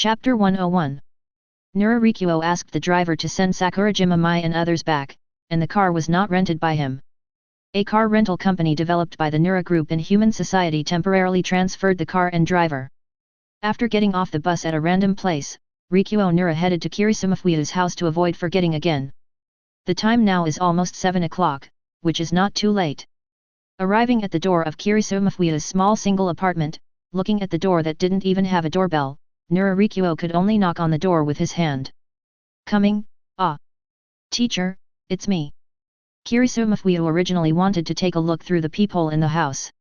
Chapter 101. Nurarikuo asked the driver to send Sakurajima Mai and others back, and the car was not rented by him. A car rental company developed by the Nura Group in Human Society temporarily transferred the car and driver. After getting off the bus at a random place, Rikuo Nura headed to Kirisumafui's house to avoid forgetting again. The time now is almost 7 o'clock, which is not too late. Arriving at the door of Kirisumafui's small single apartment, looking at the door that didn't even have a doorbell, Nurarikuo could only knock on the door with his hand. Coming, ah. Teacher, it's me. Kirisumafuiu originally wanted to take a look through the peephole in the house.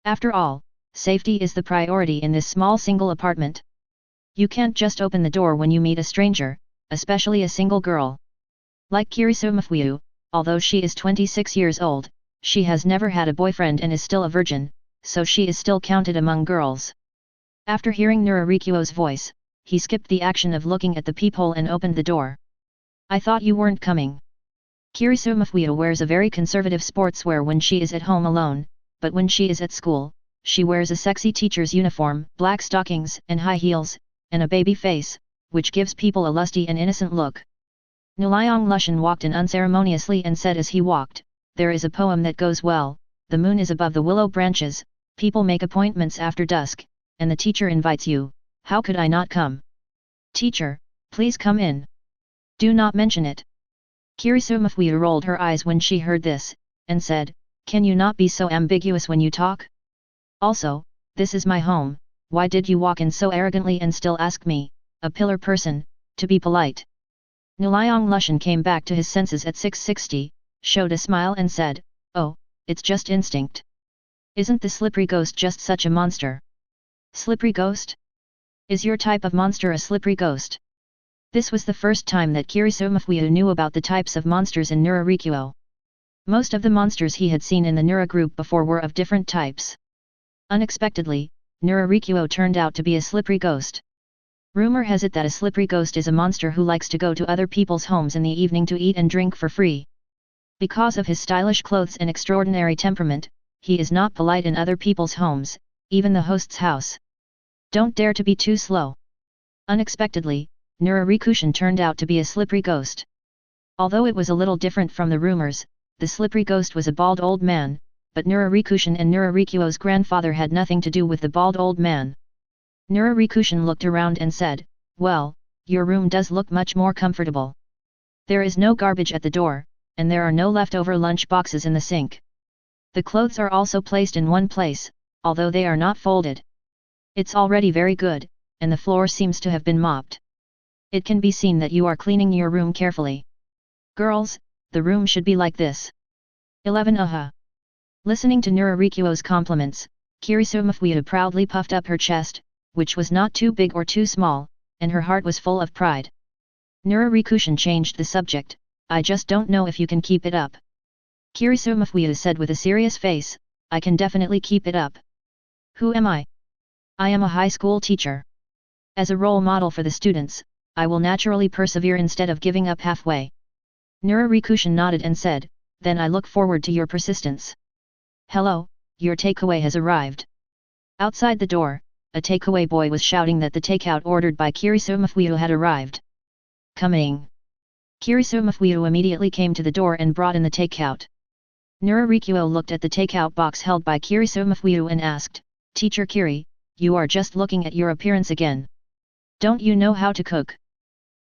After all, safety is the priority in this small single apartment. You can't just open the door when you meet a stranger, especially a single girl. Like Kirisumafuiu, although she is 26 years old, she has never had a boyfriend and is still a virgin, so she is still counted among girls. After hearing Nurarikuo's voice, he skipped the action of looking at the peephole and opened the door. I thought you weren't coming. Kirisumafuiu wears a very conservative sportswear when she is at home alone, but when she is at school, she wears a sexy teacher's uniform, black stockings and high heels, and a baby face, which gives people a lusty and innocent look. Nuliang Lushan walked in unceremoniously and said as he walked, there is a poem that goes well, the moon is above the willow branches, people make appointments after dusk, and the teacher invites you, how could I not come? Teacher, please come in. Do not mention it. Kirisumafuiu rolled her eyes when she heard this, and said, can you not be so ambiguous when you talk? Also, this is my home, why did you walk in so arrogantly and still ask me, a pillar person, to be polite? Nuliang Lushan came back to his senses at 6:60, showed a smile and said, oh, it's just instinct. Isn't the slippery ghost just such a monster? Slippery ghost? Is your type of monster a slippery ghost? This was the first time that Kirisumafuiu knew about the types of monsters in Nurarikuo. Most of the monsters he had seen in the Nura group before were of different types. Unexpectedly, Nurarikuo turned out to be a slippery ghost. Rumor has it that a slippery ghost is a monster who likes to go to other people's homes in the evening to eat and drink for free. Because of his stylish clothes and extraordinary temperament, he is not polite in other people's homes, even the host's house. Don't dare to be too slow. Unexpectedly, Nurarikushin turned out to be a slippery ghost. Although it was a little different from the rumors, the slippery ghost was a bald old man, but Nurarikushin and Nurarikuo's grandfather had nothing to do with the bald old man. Nurarikushin looked around and said, well, your room does look much more comfortable. There is no garbage at the door, and there are no leftover lunch boxes in the sink. The clothes are also placed in one place, although they are not folded. It's already very good, and the floor seems to have been mopped. It can be seen that you are cleaning your room carefully. Girls, the room should be like this. 11 Listening to Nurarikuo's compliments, Kirisumafuiu proudly puffed up her chest, which was not too big or too small, and her heart was full of pride. Nurarikushin changed the subject, I just don't know if you can keep it up. Kirisumafuiu said with a serious face, I can definitely keep it up. Who am I? I am a high school teacher. As a role model for the students, I will naturally persevere instead of giving up halfway. Nurarikushin nodded and said, then I look forward to your persistence. Hello, your takeaway has arrived. Outside the door, a takeaway boy was shouting that the takeout ordered by Kirisumafuiu had arrived. Coming. Kirisumafuiu immediately came to the door and brought in the takeout. Nurarikuo looked at the takeout box held by Kirisumafuiu and asked, Teacher Kiri, you are just looking at your appearance again. Don't you know how to cook?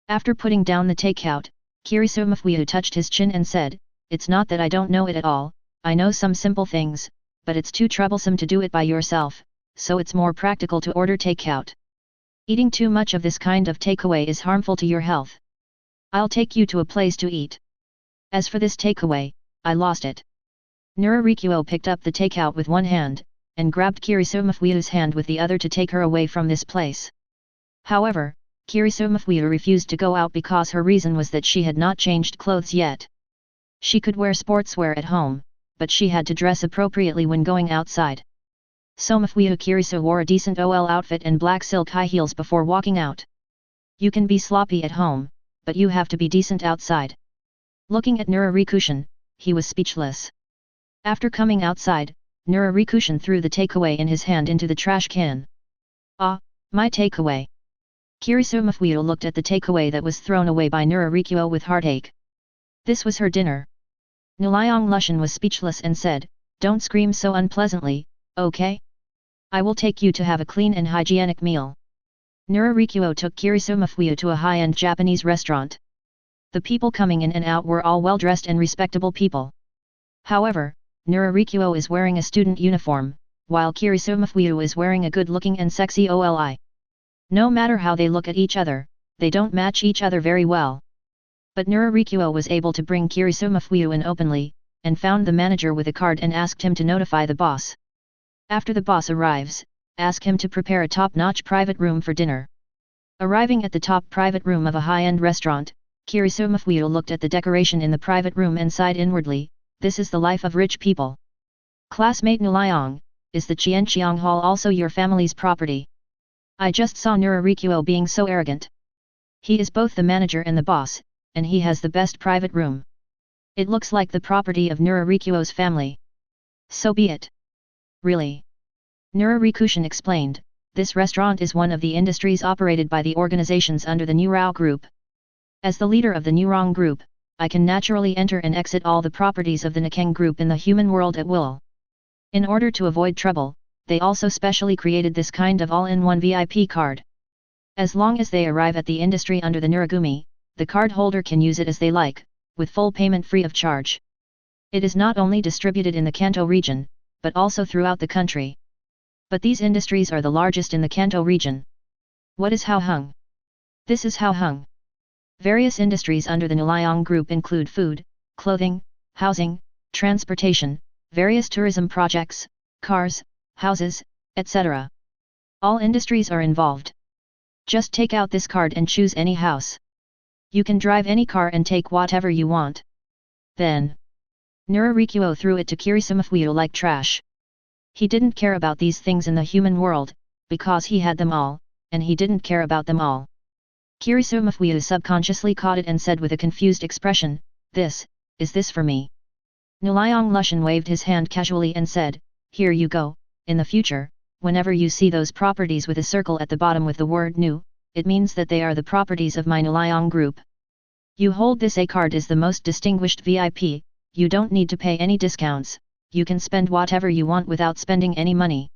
After putting down the takeout, Kirisumafuiu touched his chin and said, it's not that I don't know it at all, I know some simple things, but it's too troublesome to do it by yourself, so it's more practical to order takeout. Eating too much of this kind of takeaway is harmful to your health. I'll take you to a place to eat. As for this takeaway, I lost it. Nurarikuo picked up the takeout with one hand, and grabbed Kirisumafuiu's hand with the other to take her away from this place. However, Kirisumafuiu refused to go out because her reason was that she had not changed clothes yet. She could wear sportswear at home, but she had to dress appropriately when going outside. Somafuiu Kirisu wore a decent OL outfit and black silk high heels before walking out. You can be sloppy at home, but you have to be decent outside. Looking at Nurarikushin, he was speechless. After coming outside, Nurarikushin threw the takeaway in his hand into the trash can. Ah, my takeaway. Kirisumafuyu looked at the takeaway that was thrown away by Nurarikuo with heartache. This was her dinner. Nilayong Lushan was speechless and said, "Don't scream so unpleasantly, okay? I will take you to have a clean and hygienic meal." Nurarikuo took Kirisumafuyu to a high-end Japanese restaurant. The people coming in and out were all well-dressed and respectable people. However, Nurarikuo is wearing a student uniform, while Kirisumafuyu is wearing a good-looking and sexy oli. No matter how they look at each other, they don't match each other very well. But Nurarikuo was able to bring Kirisumafuyu in openly, and found the manager with a card and asked him to notify the boss. After the boss arrives, ask him to prepare a top-notch private room for dinner. Arriving at the top private room of a high-end restaurant, Kirisumafuyu looked at the decoration in the private room and sighed inwardly, "This is the life of rich people." Classmate Nilayong, is the Qianqiang Hall also your family's property? I just saw Nurarikuo being so arrogant. He is both the manager and the boss, and he has the best private room. It looks like the property of Nurarikuo's family. So be it. Really? Nurarikushin explained, this restaurant is one of the industries operated by the organizations under the Nurao Group. As the leader of the Nurong Group, I can naturally enter and exit all the properties of the Nikeng Group in the human world at will. In order to avoid trouble, they also specially created this kind of all-in-one VIP card. As long as they arrive at the industry under the Nuragumi, the card holder can use it as they like, with full payment free of charge. It is not only distributed in the Kanto region, but also throughout the country. But these industries are the largest in the Kanto region. What is Hao Hung? This is Hao Hung. Various industries under the Nilayong Group include food, clothing, housing, transportation, various tourism projects, cars, houses, etc. All industries are involved. Just take out this card and choose any house. You can drive any car and take whatever you want. Then, Nurarikuo threw it to Kirisumafuyu like trash. He didn't care about these things in the human world, because he had them all, and he didn't care about them all. Kirisumafuyu subconsciously caught it and said with a confused expression, "Is this for me?" Nilayong Lushan waved his hand casually and said, "Here you go. In the future, whenever you see those properties with a circle at the bottom with the word new, it means that they are the properties of my Nilayong Group. You hold this A card is the most distinguished VIP, you don't need to pay any discounts, you can spend whatever you want without spending any money."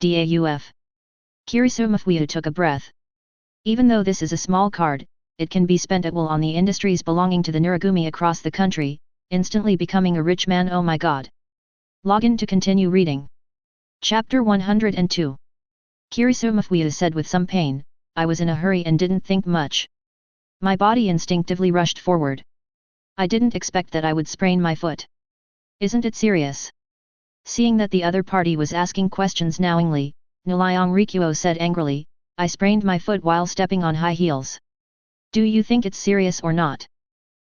DAUF. Kirisumafuyu took a breath. Even though this is a small card, it can be spent at will on the industries belonging to the Nuragumi across the country, instantly becoming a rich man. Oh my god. Login to continue reading. Chapter 102. Kirisumafuyu said with some pain, "I was in a hurry and didn't think much. My body instinctively rushed forward. I didn't expect that I would sprain my foot. Isn't it serious?" Seeing that the other party was asking questions knowingly, Nilayong Rikuo said angrily, "I sprained my foot while stepping on high heels. Do you think it's serious or not?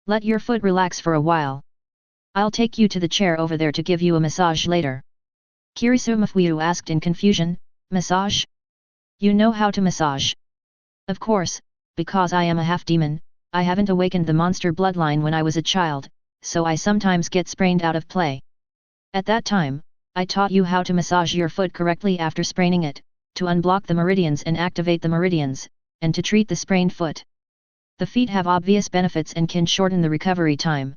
Let your foot relax for a while. I'll take you to the chair over there to give you a massage later." Kirisumafuyu asked in confusion, "Massage? You know how to massage?" "Of course, because I am a half-demon, I haven't awakened the monster bloodline when I was a child, so I sometimes get sprained out of play. At that time, I taught you how to massage your foot correctly after spraining it, to unblock the meridians and activate the meridians, and to treat the sprained foot. The feet have obvious benefits and can shorten the recovery time."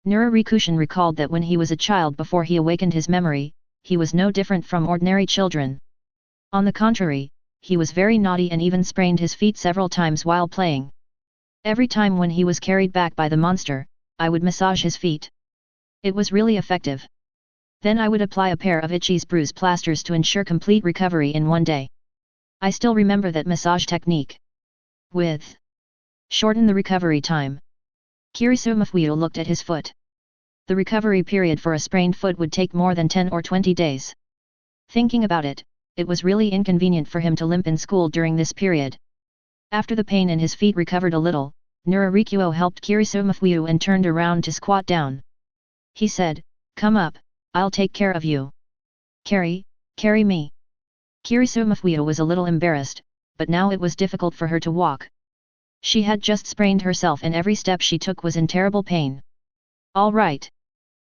Nurarikushin recalled that when he was a child before he awakened his memory, he was no different from ordinary children. On the contrary, he was very naughty and even sprained his feet several times while playing. Every time when he was carried back by the monster, I would massage his feet. It was really effective. Then I would apply a pair of Ichi's bruise plasters to ensure complete recovery in one day. I still remember that massage technique. With shorten the recovery time. Kirisumafuyu looked at his foot. The recovery period for a sprained foot would take more than 10 or 20 days. Thinking about it, it was really inconvenient for him to limp in school during this period. After the pain in his feet recovered a little, Nurarikuo helped Kirisumafuyu and turned around to squat down. He said, "Come up, I'll take care of you." Carry me." Kirisumafuyu was a little embarrassed, but now it was difficult for her to walk. She had just sprained herself and every step she took was in terrible pain. "All right."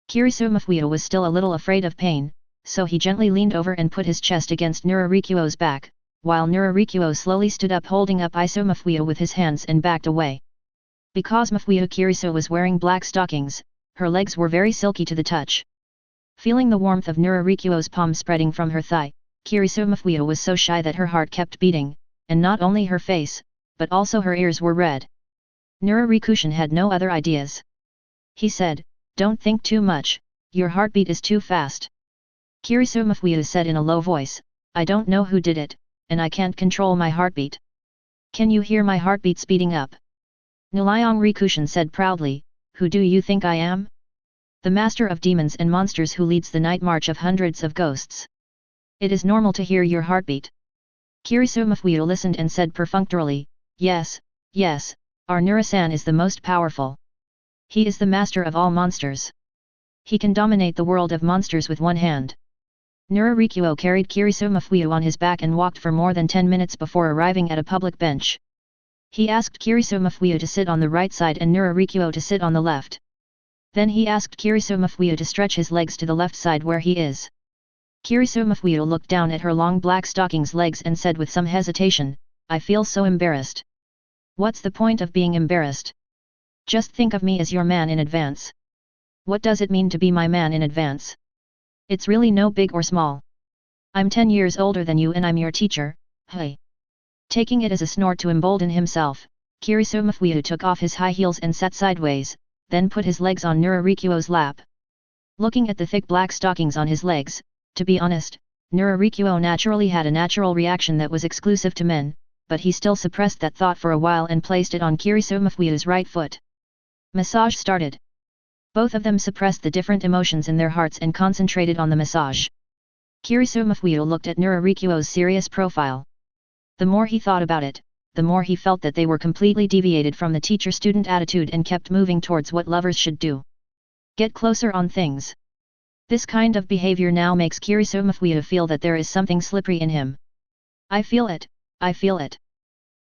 Kirisumafuyu was still a little afraid of pain, so he gently leaned over and put his chest against Nurarikuo's back, while Nurarikuo slowly stood up holding up Iso Mafuyu with his hands and backed away. Because Mafuyu Kiriso was wearing black stockings, her legs were very silky to the touch. Feeling the warmth of Nurarikuo's palm spreading from her thigh, Kiriso Mafuyu was so shy that her heart kept beating, and not only her face, but also her ears were red. Nurarikushin had no other ideas. He said, "Don't think too much, your heartbeat is too fast." Kiriso Mafuyu said in a low voice, "I don't know who did it, and I can't control my heartbeat. Can you hear my heartbeat speeding up?" Nilayong Rikushin said proudly, "Who do you think I am? The master of demons and monsters who leads the night march of hundreds of ghosts. It is normal to hear your heartbeat." Kiriso Mafuyu listened and said perfunctorily, "Yes, yes, our Nurasan is the most powerful. He is the master of all monsters. He can dominate the world of monsters with one hand." Nurarikuo carried Kiriso Mafuyu on his back and walked for more than 10 minutes before arriving at a public bench. He asked Kiriso Mafuyu to sit on the right side and Nurarikuo to sit on the left. Then he asked Kiriso Mafuyu to stretch his legs to the left side where he is. Kiriso Mafuyu looked down at her long black stockings legs and said with some hesitation, "I feel so embarrassed." "What's the point of being embarrassed? Just think of me as your man in advance." "What does it mean to be my man in advance? It's really no big or small. I'm 10 years older than you and I'm your teacher, hey." Taking it as a snort to embolden himself, Kiriso Mafuyu took off his high heels and sat sideways, then put his legs on Nurarikuo's lap. Looking at the thick black stockings on his legs, to be honest, Nurarikuo naturally had a natural reaction that was exclusive to men, but he still suppressed that thought for a while and placed it on Kiriso Mafuyu's right foot. Massage started. Both of them suppressed the different emotions in their hearts and concentrated on the massage. Kiriso Mafuyu looked at Nurarikuo's serious profile. The more he thought about it, the more he felt that they were completely deviated from the teacher-student attitude and kept moving towards what lovers should do. Get closer on things. This kind of behavior now makes Kiriso Mafuyu feel that there is something slippery in him. "I feel it, I feel it."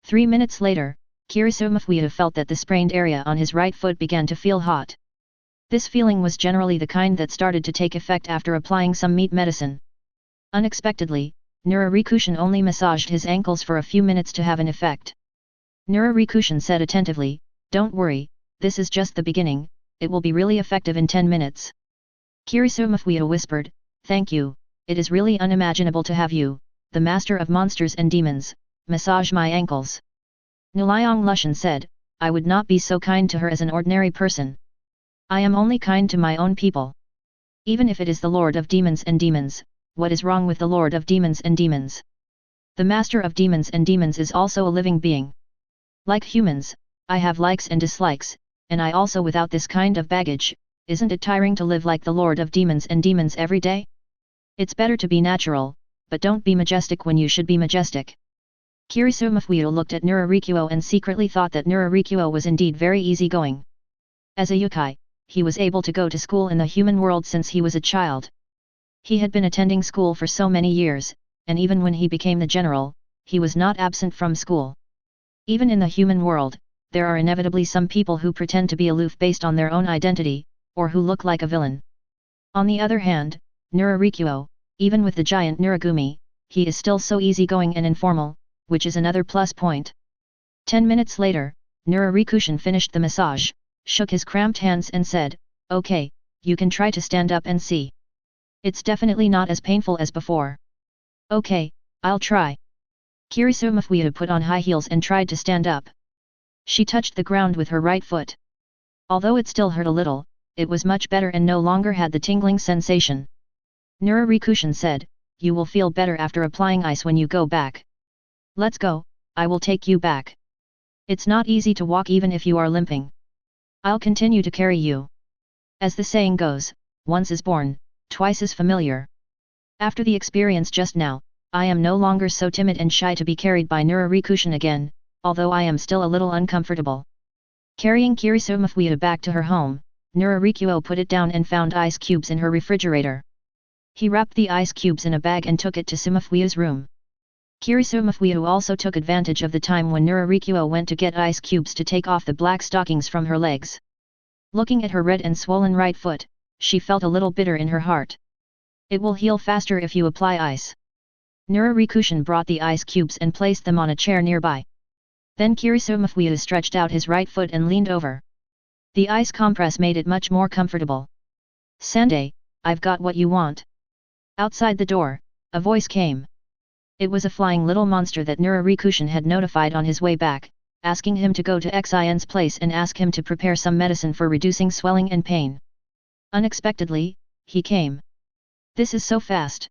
3 minutes later, Kiriso Mafuyu felt that the sprained area on his right foot began to feel hot. This feeling was generally the kind that started to take effect after applying some meat medicine. Unexpectedly, Nurarikushin only massaged his ankles for a few minutes to have an effect. Nurarikushin said attentively, "Don't worry, this is just the beginning, it will be really effective in 10 minutes. Kiriso Mafuyu whispered, "Thank you, it is really unimaginable to have you, the master of monsters and demons, massage my ankles." Nilayong Lushan said, "I would not be so kind to her as an ordinary person. I am only kind to my own people. Even if it is the Lord of Demons and Demons, what is wrong with the Lord of Demons and Demons? The Master of Demons and Demons is also a living being. Like humans, I have likes and dislikes, and I also without this kind of baggage, isn't it tiring to live like the Lord of Demons and Demons every day? It's better to be natural, but don't be majestic when you should be majestic." Kiriso Mafuyu looked at Nurarikuo and secretly thought that Nurarikuo was indeed very easygoing. As a yokai, he was able to go to school in the human world since he was a child. He had been attending school for so many years, and even when he became the general, he was not absent from school. Even in the human world, there are inevitably some people who pretend to be aloof based on their own identity, or who look like a villain. On the other hand, Nurarikuo, even with the giant Nuragumi, he is still so easygoing and informal, which is another plus point. 10 minutes later, Nurarikushin finished the massage, shook his cramped hands and said, "Okay, you can try to stand up and see. It's definitely not as painful as before." "Okay, I'll try." Kiriso Mafuyu put on high heels and tried to stand up. She touched the ground with her right foot. Although it still hurt a little, it was much better and no longer had the tingling sensation. Nurarikushin said, "You will feel better after applying ice when you go back. Let's go, I will take you back. It's not easy to walk even if you are limping. I'll continue to carry you. As the saying goes, once is born, twice is familiar. After the experience just now, I am no longer so timid and shy to be carried by Nurarikushin again, although I am still a little uncomfortable." Carrying Kiriso Mafuyu back to her home, Nurarikuo put it down and found ice cubes in her refrigerator. He wrapped the ice cubes in a bag and took it to Sumafuyu's room. Kiriso Mafuyu also took advantage of the time when Nurarikuo went to get ice cubes to take off the black stockings from her legs. Looking at her red and swollen right foot, she felt a little bitter in her heart. "It will heal faster if you apply ice. Nurarikushin brought the ice cubes and placed them on a chair nearby. Then Kirisumafwiu stretched out his right foot and leaned over. The ice compress made it much more comfortable. "Sandai, I've got what you want." Outside the door, a voice came. It was a flying little monster that Nurarikushin had notified on his way back, asking him to go to Xin's place and ask him to prepare some medicine for reducing swelling and pain. Unexpectedly, he came. This is so fast.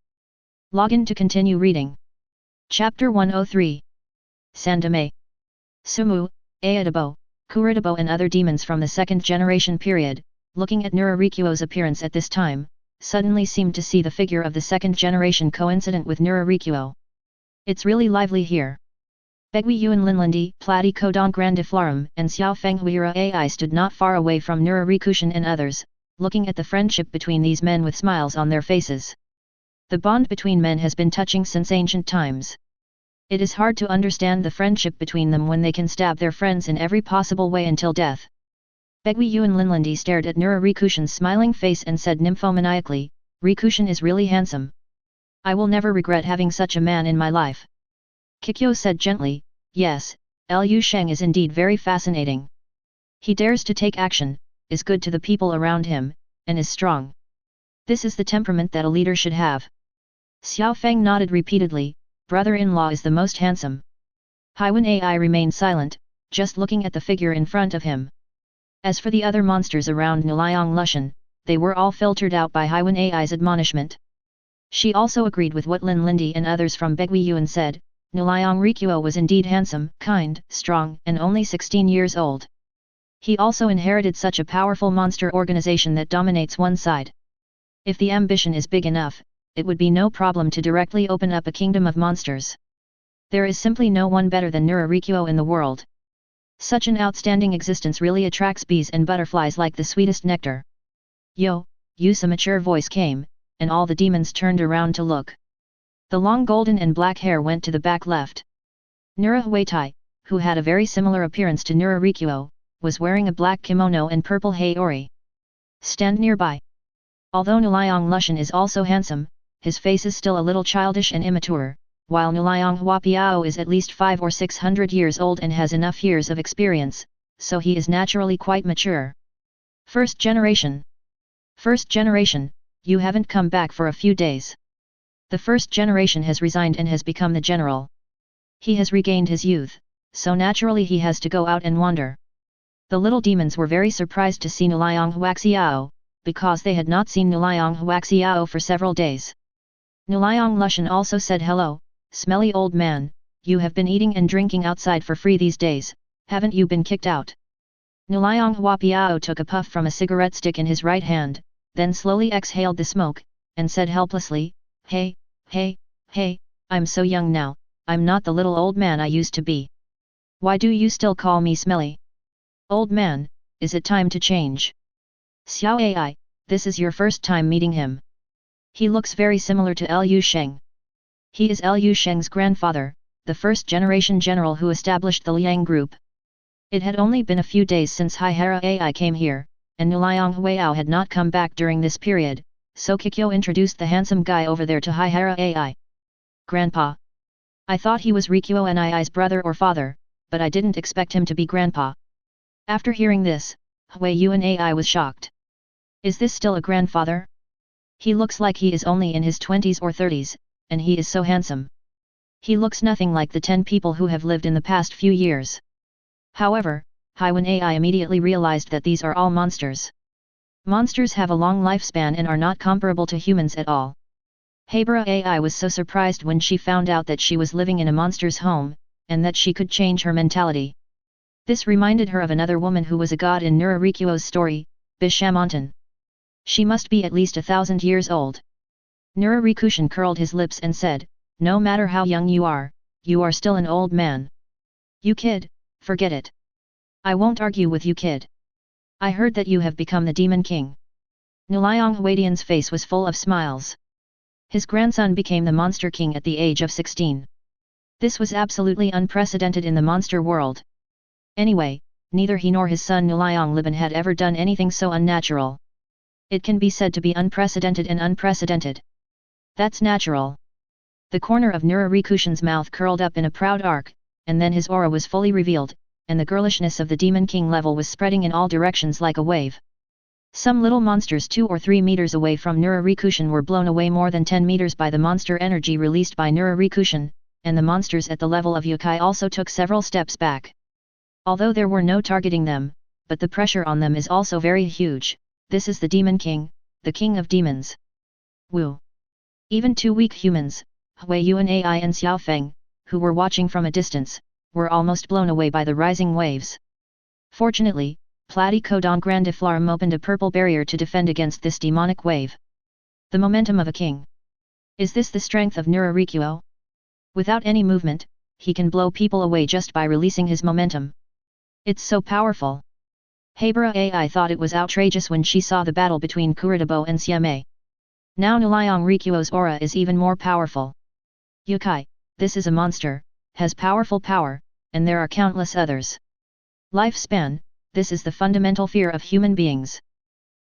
Login to continue reading. Chapter 103. Sandame. Sumu, Aodabo, Kuridabo and other demons from the second generation period, looking at Nurarikuo's appearance at this time, suddenly seemed to see the figure of the second generation coincident with Nurarikuo. It's really lively here. Begui Yuan Linlandi, Plati Kodong Grandiflarum and Xiao Fenghuira Ai stood not far away from Nurarikushin and others, looking at the friendship between these men with smiles on their faces. The bond between men has been touching since ancient times. It is hard to understand the friendship between them when they can stab their friends in every possible way until death. Begui Yuan Linlandi stared at Nurarikushin's smiling face and said nymphomaniacally, "Rikushin is really handsome. I will never regret having such a man in my life." Kikyo said gently, "Yes, Lu Sheng is indeed very fascinating. He dares to take action, is good to the people around him, and is strong. This is the temperament that a leader should have." Xiao Feng nodded repeatedly, "Brother-in-law is the most handsome." Haiwan Ai remained silent, just looking at the figure in front of him. As for the other monsters around Nilayong Lushan, they were all filtered out by Haiwan Ai's admonishment. She also agreed with what Lin Lindi and others from Begui Yuan said. Nilayong Rikuo was indeed handsome, kind, strong, and only 16 years old. He also inherited such a powerful monster organization that dominates one side. If the ambition is big enough, it would be no problem to directly open up a kingdom of monsters. There is simply no one better than Nurarikuo in the world. Such an outstanding existence really attracts bees and butterflies like the sweetest nectar. "Yo," a mature voice came, and all the demons turned around to look. The long golden and black hair went to the back left. Nura Huaitai, who had a very similar appearance to Nurarikuo, was wearing a black kimono and purple heiori. Stand nearby. Although Nilayong Lushan is also handsome, his face is still a little childish and immature, while Nilayong Huapiao is at least 500 or 600 years old and has enough years of experience, so he is naturally quite mature. First generation. First generation, you haven't come back for a few days. The first generation has resigned and has become the general. He has regained his youth, so naturally he has to go out and wander. The little demons were very surprised to see Nilayong Huaxiao, because they had not seen Nilayong Huaxiao for several days. Nilayong Lushan also said, "Hello, smelly old man, you have been eating and drinking outside for free these days, haven't you been kicked out?" Nilayong Huapiao took a puff from a cigarette stick in his right hand, then slowly exhaled the smoke, and said helplessly, Hey, I'm so young now, I'm not the little old man I used to be. Why do you still call me smelly? Old man, is it time to change?" "Xiao Ai, this is your first time meeting him. He looks very similar to Lu Sheng. He is Lu Sheng's grandfather, the first generation general who established the Liang group." It had only been a few days since Heir Ai came here, and Nilayong Huiao had not come back during this period, so Kikyo introduced the handsome guy over there to Heir Ai. "Grandpa. I thought he was Rikuo Nii's brother or father, but I didn't expect him to be grandpa." After hearing this, Hui Yuan Ai was shocked. "Is this still a grandfather? He looks like he is only in his 20s or 30s, and he is so handsome. He looks nothing like the 10 people who have lived in the past few years." However, Haiwan Ai immediately realized that these are all monsters. Monsters have a long lifespan and are not comparable to humans at all. Habara Ai was so surprised when she found out that she was living in a monster's home, and that she could change her mentality. This reminded her of another woman who was a god in Nurarikuo's story, Bishamontan. She must be at least 1,000 years old. Nurarikushin curled his lips and said, "No matter how young you are still an old man. You kid, forget it. I won't argue with you kid. I heard that you have become the Demon King." Nilayong Huadian's face was full of smiles. His grandson became the Monster King at the age of 16. This was absolutely unprecedented in the monster world. Anyway, neither he nor his son Nilayong Liban had ever done anything so unnatural. It can be said to be unprecedented and unprecedented. That's natural. The corner of Nurarikushin's mouth curled up in a proud arc, and then his aura was fully revealed, and the girlishness of the Demon King level was spreading in all directions like a wave. Some little monsters 2 or 3 meters away from Nurarikushin were blown away more than 10 meters by the monster energy released by Nurarikushin, and the monsters at the level of yokai also took several steps back. Although there were no targeting them, but the pressure on them is also very huge. This is the Demon King, the King of Demons. Woo! Even 2 weak humans, Hui Yuan Ai and Xiao Feng, who were watching from a distance, were almost blown away by the rising waves. Fortunately, Platycodon grandiflorum opened a purple barrier to defend against this demonic wave. The momentum of a king. Is this the strength of Nurarikuo? Without any movement, he can blow people away just by releasing his momentum. It's so powerful. Habara Ai thought it was outrageous when she saw the battle between Kuritabo and Siame. Now Nuliang Rikuo's aura is even more powerful. Yokai, this is a monster, has powerful power, and there are countless others. Lifespan, this is the fundamental fear of human beings.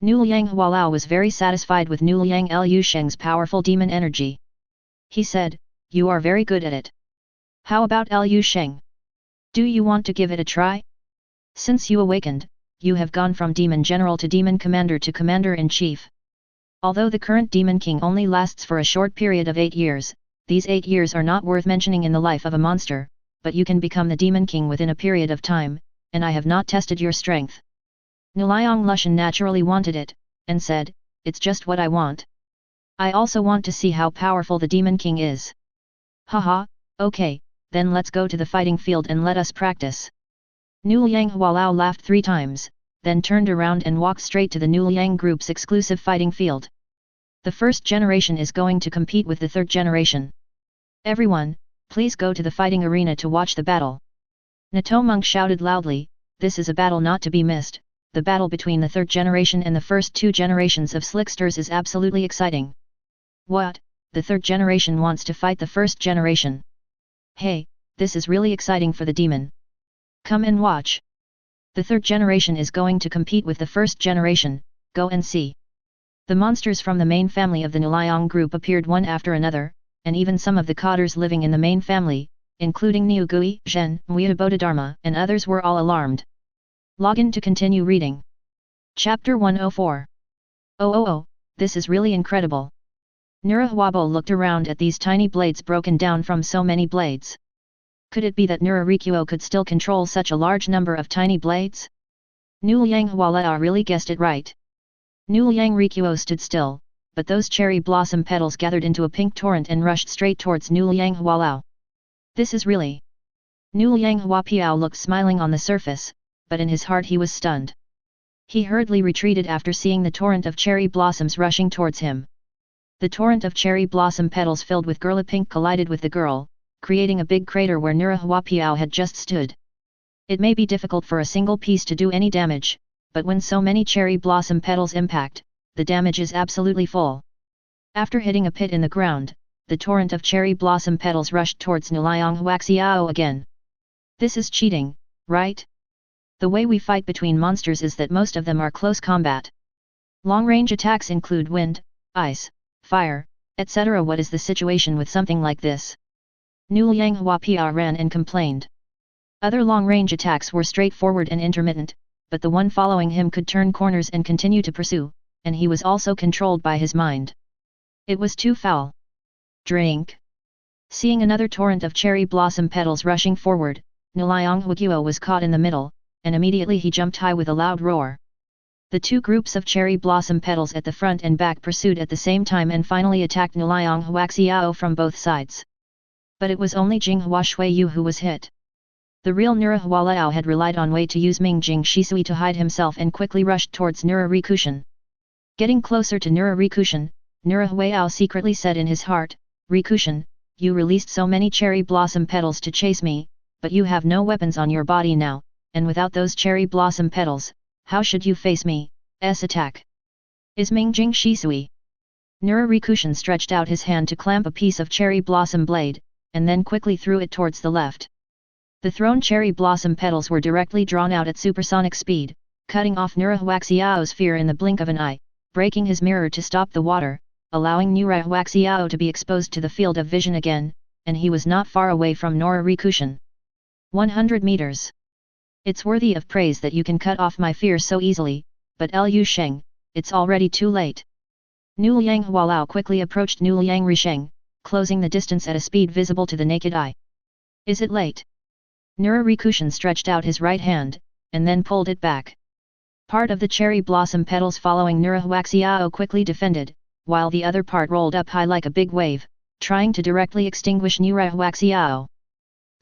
Nuliang Hualao was very satisfied with Nuliang Lu Sheng's powerful demon energy. He said, "You are very good at it. How about Lu Sheng? Do you want to give it a try? Since you awakened, you have gone from Demon General to Demon Commander to Commander-in-Chief. Although the current Demon King only lasts for a short period of 8 years, these 8 years are not worth mentioning in the life of a monster, but you can become the Demon King within a period of time, and I have not tested your strength." Nuliang Lushan naturally wanted it, and said, "It's just what I want. I also want to see how powerful the Demon King is." Haha, okay, then let's go to the fighting field and let us practice. Nuliang Hualao laughed 3 times, then turned around and walked straight to the Nuliang group's exclusive fighting field. The first generation is going to compete with the third generation. Everyone, please go to the fighting arena to watch the battle. Natomung shouted loudly, "This is a battle not to be missed. The battle between the third generation and the first 2 generations of slicksters is absolutely exciting." What? The third generation wants to fight the first generation? Hey, this is really exciting for the demon. Come and watch. The third generation is going to compete with the first generation, go and see. The monsters from the main family of the Nuliang group appeared one after another, and even some of the cotters living in the main family, including Niugui, Zhen, Muita Bodhidharma, and others were all alarmed. Login to continue reading. Chapter 104. Oh, this is really incredible. Nurahuabo looked around at these tiny blades broken down from so many blades. Could it be that Nurarikuo could still control such a large number of tiny blades? Nuliang Hualao really guessed it right. Nuliang Rikuo stood still, but those cherry blossom petals gathered into a pink torrent and rushed straight towards Nuliang Hualao. This is really... Nuliang Huapiao looked smiling on the surface, but in his heart he was stunned. He hurriedly retreated after seeing the torrent of cherry blossoms rushing towards him. The torrent of cherry blossom petals filled with girly pink collided with the girl, creating a big crater where Nura Huapiao had just stood. It may be difficult for a single piece to do any damage, but when so many cherry blossom petals impact, the damage is absolutely full. After hitting a pit in the ground, the torrent of cherry blossom petals rushed towards Nuliang Huaxiao again. This is cheating, right? The way we fight between monsters is that most of them are close combat. Long-range attacks include wind, ice, fire, etc. What is the situation with something like this? Nuliang Huapia ran and complained. Other long-range attacks were straightforward and intermittent, but the one following him could turn corners and continue to pursue, and he was also controlled by his mind. It was too foul. Drink. Seeing another torrent of cherry blossom petals rushing forward, Nuliang Huaguo was caught in the middle, and immediately he jumped high with a loud roar. The 2 groups of cherry blossom petals at the front and back pursued at the same time and finally attacked Nuliang Huaxiao from both sides. But it was only Jing Huashuiyu who was hit. The real Nura Hualao had relied on Wei to use Mingjing Shisui to hide himself and quickly rushed towards Nura Rikushin. Getting closer to Nura Rikushin, Nura Huayao secretly said in his heart, "Rikushin, you released so many cherry blossom petals to chase me, but you have no weapons on your body now, and without those cherry blossom petals, how should you face me's attack? Is Mingjing Shisui?" Nura Rikushin stretched out his hand to clamp a piece of cherry blossom blade, and then quickly threw it towards the left. The thrown cherry blossom petals were directly drawn out at supersonic speed, cutting off Nura Huaxiao's fear in the blink of an eye, breaking his mirror to stop the water, allowing Nura to be exposed to the field of vision again, and he was not far away from Nora Rikushin. 100 meters. It's worthy of praise that you can cut off my fear so easily, but Lu Sheng, it's already too late. Nu Liang Hualao quickly approached Nu Liang Risheng, closing the distance at a speed visible to the naked eye. Is it late? Nura Rikushin stretched out his right hand, and then pulled it back. Part of the cherry blossom petals following Nura Huaxiao quickly defended, while the other part rolled up high like a big wave, trying to directly extinguish Nura Huaxiao.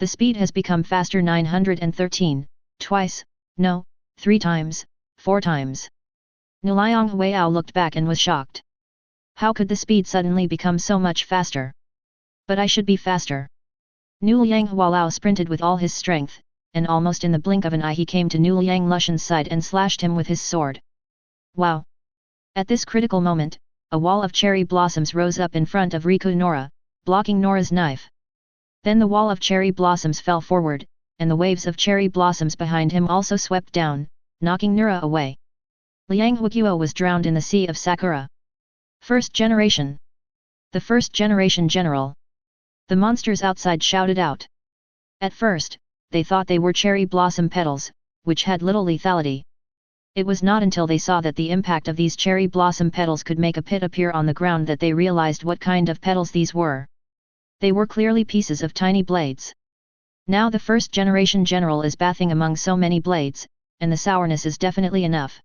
The speed has become faster 913, twice, no, 3 times, 4 times. Nuliang Huao looked back and was shocked. How could the speed suddenly become so much faster? But I should be faster. Nu Liang Hualao sprinted with all his strength, and almost in the blink of an eye he came to Nu Liang Lushan's side and slashed him with his sword. Wow! At this critical moment, a wall of cherry blossoms rose up in front of Riku Nora, blocking Nora's knife. Then the wall of cherry blossoms fell forward, and the waves of cherry blossoms behind him also swept down, knocking Nora away. Liang Huaqiao was drowned in the sea of Sakura. First generation. The first generation general. The monsters outside shouted out. At first, they thought they were cherry blossom petals, which had little lethality. It was not until they saw that the impact of these cherry blossom petals could make a pit appear on the ground that they realized what kind of petals these were. They were clearly pieces of tiny blades. Now the first generation general is bathing among so many blades, and the sourness is definitely enough.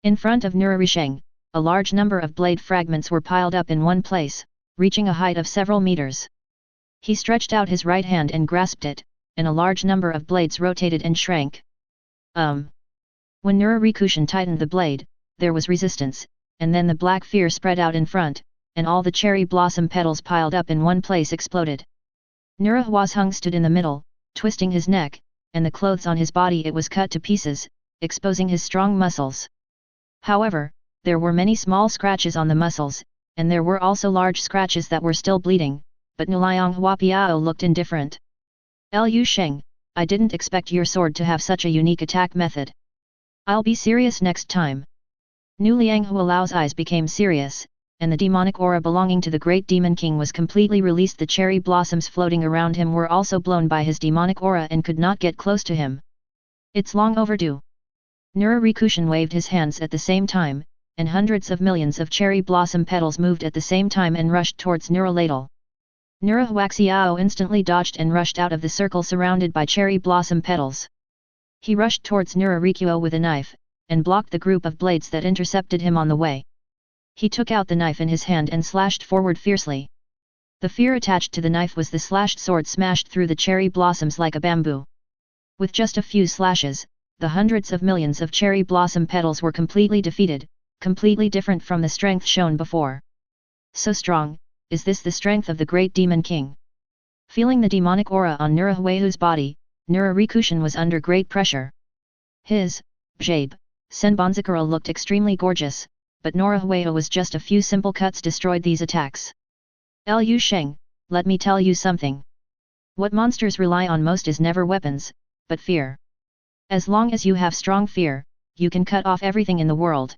In front of Nurarisheng, a large number of blade fragments were piled up in one place, reaching a height of several meters. He stretched out his right hand and grasped it, and a large number of blades rotated and shrank. When Nurarikushin tightened the blade, there was resistance, and then the black fear spread out in front, and all the cherry blossom petals piled up in one place exploded. Nura Huasheng stood in the middle, twisting his neck, and the clothes on his body it was cut to pieces, exposing his strong muscles. However, there were many small scratches on the muscles, and there were also large scratches that were still bleeding, but Nuliang Huapiao looked indifferent. Lu Sheng, I didn't expect your sword to have such a unique attack method. I'll be serious next time. Nu Liang Hualao's eyes became serious, and the demonic aura belonging to the great demon king was completely released. The cherry blossoms floating around him were also blown by his demonic aura and could not get close to him. It's long overdue. Nurarikushin waved his hands at the same time, and hundreds of millions of cherry blossom petals moved at the same time and rushed towards Nuraladel. Nura Huaxiao instantly dodged and rushed out of the circle surrounded by cherry blossom petals. He rushed towards Nurarikuo with a knife, and blocked the group of blades that intercepted him on the way. He took out the knife in his hand and slashed forward fiercely. The fear attached to the knife was the slashed sword smashed through the cherry blossoms like a bamboo. With just a few slashes, the hundreds of millions of cherry blossom petals were completely defeated, completely different from the strength shown before. So strong, is this the strength of the great demon king? Feeling the demonic aura on Nurahuehu's body, Nurarikushin was under great pressure. His, Bjabe, Senbonzakura looked extremely gorgeous, but Nurahuehu was just a few simple cuts destroyed these attacks. Lu Sheng, let me tell you something. What monsters rely on most is never weapons, but fear. As long as you have strong fear, you can cut off everything in the world.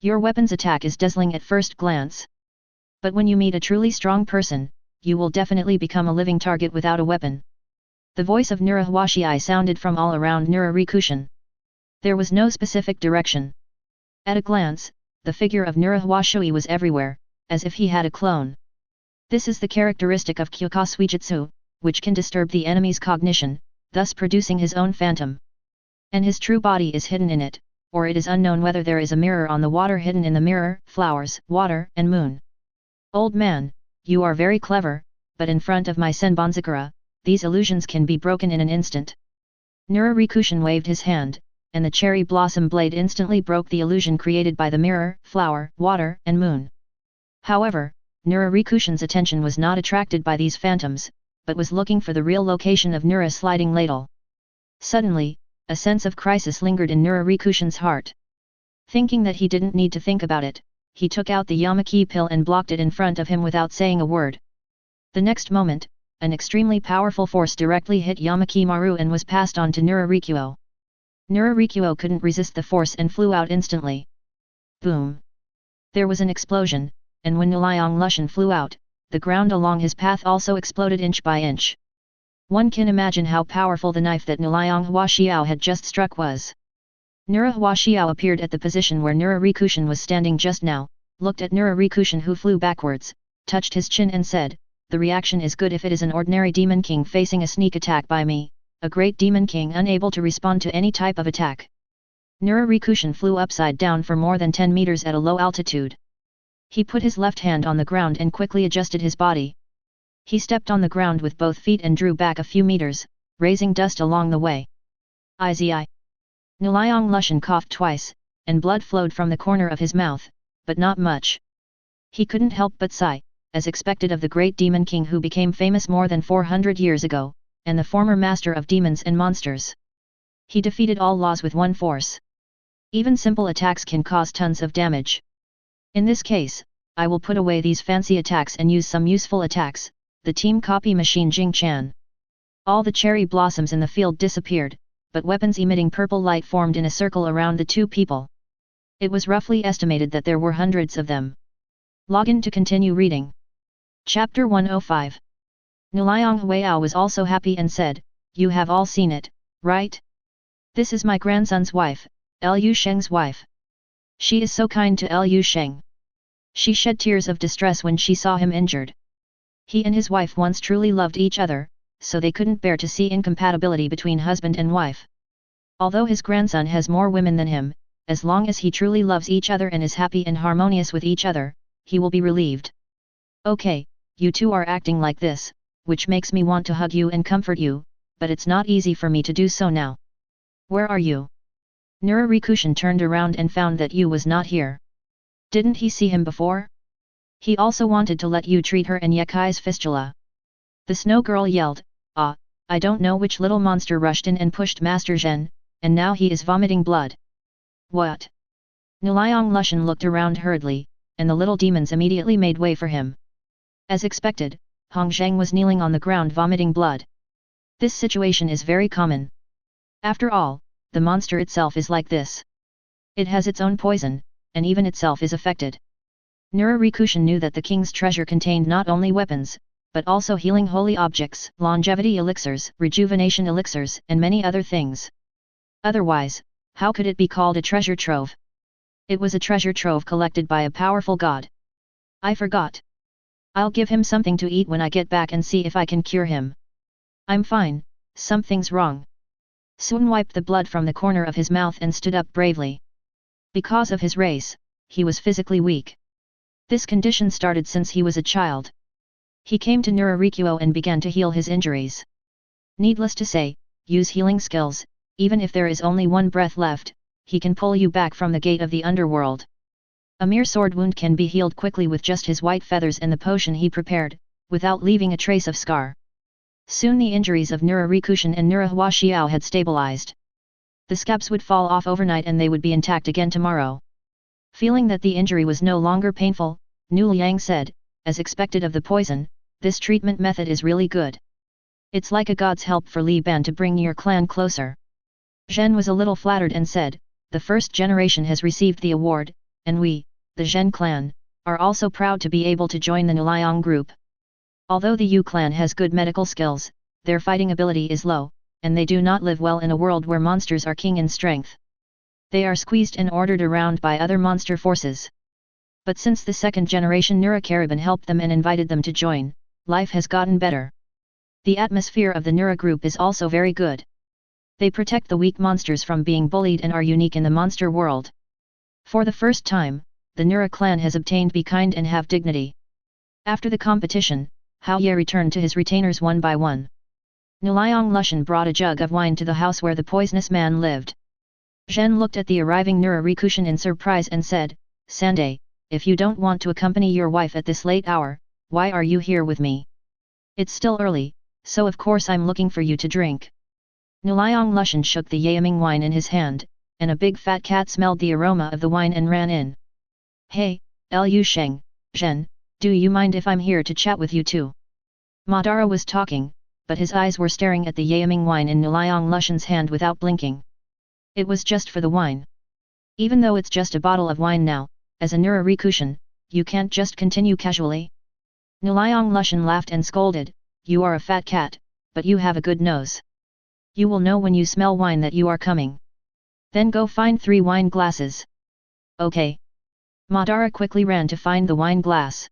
Your weapon's attack is dazzling at first glance. But when you meet a truly strong person, you will definitely become a living target without a weapon. The voice of Nurahuashii sounded from all around Nurarikushin. There was no specific direction. At a glance, the figure of Nurahuashii was everywhere, as if he had a clone. This is the characteristic of Kyokasuijutsu, which can disturb the enemy's cognition, thus producing his own phantom. And his true body is hidden in it, or it is unknown whether there is a mirror on the water hidden in the mirror, flowers, water, and moon. Old man, you are very clever, but in front of my Senbonzakura, these illusions can be broken in an instant. Nurarikushin waved his hand, and the cherry blossom blade instantly broke the illusion created by the mirror, flower, water, and moon. However, Nurarikushin's attention was not attracted by these phantoms, but was looking for the real location of Nura sliding ladle. Suddenly, a sense of crisis lingered in Nurarikushin's heart. Thinking that he didn't need to think about it, he took out the Yamaki pill and blocked it in front of him without saying a word. The next moment, an extremely powerful force directly hit Yamaki Maru and was passed on to Nurarikuo. Nurarikuo couldn't resist the force and flew out instantly. Boom! There was an explosion, and when Nilayang Lushan flew out, the ground along his path also exploded inch by inch. One can imagine how powerful the knife that Nilayang Huaxiao had just struck was. Nura Huaxiao appeared at the position where Nura Rikushan was standing just now, looked at Nura Rikushan who flew backwards, touched his chin and said, "The reaction is good if it is an ordinary demon king facing a sneak attack by me, a great demon king unable to respond to any type of attack." Nura Rikushan flew upside down for more than 10 meters at a low altitude. He put his left hand on the ground and quickly adjusted his body. He stepped on the ground with both feet and drew back a few meters, raising dust along the way. Izi. Nilayang Lushan coughed twice, and blood flowed from the corner of his mouth, but not much. He couldn't help but sigh, as expected of the great demon king who became famous more than 400 years ago, and the former master of demons and monsters. He defeated all laws with one force. Even simple attacks can cause tons of damage. In this case, I will put away these fancy attacks and use some useful attacks, the team copy machine Jing Chan. All the cherry blossoms in the field disappeared, but weapons emitting purple light formed in a circle around the two people. It was roughly estimated that there were hundreds of them. Login to continue reading. Chapter 105. Nilayang Huayao was also happy and said, "You have all seen it, right? This is my grandson's wife, Lu Sheng's wife. She is so kind to Lu Sheng. She shed tears of distress when she saw him injured. He and his wife once truly loved each other, so they couldn't bear to see incompatibility between husband and wife. Although his grandson has more women than him, as long as he truly loves each other and is happy and harmonious with each other, he will be relieved. Okay, you two are acting like this, which makes me want to hug you and comfort you, but it's not easy for me to do so now. Where are you?" Nura Rikushan turned around and found that Yu was not here. Didn't he see him before? He also wanted to let Yu treat her and Yekai's fistula. The snow girl yelled, "Ah, I don't know which little monster rushed in and pushed Master Zhen, and now he is vomiting blood." "What?" Nilayang Lushan looked around hurriedly, and the little demons immediately made way for him. As expected, Hong Zheng was kneeling on the ground vomiting blood. This situation is very common. After all, the monster itself is like this. It has its own poison, and even itself is affected. Nura Rikushan knew that the king's treasure contained not only weapons, but also healing holy objects, longevity elixirs, rejuvenation elixirs, and many other things. Otherwise, how could it be called a treasure trove? It was a treasure trove collected by a powerful god. I forgot. I'll give him something to eat when I get back and see if I can cure him. I'm fine, something's wrong. Sun wiped the blood from the corner of his mouth and stood up bravely. Because of his race, he was physically weak. This condition started since he was a child. He came to Nura Rikuo and began to heal his injuries. Needless to say, use healing skills, even if there is only one breath left, he can pull you back from the gate of the underworld. A mere sword wound can be healed quickly with just his white feathers and the potion he prepared, without leaving a trace of scar. Soon the injuries of Nura Rikushan and Nura Huaxiao had stabilized. The scabs would fall off overnight and they would be intact again tomorrow. Feeling that the injury was no longer painful, Nu Liang said, "As expected of the poison, this treatment method is really good. It's like a god's help for Li Ban to bring your clan closer." Zhen was a little flattered and said, "The first generation has received the award, and we, the Zhen clan, are also proud to be able to join the Nilayang group. Although the Yu clan has good medical skills, their fighting ability is low, and they do not live well in a world where monsters are king in strength. They are squeezed and ordered around by other monster forces. But since the second generation Nura Caravan helped them and invited them to join, life has gotten better. The atmosphere of the Nura group is also very good. They protect the weak monsters from being bullied and are unique in the monster world. For the first time, the Nura clan has obtained Be Kind and Have Dignity." After the competition, Hao Ye returned to his retainers one by one. Nilayang Lushan brought a jug of wine to the house where the poisonous man lived. Zhen looked at the arriving Nura Rikushan in surprise and said, "Sanday, if you don't want to accompany your wife at this late hour, why are you here with me? It's still early, so of course I'm looking for you to drink." Nilayang Lushan shook the Yaming wine in his hand, and a big fat cat smelled the aroma of the wine and ran in. "Hey, Lu Sheng, Zhen, do you mind if I'm here to chat with you too?" Madara was talking, but his eyes were staring at the Yaming wine in Nilayang Lushan's hand without blinking. It was just for the wine. Even though it's just a bottle of wine now, as a Nura Rikushan, you can't just continue casually. Nuliang Lushan laughed and scolded, you are a fat cat, but you have a good nose. You will know when you smell wine that you are coming. Then go find 3 wine glasses. Okay. Madara quickly ran to find the wine glass.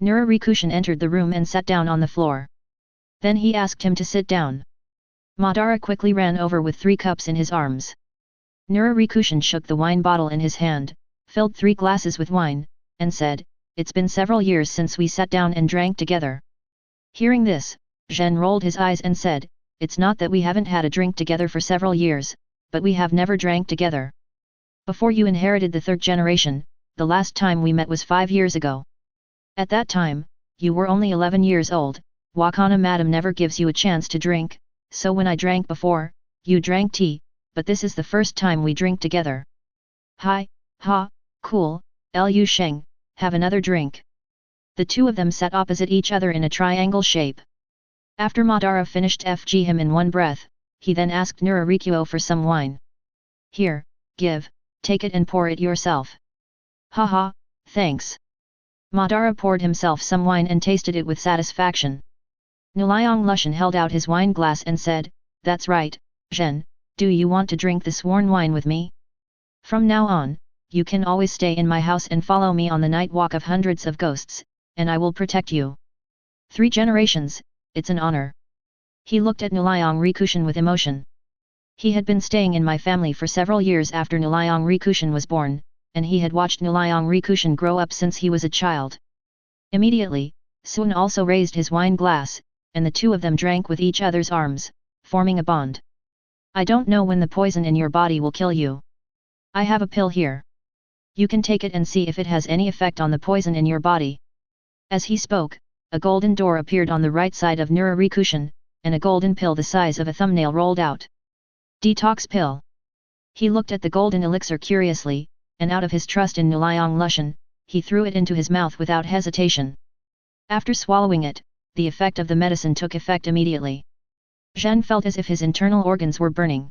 Nurarikushin entered the room and sat down on the floor. Then he asked him to sit down. Madara quickly ran over with 3 cups in his arms. Nurarikushin shook the wine bottle in his hand, filled 3 glasses with wine, and said, it's been several years since we sat down and drank together. Hearing this, Sheng rolled his eyes and said, it's not that we haven't had a drink together for several years, but we have never drank together. Before you inherited the 3rd generation, the last time we met was 5 years ago. At that time, you were only 11 years old, Wakana madam never gives you a chance to drink, so when I drank before, you drank tea, but this is the first time we drink together. Hi, ha, cool, Lu Sheng, have another drink. The 2 of them sat opposite each other in a triangle shape. After Madara finished FG him in one breath, he then asked Nurarikuo for some wine. Here, give, take it and pour it yourself. Haha, thanks. Madara poured himself some wine and tasted it with satisfaction. Nuliang Lushan held out his wine glass and said, that's right, Sheng, do you want to drink the sworn wine with me? From now on, you can always stay in my house and follow me on the night walk of hundreds of ghosts, and I will protect you. 3 generations, it's an honor. He looked at Nuliang Rikushin with emotion. He had been staying in my family for several years after Nuliang Rikushin was born, and he had watched Nuliang Rikushin grow up since he was a child. Immediately, Sun also raised his wine glass, and the 2 of them drank with each other's arms, forming a bond. I don't know when the poison in your body will kill you. I have a pill here. You can take it and see if it has any effect on the poison in your body. As he spoke, a golden door appeared on the right side of Nurarikushin, and a golden pill the size of a thumbnail rolled out. Detox pill. He looked at the golden elixir curiously, and out of his trust in Nuliang Lushan, he threw it into his mouth without hesitation. After swallowing it, the effect of the medicine took effect immediately. Sheng felt as if his internal organs were burning.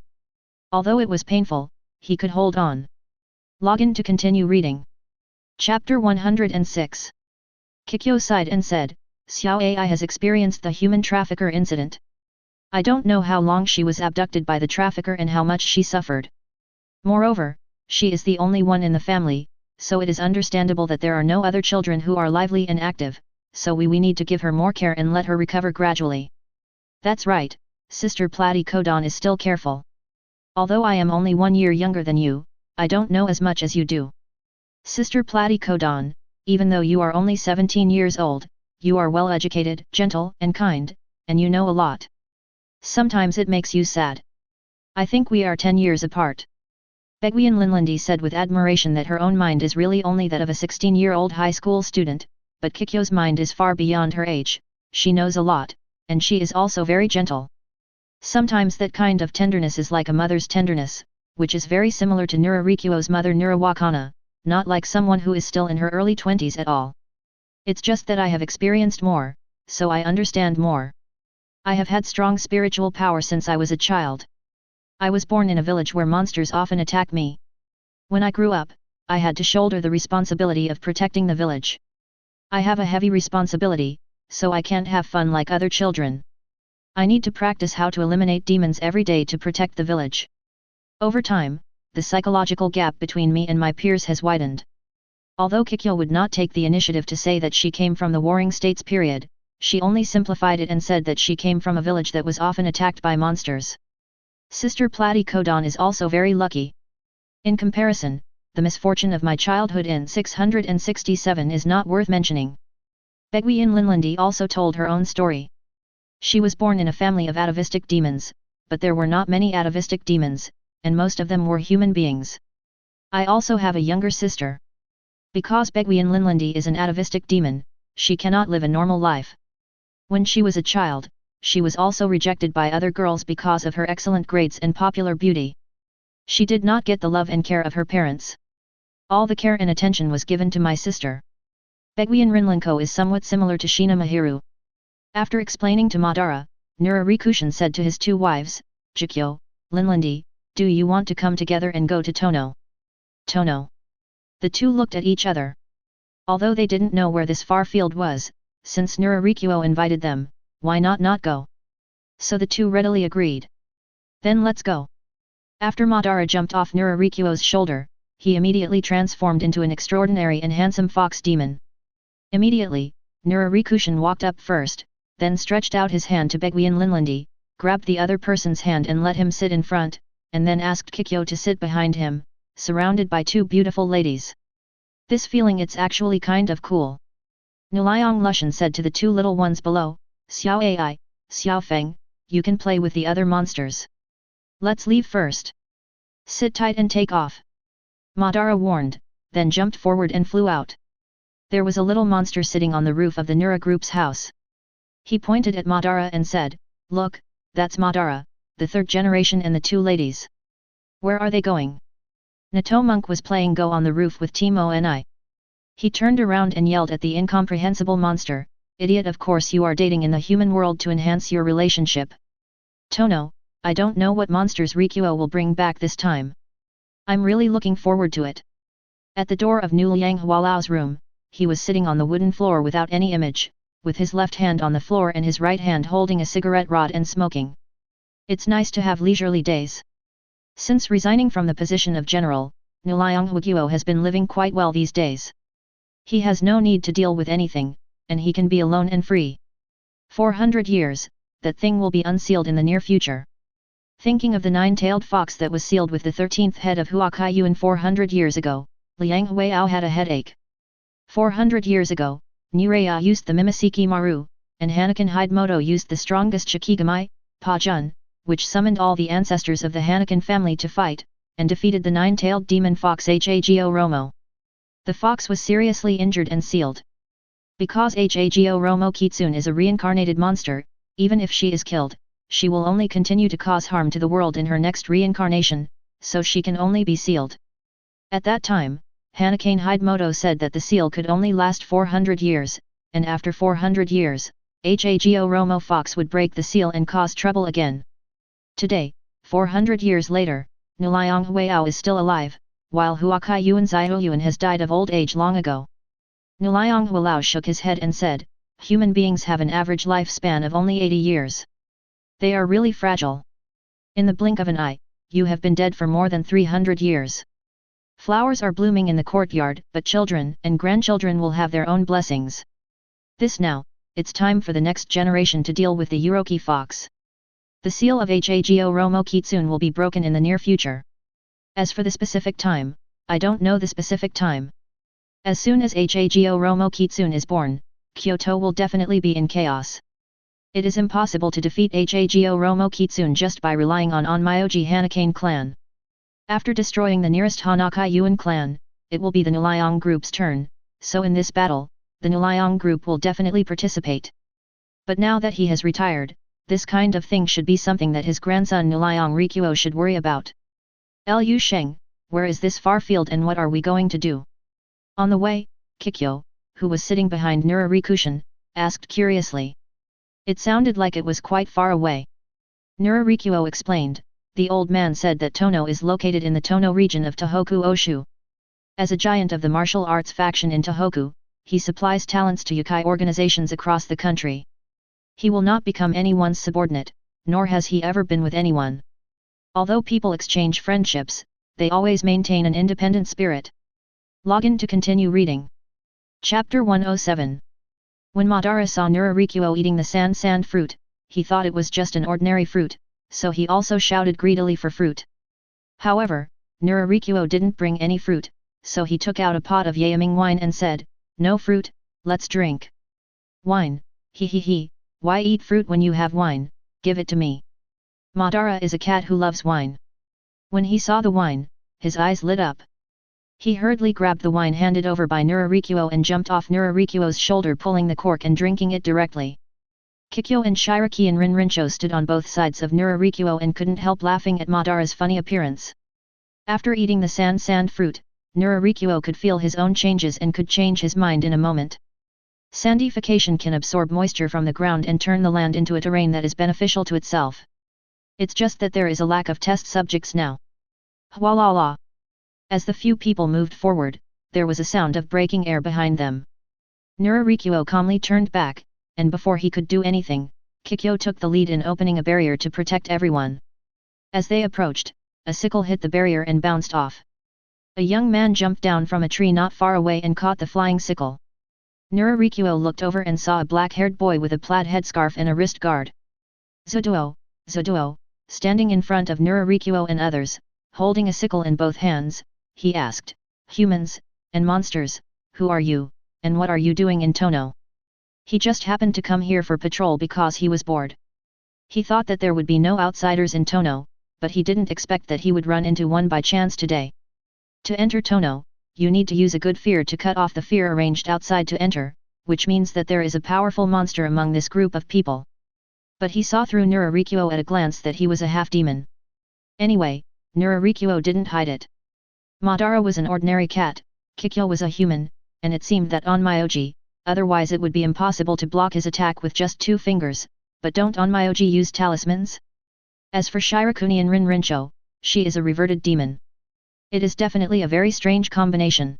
Although it was painful, he could hold on. Login to continue reading. Chapter 106. Kikyo sighed and said, Xiao Ai has experienced the human trafficker incident. I don't know how long she was abducted by the trafficker and how much she suffered. Moreover, she is the only one in the family, so it is understandable that there are no other children who are lively and active, so we need to give her more care and let her recover gradually. That's right, Sister Platycodon is still careful. Although I am only 1 year younger than you, I don't know as much as you do. Sister Platycodon, even though you are only 17 years old, you are well educated, gentle and kind, and you know a lot. Sometimes it makes you sad. I think we are 10 years apart. Beguian Linlandi said with admiration that her own mind is really only that of a 16-year-old high school student, but Kikyo's mind is far beyond her age, she knows a lot, and she is also very gentle. Sometimes that kind of tenderness is like a mother's tenderness, which is very similar to Nurarikuo's mother Nurawakana, not like someone who is still in her early 20s at all. It's just that I have experienced more, so I understand more. I have had strong spiritual power since I was a child. I was born in a village where monsters often attack me. When I grew up, I had to shoulder the responsibility of protecting the village. I have a heavy responsibility, so I can't have fun like other children. I need to practice how to eliminate demons every day to protect the village. Over time, the psychological gap between me and my peers has widened. Although Kikyo would not take the initiative to say that she came from the Warring States period, she only simplified it and said that she came from a village that was often attacked by monsters. Sister Platycodon is also very lucky. In comparison, the misfortune of my childhood in 667 is not worth mentioning. Beguian Linlandi also told her own story. She was born in a family of atavistic demons, but there were not many atavistic demons, and most of them were human beings. I also have a younger sister. Because Beguian Linlandi is an atavistic demon, she cannot live a normal life. When she was a child, she was also rejected by other girls because of her excellent grades and popular beauty. She did not get the love and care of her parents. All the care and attention was given to my sister. Beguian Rinlanko is somewhat similar to Shina Mahiru. After explaining to Madara, Nurarikushin said to his 2 wives, Jikyo, Linlandi, do you want to come together and go to Tono? Tono. The 2 looked at each other. Although they didn't know where this far field was, since Nurarikuo invited them, why not go? So the two readily agreed. Then let's go. After Madara jumped off Nurarikuo's shoulder, he immediately transformed into an extraordinary and handsome fox demon. Immediately, Nurarikushin walked up first, then stretched out his hand to Beguian Linlandi, grabbed the other person's hand and let him sit in front, and then asked Kikyo to sit behind him, surrounded by two beautiful ladies. This feeling it's actually kind of cool. Nuliang Lushan said to the two little ones below, Xiao Ai, Xiao Feng, you can play with the other monsters. Let's leave first. Sit tight and take off. Madara warned, then jumped forward and flew out. There was a little monster sitting on the roof of the Nura group's house. He pointed at Madara and said, Look, that's Madara, the third generation and the two ladies. Where are they going? Nato Monk was playing Go on the roof with Timo and I. He turned around and yelled at the incomprehensible monster, Idiot, of course you are dating in the human world to enhance your relationship. Tono, I don't know what monsters Rikuo will bring back this time. I'm really looking forward to it. At the door of Nu Liang Hualao's room, he was sitting on the wooden floor without any image, with his left hand on the floor and his right hand holding a cigarette rod and smoking. It's nice to have leisurely days. Since resigning from the position of general, Nuliang Huiguo has been living quite well these days. He has no need to deal with anything, and he can be alone and free. 400 years, that thing will be unsealed in the near future. Thinking of the nine-tailed fox that was sealed with the 13th head of Huakai Yuan 400 years ago, Liang Huiao had a headache. 400 years ago, Niraya used the Mimoseki Maru, and Hanakan Hidemoto used the strongest Shikigamai, Pa Jun, which summoned all the ancestors of the Hanakan family to fight, and defeated the nine-tailed demon fox Hago Romo. The fox was seriously injured and sealed. Because Hago Romo Kitsune is a reincarnated monster, even if she is killed, she will only continue to cause harm to the world in her next reincarnation, so she can only be sealed. At that time, Hanakane Hidemoto said that the seal could only last 400 years, and after 400 years, Hago Romo Fox would break the seal and cause trouble again. Today, 400 years later, Nuliang Huiao is still alive, while Huakai Yuan Zioyuan has died of old age long ago. Nuliang Huilao shook his head and said, Human beings have an average lifespan of only 80 years. They are really fragile. In the blink of an eye, you have been dead for more than 300 years. Flowers are blooming in the courtyard, but children and grandchildren will have their own blessings. This now, it's time for the next generation to deal with the Uroki fox. The seal of Hago Romo Kitsune will be broken in the near future. As for the specific time, I don't know the specific time. As soon as Hago Romo Kitsune is born, Kyoto will definitely be in chaos. It is impossible to defeat Hago Romo Kitsune just by relying on onmyoji Hanakane clan. After destroying the nearest Hanakai Yuan clan, it will be the Nuliang group's turn, so in this battle, the Nuliang group will definitely participate. But now that he has retired, this kind of thing should be something that his grandson Nuliang Rikuo should worry about. Lu Sheng, where is this far field and what are we going to do? On the way, Kikyo, who was sitting behind Nurarikushin, asked curiously. It sounded like it was quite far away. Nurarikuo explained, the old man said that Tono is located in the Tono region of Tohoku Oshu. As a giant of the martial arts faction in Tohoku, he supplies talents to yokai organizations across the country. He will not become anyone's subordinate, nor has he ever been with anyone. Although people exchange friendships, they always maintain an independent spirit. Login to continue reading. Chapter 107. When Madara saw Nurarikuo eating the sand fruit, he thought it was just an ordinary fruit, so he also shouted greedily for fruit. However, Nurarikuo didn't bring any fruit, so he took out a pot of Yaming wine and said, No fruit, let's drink. Wine, he. Why eat fruit when you have wine? Give it to me. Madara is a cat who loves wine. When he saw the wine, his eyes lit up. He hurriedly grabbed the wine handed over by Nurarikuo and jumped off Nurarikuo's shoulder, pulling the cork and drinking it directly. Kikyo and Shiraki and Rinrincho stood on both sides of Nurarikuo and couldn't help laughing at Madara's funny appearance. After eating the sand fruit, Nurarikuo could feel his own changes and could change his mind in a moment. Sandification can absorb moisture from the ground and turn the land into a terrain that is beneficial to itself. It's just that there is a lack of test subjects now. Hualala. As the few people moved forward, there was a sound of breaking air behind them. Nurarikuo calmly turned back, and before he could do anything, Kikyo took the lead in opening a barrier to protect everyone. As they approached, a sickle hit the barrier and bounced off. A young man jumped down from a tree not far away and caught the flying sickle. Nurarikuo looked over and saw a black-haired boy with a plaid headscarf and a wrist guard. Zoduo, Zoduo, standing in front of Nurarikuo and others, holding a sickle in both hands, he asked, "Humans, and monsters, who are you, and what are you doing in Tono?" He just happened to come here for patrol because he was bored. He thought that there would be no outsiders in Tono, but he didn't expect that he would run into one by chance today. To enter Tono, you need to use a good fear to cut off the fear arranged outside to enter, which means that there is a powerful monster among this group of people. But he saw through Nurarikuo at a glance that he was a half-demon. Anyway, Nurarikuo didn't hide it. Madara was an ordinary cat, Kikyo was a human, and it seemed that onmyoji, otherwise it would be impossible to block his attack with just 2 fingers, but don't onmyoji use talismans? As for Shirakuni and Rinrincho, she is a reverted demon. It is definitely a very strange combination.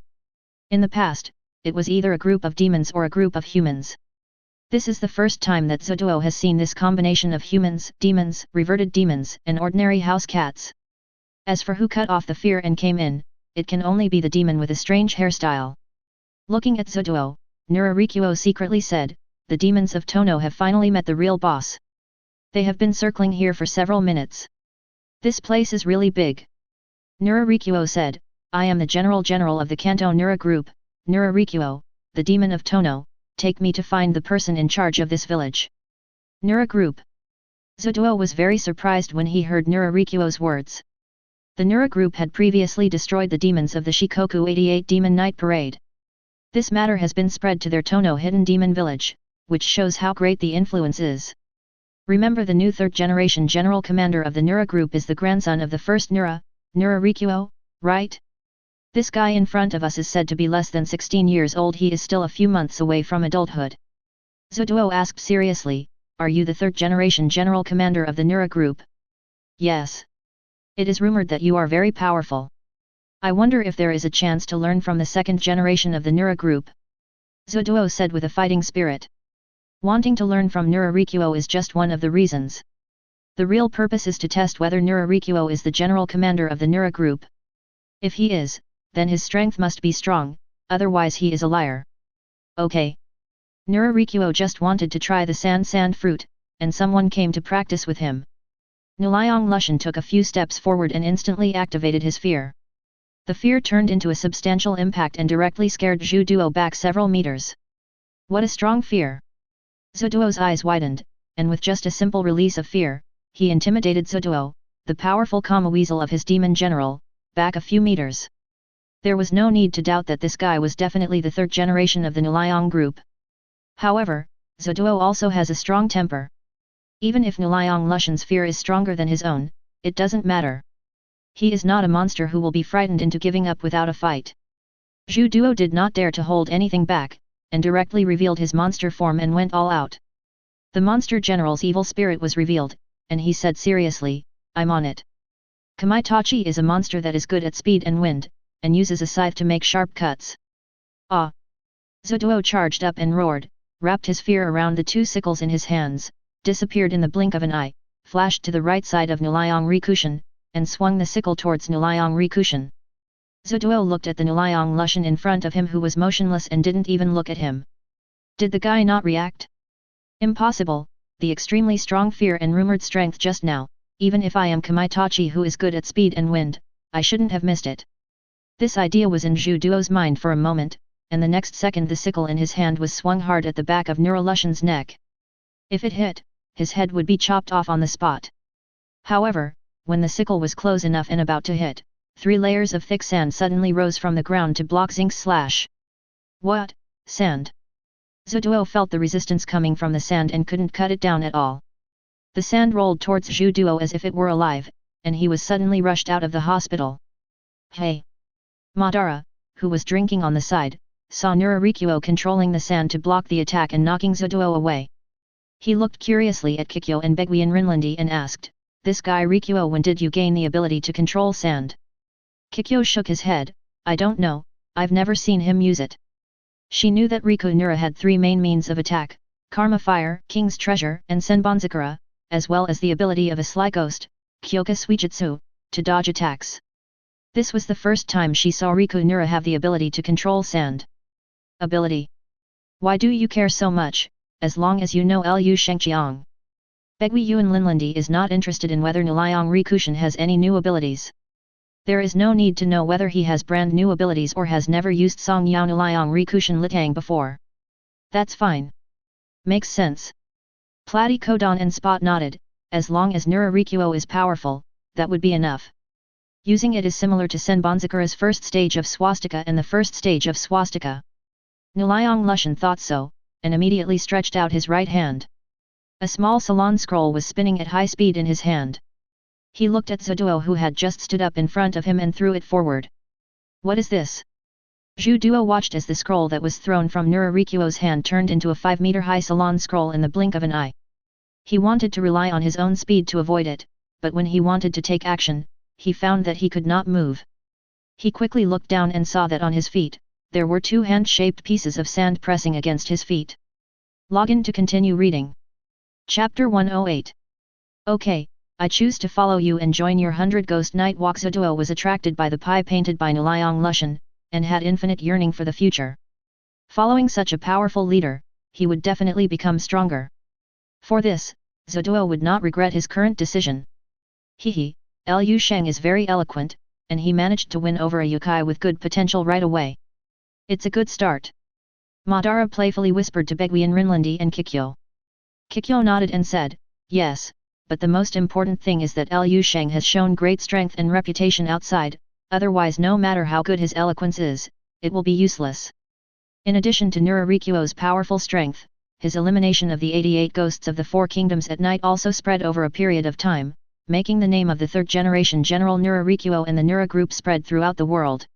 In the past, it was either a group of demons or a group of humans. This is the first time that Zoduo has seen this combination of humans, demons, reverted demons, and ordinary house cats. As for who cut off the fear and came in, it can only be the demon with a strange hairstyle. Looking at Zoduo, Nurarikuo secretly said, "The demons of Tono have finally met the real boss. They have been circling here for several minutes. This place is really big." Nurarikuo said, "I am the General of the Kanto Nura group, Nurarikuo, the demon of Tono, take me to find the person in charge of this village." Nura group. Zoduo was very surprised when he heard Nurarikuo's words. The Nura group had previously destroyed the demons of the Shikoku 88 Demon Night Parade. This matter has been spread to their Tono hidden demon village, which shows how great the influence is. Remember, the new 3rd generation general commander of the Nura group is the grandson of the first Nura, Nurarikuo, right? This guy in front of us is said to be less than 16 years old. He is still a few months away from adulthood. Zoduo asked seriously, "Are you the 3rd generation general commander of the Nura group?" "Yes. It is rumored that you are very powerful. I wonder if there is a chance to learn from the 2nd generation of the Nura group," Zoduo said with a fighting spirit. Wanting to learn from Nurarikuo is just one of the reasons. The real purpose is to test whether Nurarikuo is the general commander of the Nura group. If he is, then his strength must be strong, otherwise he is a liar. Okay. Nurarikuo just wanted to try the sand fruit, and someone came to practice with him. Nuliang Lushan took a few steps forward and instantly activated his fear. The fear turned into a substantial impact and directly scared Zhu Duo back several meters. What a strong fear! Zoduo's eyes widened, and with just a simple release of fear, he intimidated Zoduo, the powerful Kama Weasel of his demon general, back a few meters. There was no need to doubt that this guy was definitely the 3rd generation of the Nuliang group. However, Zoduo also has a strong temper. Even if Nuliang Lushan's fear is stronger than his own, it doesn't matter. He is not a monster who will be frightened into giving up without a fight. Zhu Duo did not dare to hold anything back, and directly revealed his monster form and went all out. The monster general's evil spirit was revealed, and he said seriously, "I'm on it." Kamaitachi is a monster that is good at speed and wind, and uses a scythe to make sharp cuts. Ah! Zoduo charged up and roared, wrapped his fear around the 2 sickles in his hands, disappeared in the blink of an eye, flashed to the right side of Nuliang Rikushan, and swung the sickle towards Nuliang Rikushan. Zoduo looked at the Nuliang Lushan in front of him, who was motionless and didn't even look at him. Did the guy not react? Impossible, the extremely strong fear and rumored strength just now. Even if I am Kamaitachi who is good at speed and wind, I shouldn't have missed it. This idea was in Zhu Duo's mind for a moment, and the next second the sickle in his hand was swung hard at the back of Nuralushan's neck. If it hit, his head would be chopped off on the spot. However, when the sickle was close enough and about to hit, 3 layers of thick sand suddenly rose from the ground to block Zink's slash. What? Sand? Zoduo felt the resistance coming from the sand and couldn't cut it down at all. The sand rolled towards Zhu Duo as if it were alive, and he was suddenly rushed out of the hospital. Hey! Madara, who was drinking on the side, saw Nurarikuo controlling the sand to block the attack and knocking Zoduo away. He looked curiously at Kikyo and Begui and Rinlandi and asked, "This guy Rikuo, when did you gain the ability to control sand?" Kikyo shook his head, "I don't know, I've never seen him use it. She knew that Riku Nura had three main means of attack, Karma Fire, King's Treasure, and Senbonzakura, as well as the ability of a Sly Ghost, Kyoka Suijutsu, to dodge attacks. This was the first time she saw Riku Nura have the ability to control sand. Ability. Why do you care so much, as long as you know Lu Shengqiang? Begui Yuan Linlandi is not interested in whether Nilayong Rikushin has any new abilities. There is no need to know whether he has brand new abilities or has never used Song Yao Nilayong Rikushin Litang before. That's fine. Makes sense. Platy Kodan and Spot nodded, as long as Nura Rikuo is powerful, that would be enough. Using it is similar to Senbonzakura's first stage of swastika and the first stage of swastika. Nilayong Lushan thought so, and immediately stretched out his right hand. A small salon scroll was spinning at high speed in his hand. He looked at Zhuduo who had just stood up in front of him and threw it forward. What is this? Zhuduo watched as the scroll that was thrown from Nura Rikuo's hand turned into a 5-meter-high salon scroll in the blink of an eye. He wanted to rely on his own speed to avoid it, but when he wanted to take action, he found that he could not move. He quickly looked down and saw that on his feet, there were two hand-shaped pieces of sand pressing against his feet. Login to continue reading. Chapter 108. Okay, I choose to follow you and join your 100 Ghost Night Walk. Zhuduo was attracted by the pie painted by Nilayong Lushan, and had infinite yearning for the future. Following such a powerful leader, he would definitely become stronger. For this, Zhuduo would not regret his current decision. Hehe, Lu Sheng is very eloquent, and he managed to win over a yokai with good potential right away. It's a good start. Madara playfully whispered to Begui and Rinlandi and Kikyo. Kikyo nodded and said, yes, but the most important thing is that Lu Sheng has shown great strength and reputation outside, otherwise no matter how good his eloquence is, it will be useless. In addition to Nura Rikuo's powerful strength, his elimination of the 88 ghosts of the Four Kingdoms at night also spread over a period of time, making the name of the third-generation General Nura Rikuo and the Nura group spread throughout the world.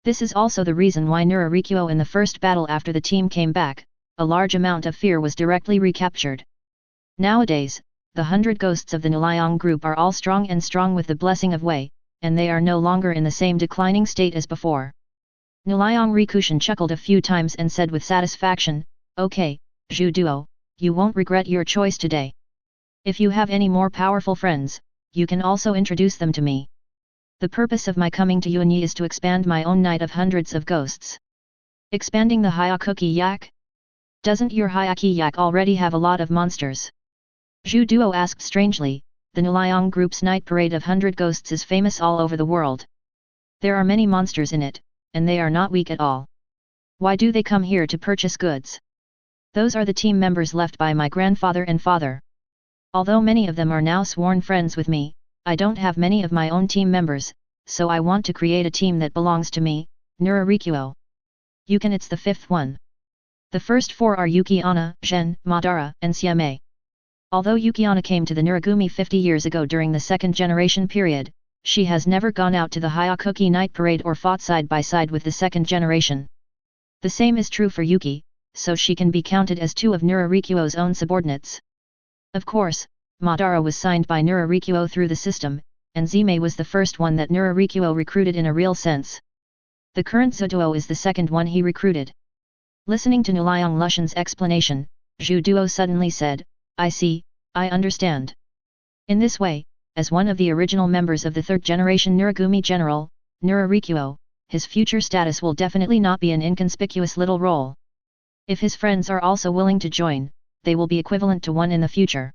This is also the reason why Nura Rikuo in the first battle after the team came back, a large amount of fear was directly recaptured. Nowadays, the 100 ghosts of the Nilayong group are all strong with the blessing of Wei, and they are no longer in the same declining state as before. Nilayong Rikushin chuckled a few times and said with satisfaction, okay, Zhuduo, you won't regret your choice today. If you have any more powerful friends, you can also introduce them to me. The purpose of my coming to Yuanyi is to expand my own night of hundreds of ghosts. Expanding the Hyakuki Yak? Doesn't your Hyakuki Yak already have a lot of monsters? Zhuduo asked strangely. The Nilayong group's night parade of 100 ghosts is famous all over the world. There are many monsters in it, and they are not weak at all. Why do they come here to purchase goods? Those are the team members left by my grandfather and father. Although many of them are now sworn friends with me, I don't have many of my own team members, so I want to create a team that belongs to me, Nura Rikuo. Yukin, it's the fifth one. The first four are Yuki-Onna, Zhen, Madara, and Siame. Although Yuki-Onna came to the Niragumi 50 years ago during the second generation period, she has never gone out to the Hyakuki night parade or fought side by side with the second generation. The same is true for Yuki, so she can be counted as two of Nura Rikuo's own subordinates. Of course, Madara was signed by Nura Rikuo through the system, and Zime was the first one that Nura Rikuo recruited in a real sense. The current Zhuduo is the second one he recruited. Listening to Nilayong Lushan's explanation, Zhuduo suddenly said, I see, I understand. In this way, as one of the original members of the third generation Niragumi General, Nura Rikuo, his future status will definitely not be an inconspicuous little role. If his friends are also willing to join, they will be equivalent to one in the future.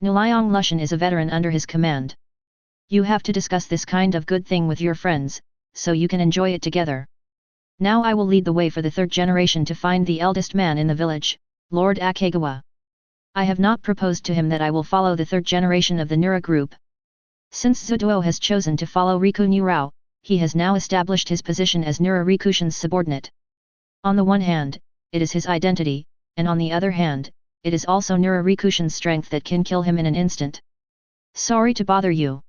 Nilayong Lushan is a veteran under his command. You have to discuss this kind of good thing with your friends, so you can enjoy it together. Now I will lead the way for the third generation to find the eldest man in the village, Lord Akagawa. I have not proposed to him that I will follow the third generation of the Nura group. Since Zhuduo has chosen to follow Riku Nurao, he has now established his position as Nura Rikushin's subordinate. On the one hand, it is his identity, and on the other hand, it is also Nura Rikushin's strength that can kill him in an instant. Sorry to bother you.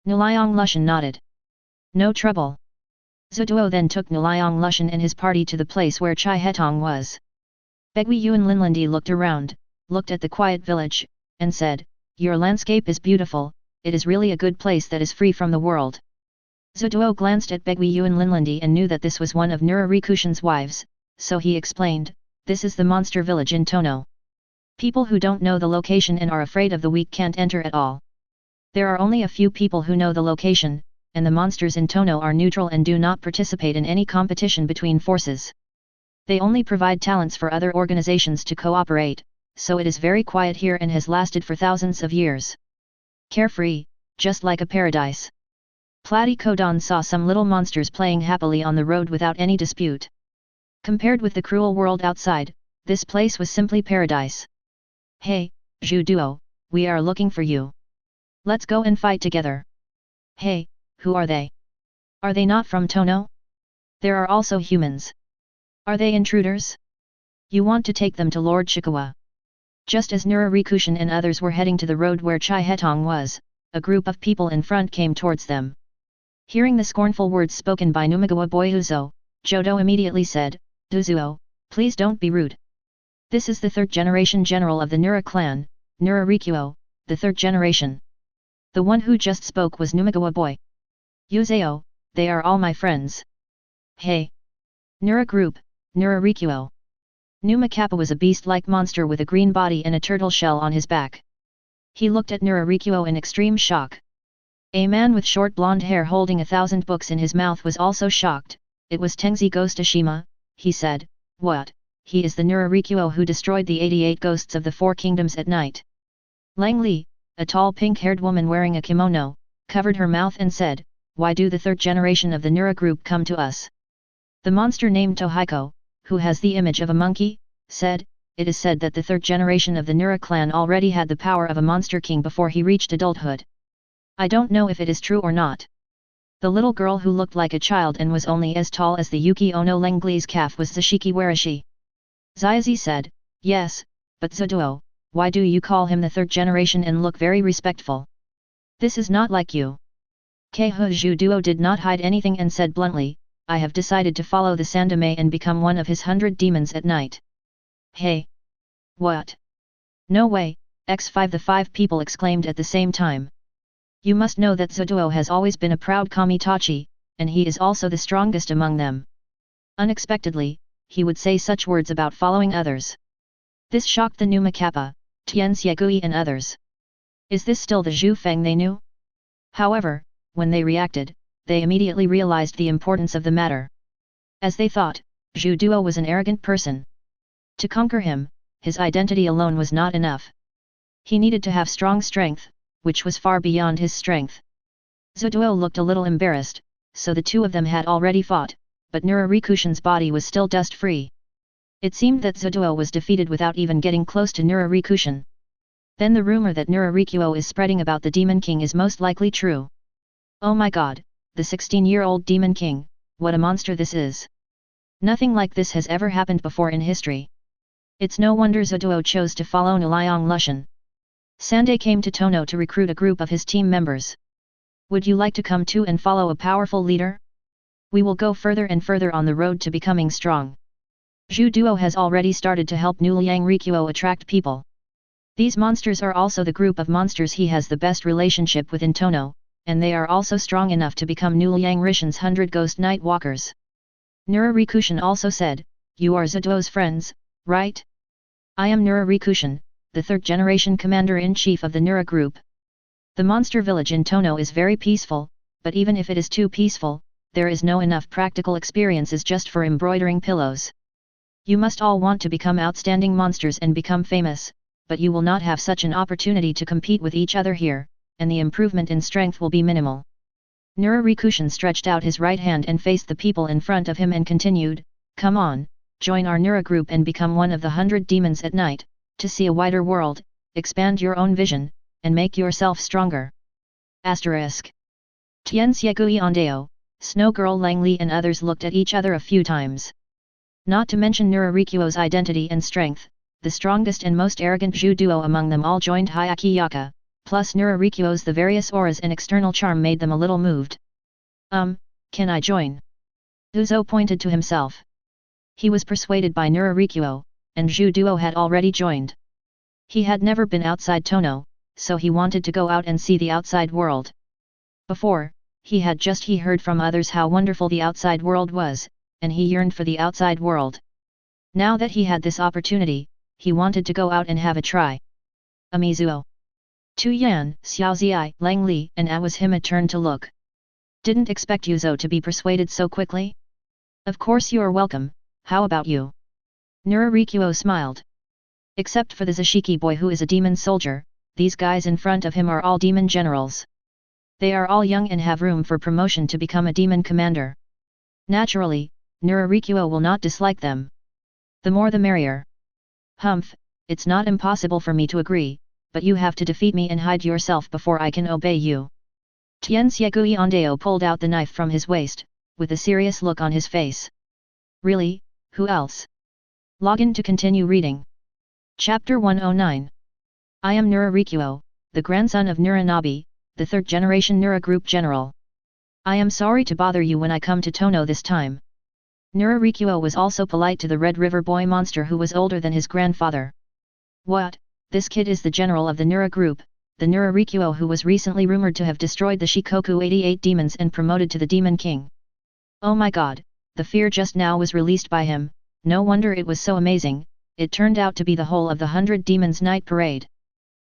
Nilayong Lushan nodded. No trouble. Zhuduo then took Nilayong Lushan and his party to the place where Chai Hetong was. Begui Yuan Linlandi looked around, looked at the quiet village, and said, your landscape is beautiful, it is really a good place that is free from the world. Zuduo glanced at Begui Yuan Linlandi and knew that this was one of Nurarikushin's wives, so he explained, "This is the monster village in Tono. People who don't know the location and are afraid of the weak can't enter at all. There are only a few people who know the location, and the monsters in Tono are neutral and do not participate in any competition between forces. They only provide talents for other organizations to cooperate, so it is very quiet here and has lasted for thousands of years. Carefree, just like a paradise." Platy Kodan saw some little monsters playing happily on the road without any dispute. Compared with the cruel world outside, this place was simply paradise. "Hey, Zhu Duo, we are looking for you. Let's go and fight together." "Hey, who are they? Are they not from Tono? There are also humans. Are they intruders? You want to take them to Lord Shikawa?" Just as Nurarikushin and others were heading to the road where Chai Hetong was, a group of people in front came towards them. Hearing the scornful words spoken by Numagawa boy Uzo, Jodo immediately said, "Uzuo, please don't be rude. This is the third-generation general of the Nura clan, Nurarikuo, the third generation." The one who just spoke was Numagawa boy. "Uzeo, they are all my friends." "Hey! Nura group, Nurarikuo." Numa Kappa was a beast-like monster with a green body and a turtle shell on his back. He looked at Nurarikuo in extreme shock. A man with short blonde hair holding 1,000 books in his mouth was also shocked. "It was Tengzi Ghost Ashima," he said. "What? He is the Nurarikuo who destroyed the 88 ghosts of the Four Kingdoms at night." Lang Li, a tall pink-haired woman wearing a kimono, covered her mouth and said, "Why do the third generation of the Nura group come to us?" The monster named Tohiko, who has the image of a monkey, said, "It is said that the third generation of the Nura clan already had the power of a monster king before he reached adulthood. I don't know if it is true or not." The little girl who looked like a child and was only as tall as the Yuki Ono Lengli's calf was Zashiki Warashi. Xiaozi said, "Yes, but Zuduo, why do you call him the third generation and look very respectful? This is not like you." Keihu Duo did not hide anything and said bluntly, "I have decided to follow the Sandame and become one of his 100 demons at night." "Hey! What? No way!" X5 the 5 people exclaimed at the same time. "You must know that Zuduo has always been a proud Kamitachi, and he is also the strongest among them." Unexpectedly, he would say such words about following others. This shocked the Numa Kappa, Tian Xiegui and others. Is this still the Zhu Feng they knew? However, when they reacted, they immediately realized the importance of the matter. As they thought, Zhu Duo was an arrogant person. To conquer him, his identity alone was not enough. He needed to have strong strength, which was far beyond his strength. Zuduo looked a little embarrassed, so the two of them had already fought, but Nurarikushin's body was still dust-free. It seemed that Zuduo was defeated without even getting close to Nurarikushin. Then the rumor that Nurarikuo is spreading about the Demon King is most likely true. Oh my god, the 16-year-old Demon King, what a monster this is! Nothing like this has ever happened before in history. It's no wonder Zuduo chose to follow Nuliang Lushan. Sande came to Tono to recruit a group of his team members. Would you like to come too and follow a powerful leader? We will go further and further on the road to becoming strong. Zhu Duo has already started to help Nuliang Rikuo attract people. These monsters are also the group of monsters he has the best relationship with in Tono, and they are also strong enough to become Nuliang Rishan's 100 ghost night walkers. Nurarikushin also said, "You are Zuduo's friends, right?" "I am Nurarikushin, the third-generation commander-in-chief of the Nura group. The monster village in Tono is very peaceful, but even if it is too peaceful, there is no enough practical experiences just for embroidering pillows. You must all want to become outstanding monsters and become famous, but you will not have such an opportunity to compete with each other here, and the improvement in strength will be minimal." Nurarikushin stretched out his right hand and faced the people in front of him and continued, "Come on, join our Nura group and become one of the 100 demons at night, to see a wider world, expand your own vision, and make yourself stronger." Asterisk. Tian Xiegui Ondeo, Snow Girl Langli and others looked at each other a few times. Not to mention Nurarikuo's identity and strength, the strongest and most arrogant Zhu Duo among them all joined Hyaki Yaka, plus Nurarikuo's the various auras and external charm made them a little moved. Can I join?" Uzo pointed to himself. He was persuaded by Nurarikuo, and Zhu Duo had already joined. He had never been outside Tono, so he wanted to go out and see the outside world. Before, He had just heard from others how wonderful the outside world was, and he yearned for the outside world. Now that he had this opportunity, he wanted to go out and have a try. Amizuo. Tu Yan, Xiaozi, Lang Li, and Awashima turned to look. Didn't expect Yuzo to be persuaded so quickly? Of course you are welcome, how about you? Nurarikuo smiled. Except for the Zashiki boy who is a demon soldier, these guys in front of him are all demon generals. They are all young and have room for promotion to become a demon commander. Naturally, Nurarikuo will not dislike them. The more the merrier. Humph, it's not impossible for me to agree, but you have to defeat me and hide yourself before I can obey you. Tien Xiegui Ondeo pulled out the knife from his waist, with a serious look on his face. Really, who else? Login to continue reading. Chapter 109. I am Nurarikuo, the grandson of Nuranabi, the third-generation Nura Group General. I am sorry to bother you when I come to Tono this time. Nurarikuo was also polite to the Red River boy monster who was older than his grandfather. What, this kid is the general of the Nura Group, the Nurarikuo who was recently rumored to have destroyed the Shikoku 88 demons and promoted to the Demon King. Oh my god, the fear just now was released by him, no wonder it was so amazing, it turned out to be the whole of the 100 Demons Night Parade.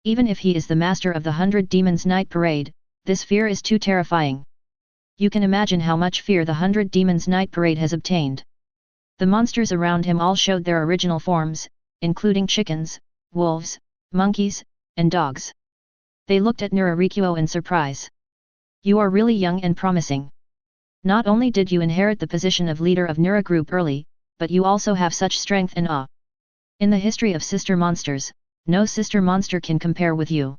Even if he is the master of the 100 Demons Night Parade, this fear is too terrifying. You can imagine how much fear the 100 Demons Night Parade has obtained. The monsters around him all showed their original forms, including chickens, wolves, monkeys, and dogs. They looked at Nurarikuo in surprise. You are really young and promising. Not only did you inherit the position of leader of Nura Group early, but you also have such strength and awe. In the history of sister monsters, no sister monster can compare with you.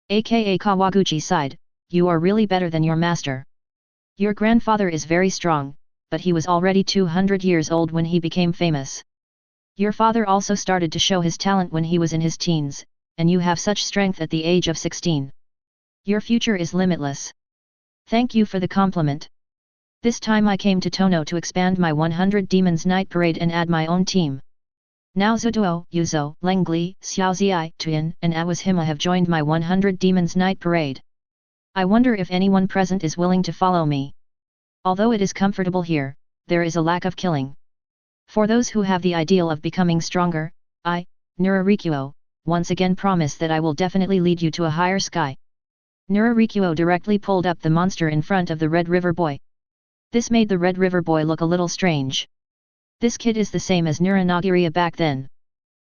AKA Kawaguchi sighed, you are really better than your master. Your grandfather is very strong, but he was already 200 years old when he became famous. Your father also started to show his talent when he was in his teens, and you have such strength at the age of 16. Your future is limitless. Thank you for the compliment. This time I came to Tono to expand my 100 Demons Night Parade and add my own team. Now Zuduo, Yuzo, Lengli, Xiaozi, Tuan, and Awashima have joined my 100 Demons Night Parade. I wonder if anyone present is willing to follow me. Although it is comfortable here, there is a lack of killing. For those who have the ideal of becoming stronger, I, Nurarikuo, once again promise that I will definitely lead you to a higher sky. Nurarikuo directly pulled up the monster in front of the Red River boy. This made the Red River boy look a little strange. This kid is the same as Nuranagiria back then.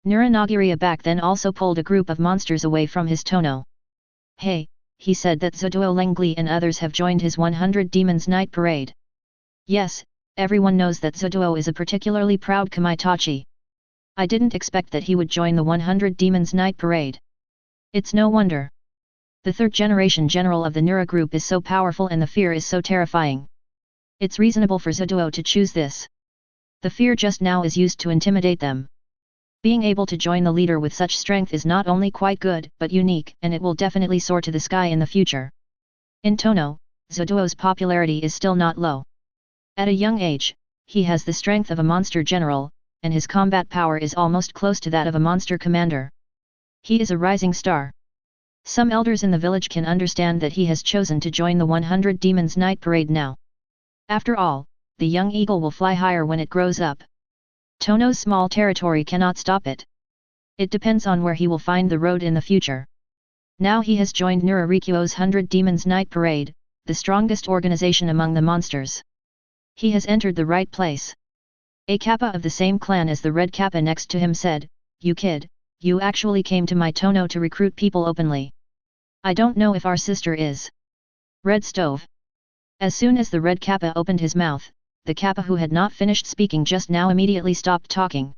Nuranagiria back then also pulled a group of monsters away from his Tono. Hey, he said that Zuduo Lengli and others have joined his 100 Demons Night Parade. Yes, everyone knows that Zuduo is a particularly proud Kamaitachi. I didn't expect that he would join the 100 Demons Night Parade. It's no wonder. The third-generation general of the Nura Group is so powerful and the fear is so terrifying. It's reasonable for Zuduo to choose this. The fear just now is used to intimidate them. Being able to join the leader with such strength is not only quite good but unique, and it will definitely soar to the sky in the future. In Tono, Zuduo's popularity is still not low. At a young age, he has the strength of a monster general, and his combat power is almost close to that of a monster commander. He is a rising star. Some elders in the village can understand that he has chosen to join the 100 Demons Night Parade now. After all, the young eagle will fly higher when it grows up. Tono's small territory cannot stop it. It depends on where he will find the road in the future. Now he has joined Nurarikuo's 100 Demons Night Parade, the strongest organization among the monsters. He has entered the right place. A kappa of the same clan as the red kappa next to him said, "You kid, you actually came to my Tono to recruit people openly. I don't know if our sister is Red Stove." As soon as the red kappa opened his mouth, the kappa who had not finished speaking just now immediately stopped talking.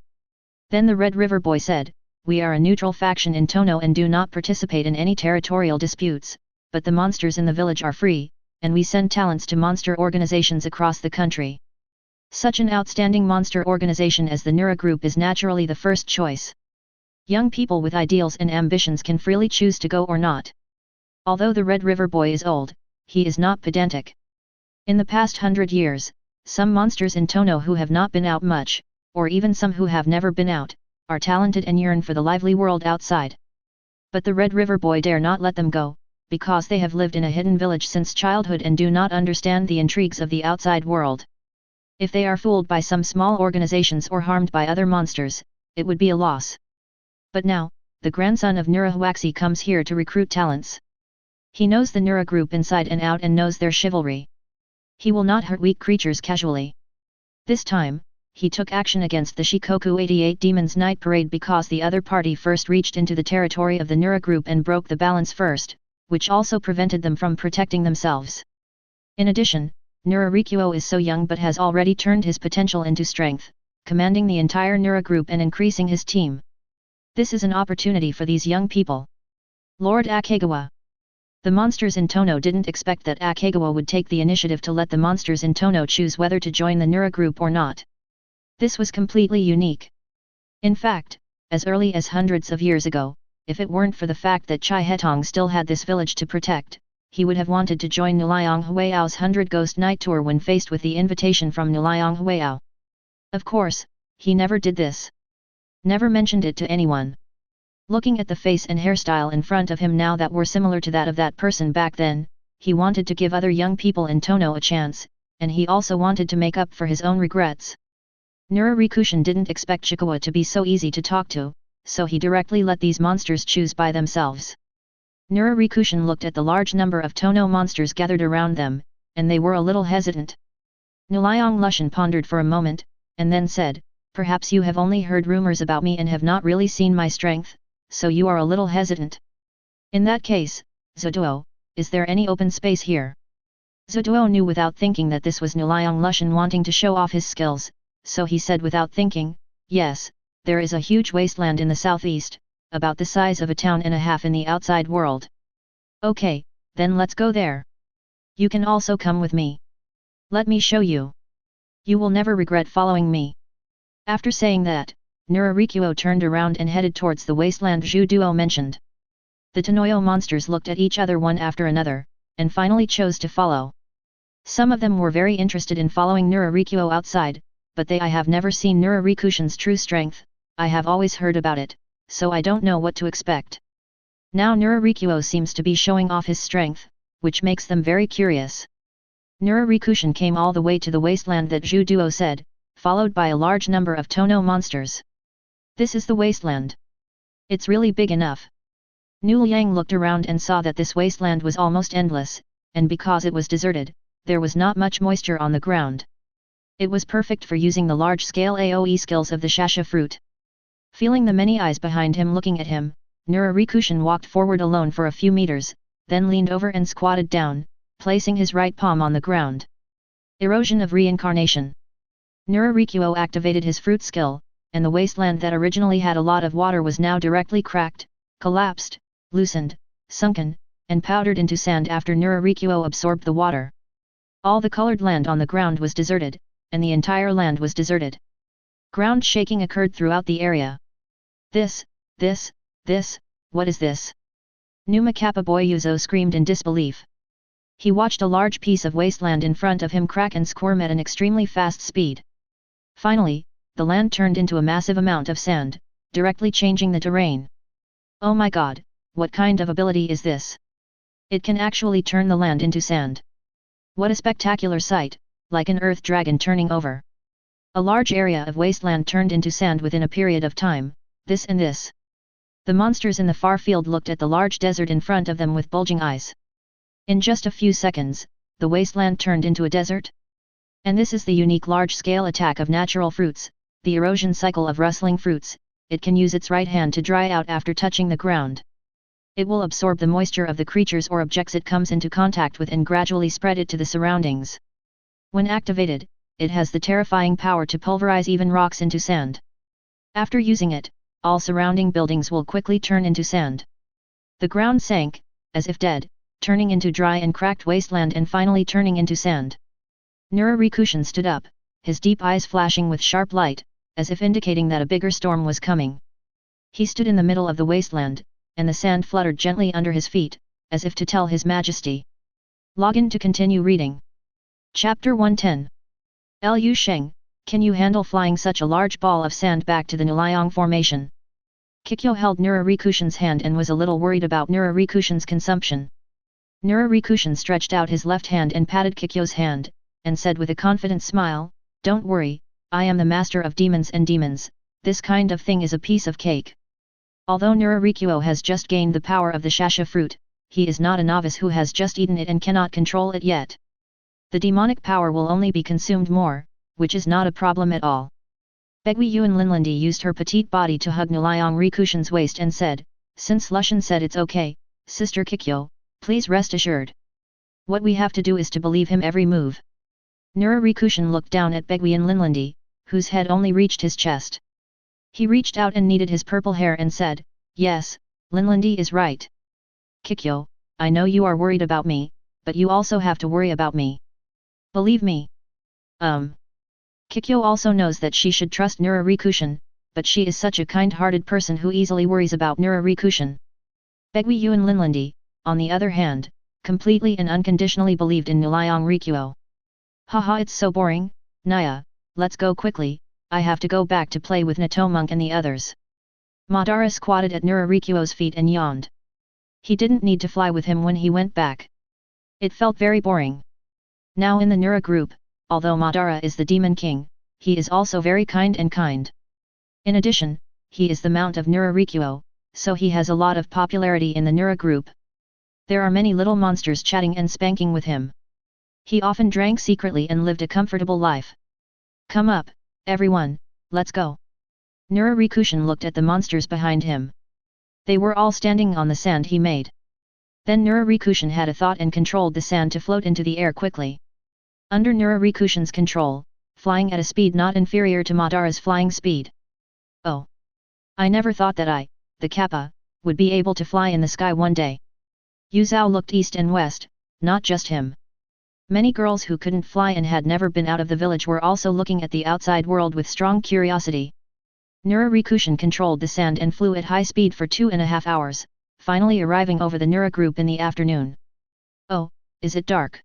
Then the Red River boy said, "We are a neutral faction in Tono and do not participate in any territorial disputes, but the monsters in the village are free, and we send talents to monster organizations across the country. Such an outstanding monster organization as the Nura Group is naturally the first choice. Young people with ideals and ambitions can freely choose to go or not." Although the Red River boy is old, he is not pedantic. In the past 100 years, some monsters in Tono who have not been out much, or even some who have never been out, are talented and yearn for the lively world outside. But the Red River boy dare not let them go, because they have lived in a hidden village since childhood and do not understand the intrigues of the outside world. If they are fooled by some small organizations or harmed by other monsters, it would be a loss. But now, the grandson of Nura Huaxi comes here to recruit talents. He knows the Nura group inside and out and knows their chivalry. He will not hurt weak creatures casually. This time, he took action against the Shikoku 88 Demons Night Parade because the other party first reached into the territory of the Nura group and broke the balance first, which also prevented them from protecting themselves. In addition, Nura Rikuo is so young but has already turned his potential into strength, commanding the entire Nura group and increasing his team. This is an opportunity for these young people. Lord Akagawa. The monsters in Tono didn't expect that Akagawa would take the initiative to let the monsters in Tono choose whether to join the Nura group or not. This was completely unique. In fact, as early as hundreds of years ago, if it weren't for the fact that Chai Hetong still had this village to protect, he would have wanted to join Nuliang Huao's 100 Ghost Night Tour when faced with the invitation from Nuliang Huao. Of course, he never did this. Never mentioned it to anyone. Looking at the face and hairstyle in front of him now that were similar to that of that person back then, he wanted to give other young people in Tono a chance, and he also wanted to make up for his own regrets. Nura Rikushin didn't expect Chikawa to be so easy to talk to, so he directly let these monsters choose by themselves. Nura Rikushin looked at the large number of Tono monsters gathered around them, and they were a little hesitant. Nuliang Lushan pondered for a moment, and then said, "Perhaps you have only heard rumors about me and have not really seen my strength, so you are a little hesitant. In that case, Zoduo, is there any open space here?" Zoduo knew without thinking that this was Nuliang Lushan wanting to show off his skills, so he said without thinking, "Yes, there is a huge wasteland in the southeast, about the size of a town and a half in the outside world." "Okay, then let's go there. You can also come with me. Let me show you. You will never regret following me." After saying that, Nura Rikuo turned around and headed towards the wasteland Zhu Duo mentioned. The Tanoyo monsters looked at each other one after another, and finally chose to follow. Some of them were very interested in following Nura Rikuo outside, but I have never seen Nura Rikushin's true strength. I have always heard about it, so I don't know what to expect. Now Nura Rikuo seems to be showing off his strength, which makes them very curious. Nura Rikushin came all the way to the wasteland that Zhu Duo said, followed by a large number of Tono monsters. This is the wasteland. It's really big enough. Nu Liang looked around and saw that this wasteland was almost endless, and because it was deserted, there was not much moisture on the ground. It was perfect for using the large-scale AoE skills of the Shasha fruit. Feeling the many eyes behind him looking at him, Nura Rikushin walked forward alone for a few meters, then leaned over and squatted down, placing his right palm on the ground. Erosion of Reincarnation. Nura Rikuo activated his fruit skill, and the wasteland that originally had a lot of water was now directly cracked, collapsed, loosened, sunken, and powdered into sand after Nura Rikuo absorbed the water. All the colored land on the ground was deserted, and the entire land was deserted. Ground shaking occurred throughout the area. This, what is this? Numa Kappa Boyuzo screamed in disbelief. He watched a large piece of wasteland in front of him crack and squirm at an extremely fast speed. Finally, the land turned into a massive amount of sand, directly changing the terrain. Oh my god, what kind of ability is this? It can actually turn the land into sand. What a spectacular sight, like an earth dragon turning over. A large area of wasteland turned into sand within a period of time, this and this. The monsters in the far field looked at the large desert in front of them with bulging eyes. In just a few seconds, the wasteland turned into a desert? And this is the unique large-scale attack of natural fruits, the erosion cycle of rustling fruits. It can use its right hand to dry out after touching the ground. It will absorb the moisture of the creatures or objects it comes into contact with and gradually spread it to the surroundings. When activated, it has the terrifying power to pulverize even rocks into sand. After using it, all surrounding buildings will quickly turn into sand. The ground sank, as if dead, turning into dry and cracked wasteland and finally turning into sand. Nura Rikushin stood up, his deep eyes flashing with sharp light, as if indicating that a bigger storm was coming. He stood in the middle of the wasteland, and the sand fluttered gently under his feet, as if to tell his majesty. Login to continue reading. Chapter 110. Lu Sheng, can you handle flying such a large ball of sand back to the Nuliang formation? Kikyo held Nura Rikushin's hand and was a little worried about Nura Rikushin's consumption. Nurarikushin stretched out his left hand and patted Kikyo's hand, and said with a confident smile, "Don't worry, I am the master of demons and demons, this kind of thing is a piece of cake." Although Nurarikuo has just gained the power of the shasha fruit, he is not a novice who has just eaten it and cannot control it yet. The demonic power will only be consumed more, which is not a problem at all. Begui Yuan Linlandi used her petite body to hug Nuliang Rikushin's waist and said, "Since Lushan said it's okay, Sister Kikyo, please rest assured. What we have to do is to believe him every move." Nurarikushin looked down at Begui Yuan Linlandi, whose head only reached his chest. He reached out and kneaded his purple hair and said, "Yes, Linlandi is right. Kikyo, I know you are worried about me, but you also have to worry about me. Believe me." Kikyo also knows that she should trust Nurarikushin, but she is such a kind-hearted person who easily worries about Nurarikushin. Begui Yuan Linlandi, on the other hand, completely and unconditionally believed in Nuliang Rikuo. "Haha, it's so boring, Naya, let's go quickly, I have to go back to play with Natomunk and the others." Madara squatted at Nurarikuo's feet and yawned. He didn't need to fly with him when he went back. It felt very boring. Now in the Nura group, although Madara is the Demon King, he is also very kind and kind. In addition, he is the Mount of Nurarikuo, so he has a lot of popularity in the Nura group. There are many little monsters chatting and spanking with him. He often drank secretly and lived a comfortable life. "Come up, everyone, let's go." Nurarikushin looked at the monsters behind him. They were all standing on the sand he made. Then Nurarikushin had a thought and controlled the sand to float into the air quickly. Under Nurarikushin's control, flying at a speed not inferior to Madara's flying speed. "Oh! I never thought that I, the Kappa, would be able to fly in the sky one day." Yu Zhao looked east and west, not just him. Many girls who couldn't fly and had never been out of the village were also looking at the outside world with strong curiosity. Nurarikushin controlled the sand and flew at high speed for 2.5 hours, finally arriving over the Nura group in the afternoon. "Oh, is it dark?"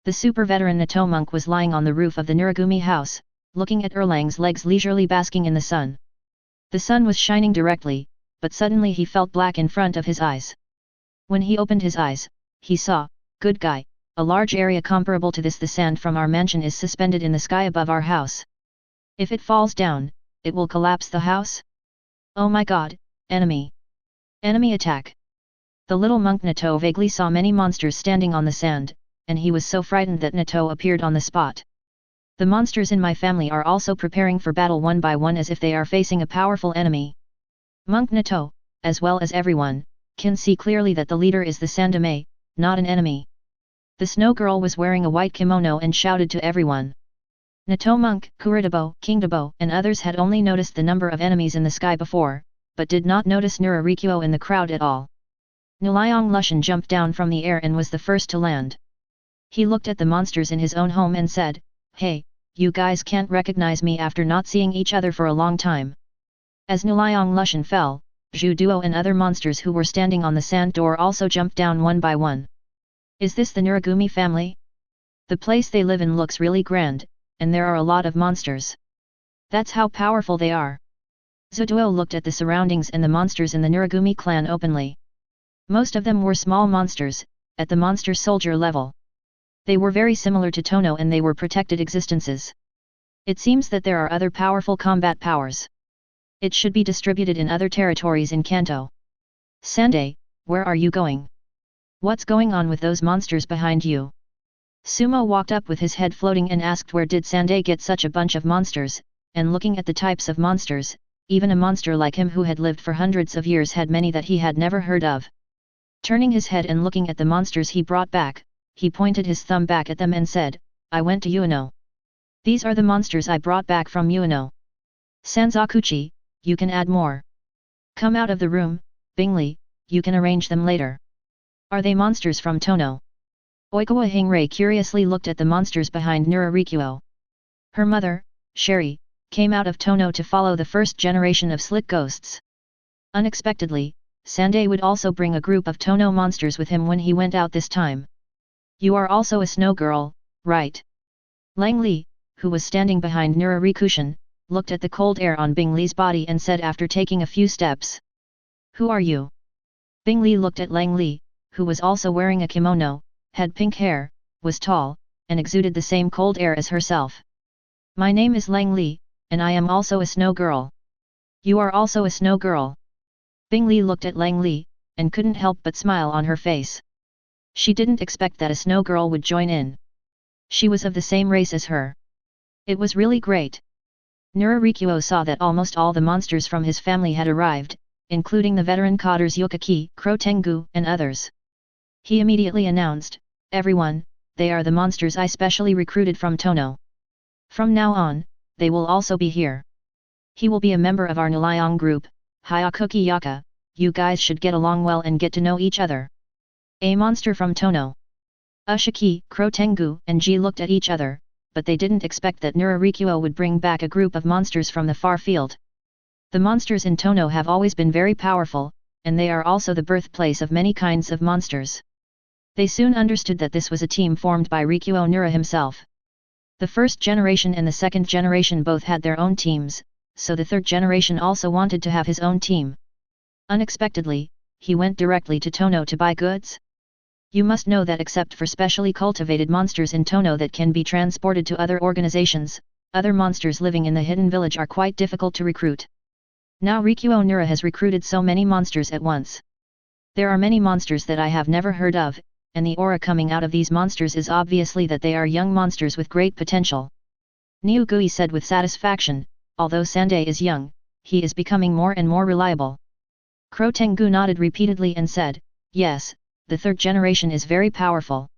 The super veteran Natomunk was lying on the roof of the Nuragumi house, looking at Erlang's legs leisurely basking in the sun. The sun was shining directly, but suddenly he felt black in front of his eyes. When he opened his eyes, he saw, "Good guy, a large area comparable to this, the sand from our mansion is suspended in the sky above our house. If it falls down, it will collapse the house? Oh my god, enemy! Enemy attack!" The little monk Nato vaguely saw many monsters standing on the sand, and he was so frightened that Nato appeared on the spot. "The monsters in my family are also preparing for battle one by one as if they are facing a powerful enemy." Monk Nato, as well as everyone, can see clearly that the leader is the Sandame, not an enemy. The snow girl was wearing a white kimono and shouted to everyone. Nato Monk, Kuridabo, Kingdabo and others had only noticed the number of enemies in the sky before, but did not notice Nurarikuo in the crowd at all. Nuliang Lushan jumped down from the air and was the first to land. He looked at the monsters in his own home and said, "Hey, you guys can't recognize me after not seeing each other for a long time." As Nuliang Lushan fell, Zhu Duo and other monsters who were standing on the sand door also jumped down one by one. "Is this the Nuragumi family? The place they live in looks really grand, and there are a lot of monsters. That's how powerful they are." Zhu Duo looked at the surroundings and the monsters in the Nuragumi clan openly. Most of them were small monsters, at the monster soldier level. They were very similar to Tono and they were protected existences. It seems that there are other powerful combat powers. It should be distributed in other territories in Kanto. "Sandai, where are you going? What's going on with those monsters behind you?" Sumo walked up with his head floating and asked where did Sandai get such a bunch of monsters, and looking at the types of monsters, even a monster like him who had lived for hundreds of years had many that he had never heard of. Turning his head and looking at the monsters he brought back, he pointed his thumb back at them and said, "I went to Ueno. These are the monsters I brought back from Ueno. Sanzakuchi, you can add more. Come out of the room, Bingli, you can arrange them later. Are they monsters from Tono?" Oikawa Hingrai curiously looked at the monsters behind Nurarikuo. Her mother, Sherry, came out of Tono to follow the first generation of slit ghosts. Unexpectedly, Sandai would also bring a group of Tono monsters with him when he went out this time. "You are also a snow girl, right?" Lang Li, who was standing behind Nurarikushin, looked at the cold air on Bing Li's body and said after taking a few steps. "Who are you?" Bing Li looked at Lang Li, who was also wearing a kimono, had pink hair, was tall, and exuded the same cold air as herself. My name is Lang Li, and I am also a snow girl. You are also a snow girl. Bing Li looked at Lang Li, and couldn't help but smile on her face. She didn't expect that a snow girl would join in. She was of the same race as her. It was really great. Nurarikuo saw that almost all the monsters from his family had arrived, including the veteran cotters Yokaki, Crow Tengu, and others. He immediately announced, "Everyone, they are the monsters I specially recruited from Tono. From now on, they will also be here. He will be a member of our Nilayong group, Hyakuki Yaka, you guys should get along well and get to know each other." A monster from Tono. Ushiki, Crow Tengu, and Ji looked at each other, but they didn't expect that Nurarikuo would bring back a group of monsters from the far field. The monsters in Tono have always been very powerful, and they are also the birthplace of many kinds of monsters. They soon understood that this was a team formed by Rikuo Nura himself. The first generation and the second generation both had their own teams, so the third generation also wanted to have his own team. Unexpectedly, he went directly to Tono to buy goods. You must know that except for specially cultivated monsters in Tono that can be transported to other organizations, other monsters living in the hidden village are quite difficult to recruit. Now Rikuo Nura has recruited so many monsters at once. There are many monsters that I have never heard of, and the aura coming out of these monsters is obviously that they are young monsters with great potential. Niugui said with satisfaction, although Sandai is young, he is becoming more and more reliable. Crow Tengu nodded repeatedly and said, "Yes, the third generation is very powerful."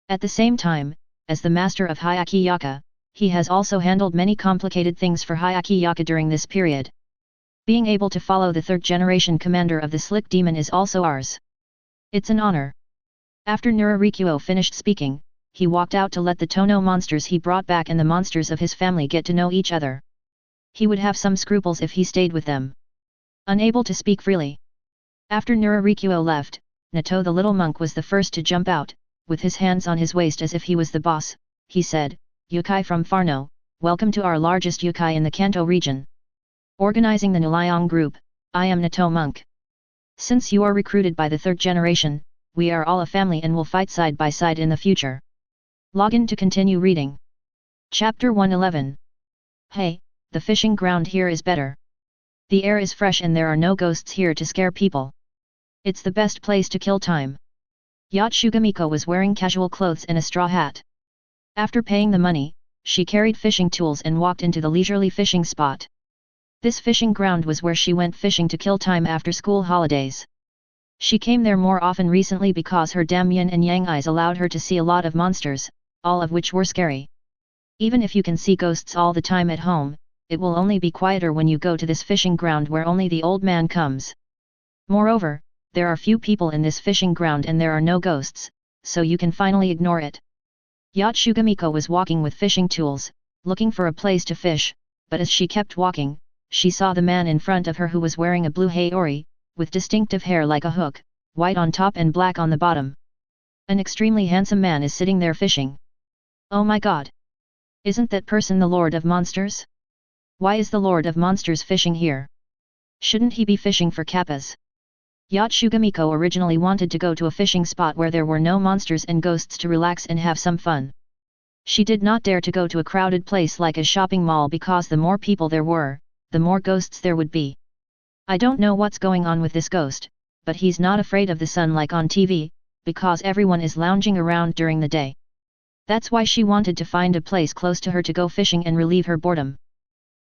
At the same time, as the master of Hyaki Yaka, he has also handled many complicated things for Hyaki Yaka during this period. Being able to follow the third generation commander of the Slick Demon is also ours. It's an honor. After Nurarikuo finished speaking, he walked out to let the Tono monsters he brought back and the monsters of his family get to know each other. He would have some scruples if he stayed with them. Unable to speak freely. After Nurarikuo left, Nato the little monk was the first to jump out, with his hands on his waist as if he was the boss. He said, "Yokai from Farno, welcome to our largest yokai in the Kanto region. Organizing the Nilayong group, I am Nato monk. Since you are recruited by the third generation, we are all a family and will fight side by side in the future." Login to continue reading. Chapter 111. Hey, the fishing ground here is better. The air is fresh and there are no ghosts here to scare people. It's the best place to kill time. Yacht Shugamiko was wearing casual clothes and a straw hat. After paying the money, she carried fishing tools and walked into the leisurely fishing spot. This fishing ground was where she went fishing to kill time after school holidays. She came there more often recently because her damn yin and yang eyes allowed her to see a lot of monsters, all of which were scary. Even if you can see ghosts all the time at home, it will only be quieter when you go to this fishing ground where only the old man comes. Moreover, there are few people in this fishing ground and there are no ghosts, so you can finally ignore it. Yacht Shugamiko was walking with fishing tools, looking for a place to fish, but as she kept walking, she saw the man in front of her who was wearing a blue heiori, with distinctive hair like a hook, white on top and black on the bottom. An extremely handsome man is sitting there fishing. Oh my god! Isn't that person the Lord of Monsters? Why is the Lord of Monsters fishing here? Shouldn't he be fishing for kappas? Yacht Shugamiko originally wanted to go to a fishing spot where there were no monsters and ghosts to relax and have some fun. She did not dare to go to a crowded place like a shopping mall because the more people there were, the more ghosts there would be. I don't know what's going on with this ghost, but he's not afraid of the sun like on TV, because everyone is lounging around during the day. That's why she wanted to find a place close to her to go fishing and relieve her boredom.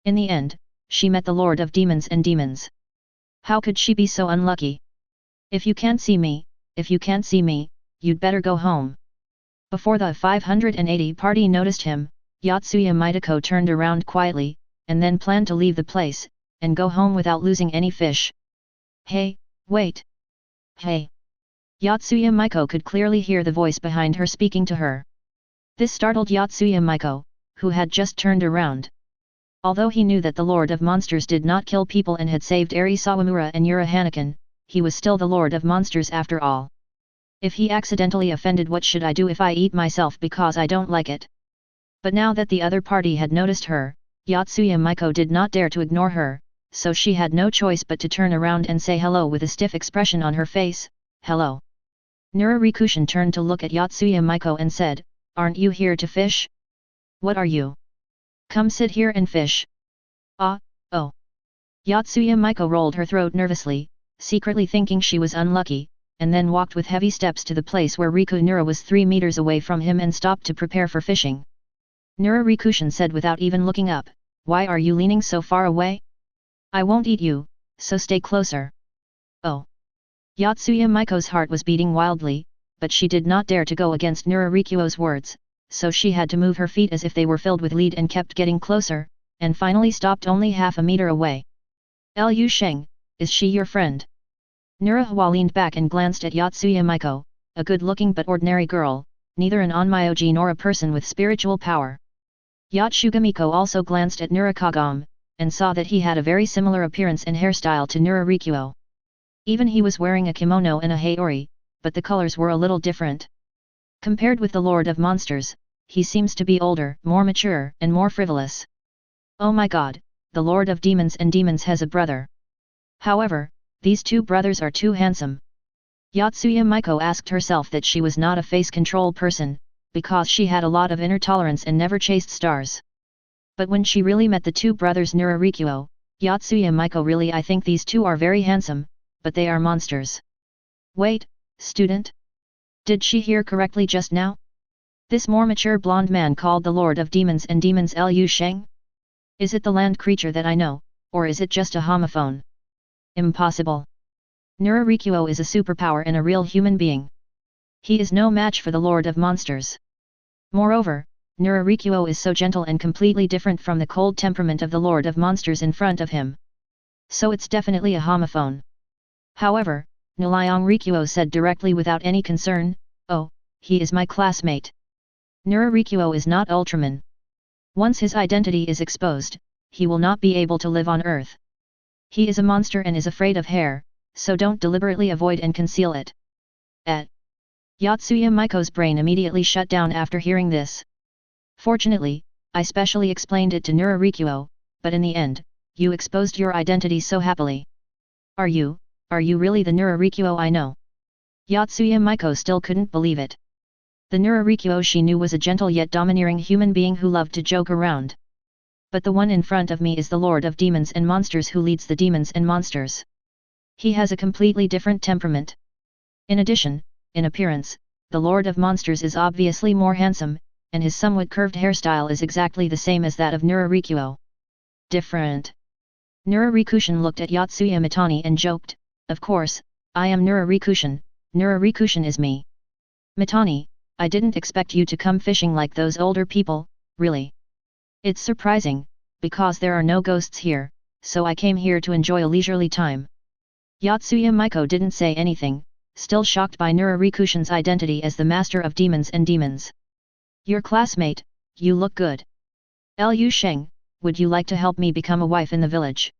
In the end, she met the Lord of Demons and Demons. How could she be so unlucky? If you can't see me, you'd better go home. Before the 580 party noticed him, Yatsuya Mitoko turned around quietly, and then planned to leave the place, and go home without losing any fish. Hey, wait! Hey! Yatsuya Miko could clearly hear the voice behind her speaking to her. This startled Yatsuya Miko, who had just turned around. Although he knew that the Lord of Monsters did not kill people and had saved Eri Sawamura and Yura Hanakan, he was still the Lord of Monsters after all. If he accidentally offended, what should I do if I eat myself because I don't like it? But now that the other party had noticed her, Yatsuya Miko did not dare to ignore her, so she had no choice but to turn around and say hello with a stiff expression on her face. Hello. Nurarikushin turned to look at Yotsuya Maiko and said, "Aren't you here to fish? What are you? Come sit here and fish." "Ah, oh." Yotsuya Maiko rolled her throat nervously, secretly thinking she was unlucky, and then walked with heavy steps to the place where Riku Nura was 3 meters away from him and stopped to prepare for fishing. Nurarikushin said without even looking up, "Why are you leaning so far away? I won't eat you, so stay closer." "Oh." Yotsuya Maiko's heart was beating wildly, but she did not dare to go against Nurarikuo's words, so she had to move her feet as if they were filled with lead and kept getting closer, and finally stopped only half a meter away. "Lu Sheng, is she your friend?" Nurahua leaned back and glanced at Yotsuya Maiko, a good-looking but ordinary girl, neither an onmyoji nor a person with spiritual power. Yotsugamiko also glanced at Nurakagam, and saw that he had a very similar appearance and hairstyle to Nurarikuo. Even he was wearing a kimono and a haori, but the colors were a little different. Compared with the Lord of Monsters, he seems to be older, more mature, and more frivolous. Oh my god, the Lord of Demons and Demons has a brother. However, these two brothers are too handsome. Yotsuya Maiko asked herself that she was not a face control person, because she had a lot of inner tolerance and never chased stars. But when she really met the two brothers Nurarikuo, Yotsuya Maiko, really, I think these two are very handsome, but they are monsters. Wait, student? Did she hear correctly just now? This more mature blonde man called the Lord of Demons and Demons Lu Sheng? Is it the land creature that I know, or is it just a homophone? Impossible. Nurarikuo is a superpower and a real human being. He is no match for the Lord of Monsters. Moreover, Nurarikuo is so gentle and completely different from the cold temperament of the Lord of Monsters in front of him. So it's definitely a homophone. However, Nilayong Rikuo said directly without any concern, "Oh, he is my classmate." Nurarikuo is not Ultraman. Once his identity is exposed, he will not be able to live on Earth. He is a monster and is afraid of hair, so don't deliberately avoid and conceal it. Yotsuya Maiko's brain immediately shut down after hearing this. Fortunately, I specially explained it to Nurarikuo, but in the end, you exposed your identity so happily. Are you really the Nurarikuo I know? Yotsuya Maiko still couldn't believe it. The Nurarikuo she knew was a gentle yet domineering human being who loved to joke around. But the one in front of me is the Lord of Demons and Monsters who leads the Demons and Monsters. He has a completely different temperament. In addition, in appearance, the Lord of Monsters is obviously more handsome, and his somewhat curved hairstyle is exactly the same as that of Nurarikuo. Different. Nurarikushin looked at Yotsuya Mitani and joked, "Of course, I am Nurarikushin, Nurarikushin is me." "Mitani, I didn't expect you to come fishing like those older people, really. It's surprising, because there are no ghosts here, so I came here to enjoy a leisurely time." Yotsuya Maiko didn't say anything, still shocked by Nurarikushin's identity as the Master of Demons and Demons. "Your classmate, you look good. Lu Sheng, would you like to help me become a wife in the village?"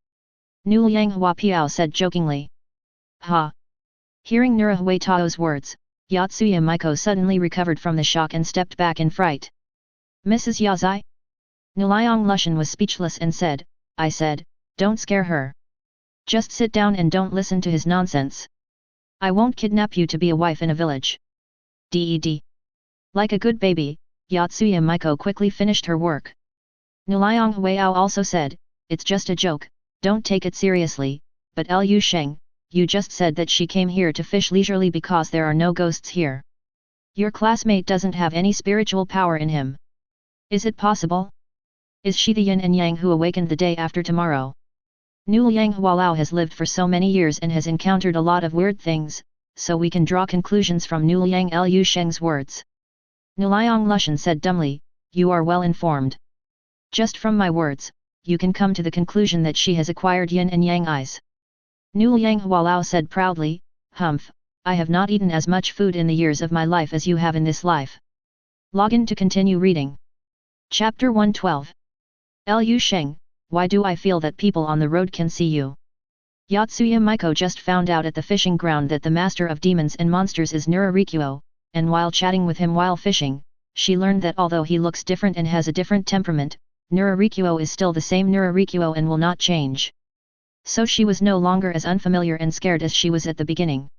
Nuliang Hua Piao said jokingly. "Ha!" Hearing Nurahue Tao's words, Yotsuya Maiko suddenly recovered from the shock and stepped back in fright. "Mrs. Yazai?" Nilayong Lushan was speechless and said, "I said, don't scare her. Just sit down and don't listen to his nonsense. I won't kidnap you to be a wife in a village." Ded. Like a good baby, Yotsuya Maiko quickly finished her work. Nilayong Huao also said, "It's just a joke, don't take it seriously, but Lu Sheng, you just said that she came here to fish leisurely because there are no ghosts here. Your classmate doesn't have any spiritual power in him. Is it possible? Is she the yin and yang who awakened the day after tomorrow?" Nuliang Hualao has lived for so many years and has encountered a lot of weird things, so we can draw conclusions from Nuliang Lu Sheng's words. Nilayong Lushan said dumbly, "You are well informed. Just from my words, you can come to the conclusion that she has acquired yin and yang eyes." Nuliang Hualao said proudly, "Humph, I have not eaten as much food in the years of my life as you have in this life." Login to continue reading. Chapter 112. Lu Sheng, why do I feel that people on the road can see you? Yotsuya Maiko just found out at the fishing ground that the Master of Demons and Monsters is Nurarikuo, and while chatting with him while fishing, she learned that although he looks different and has a different temperament, Nurarikuo is still the same Nurarikuo and will not change. So she was no longer as unfamiliar and scared as she was at the beginning.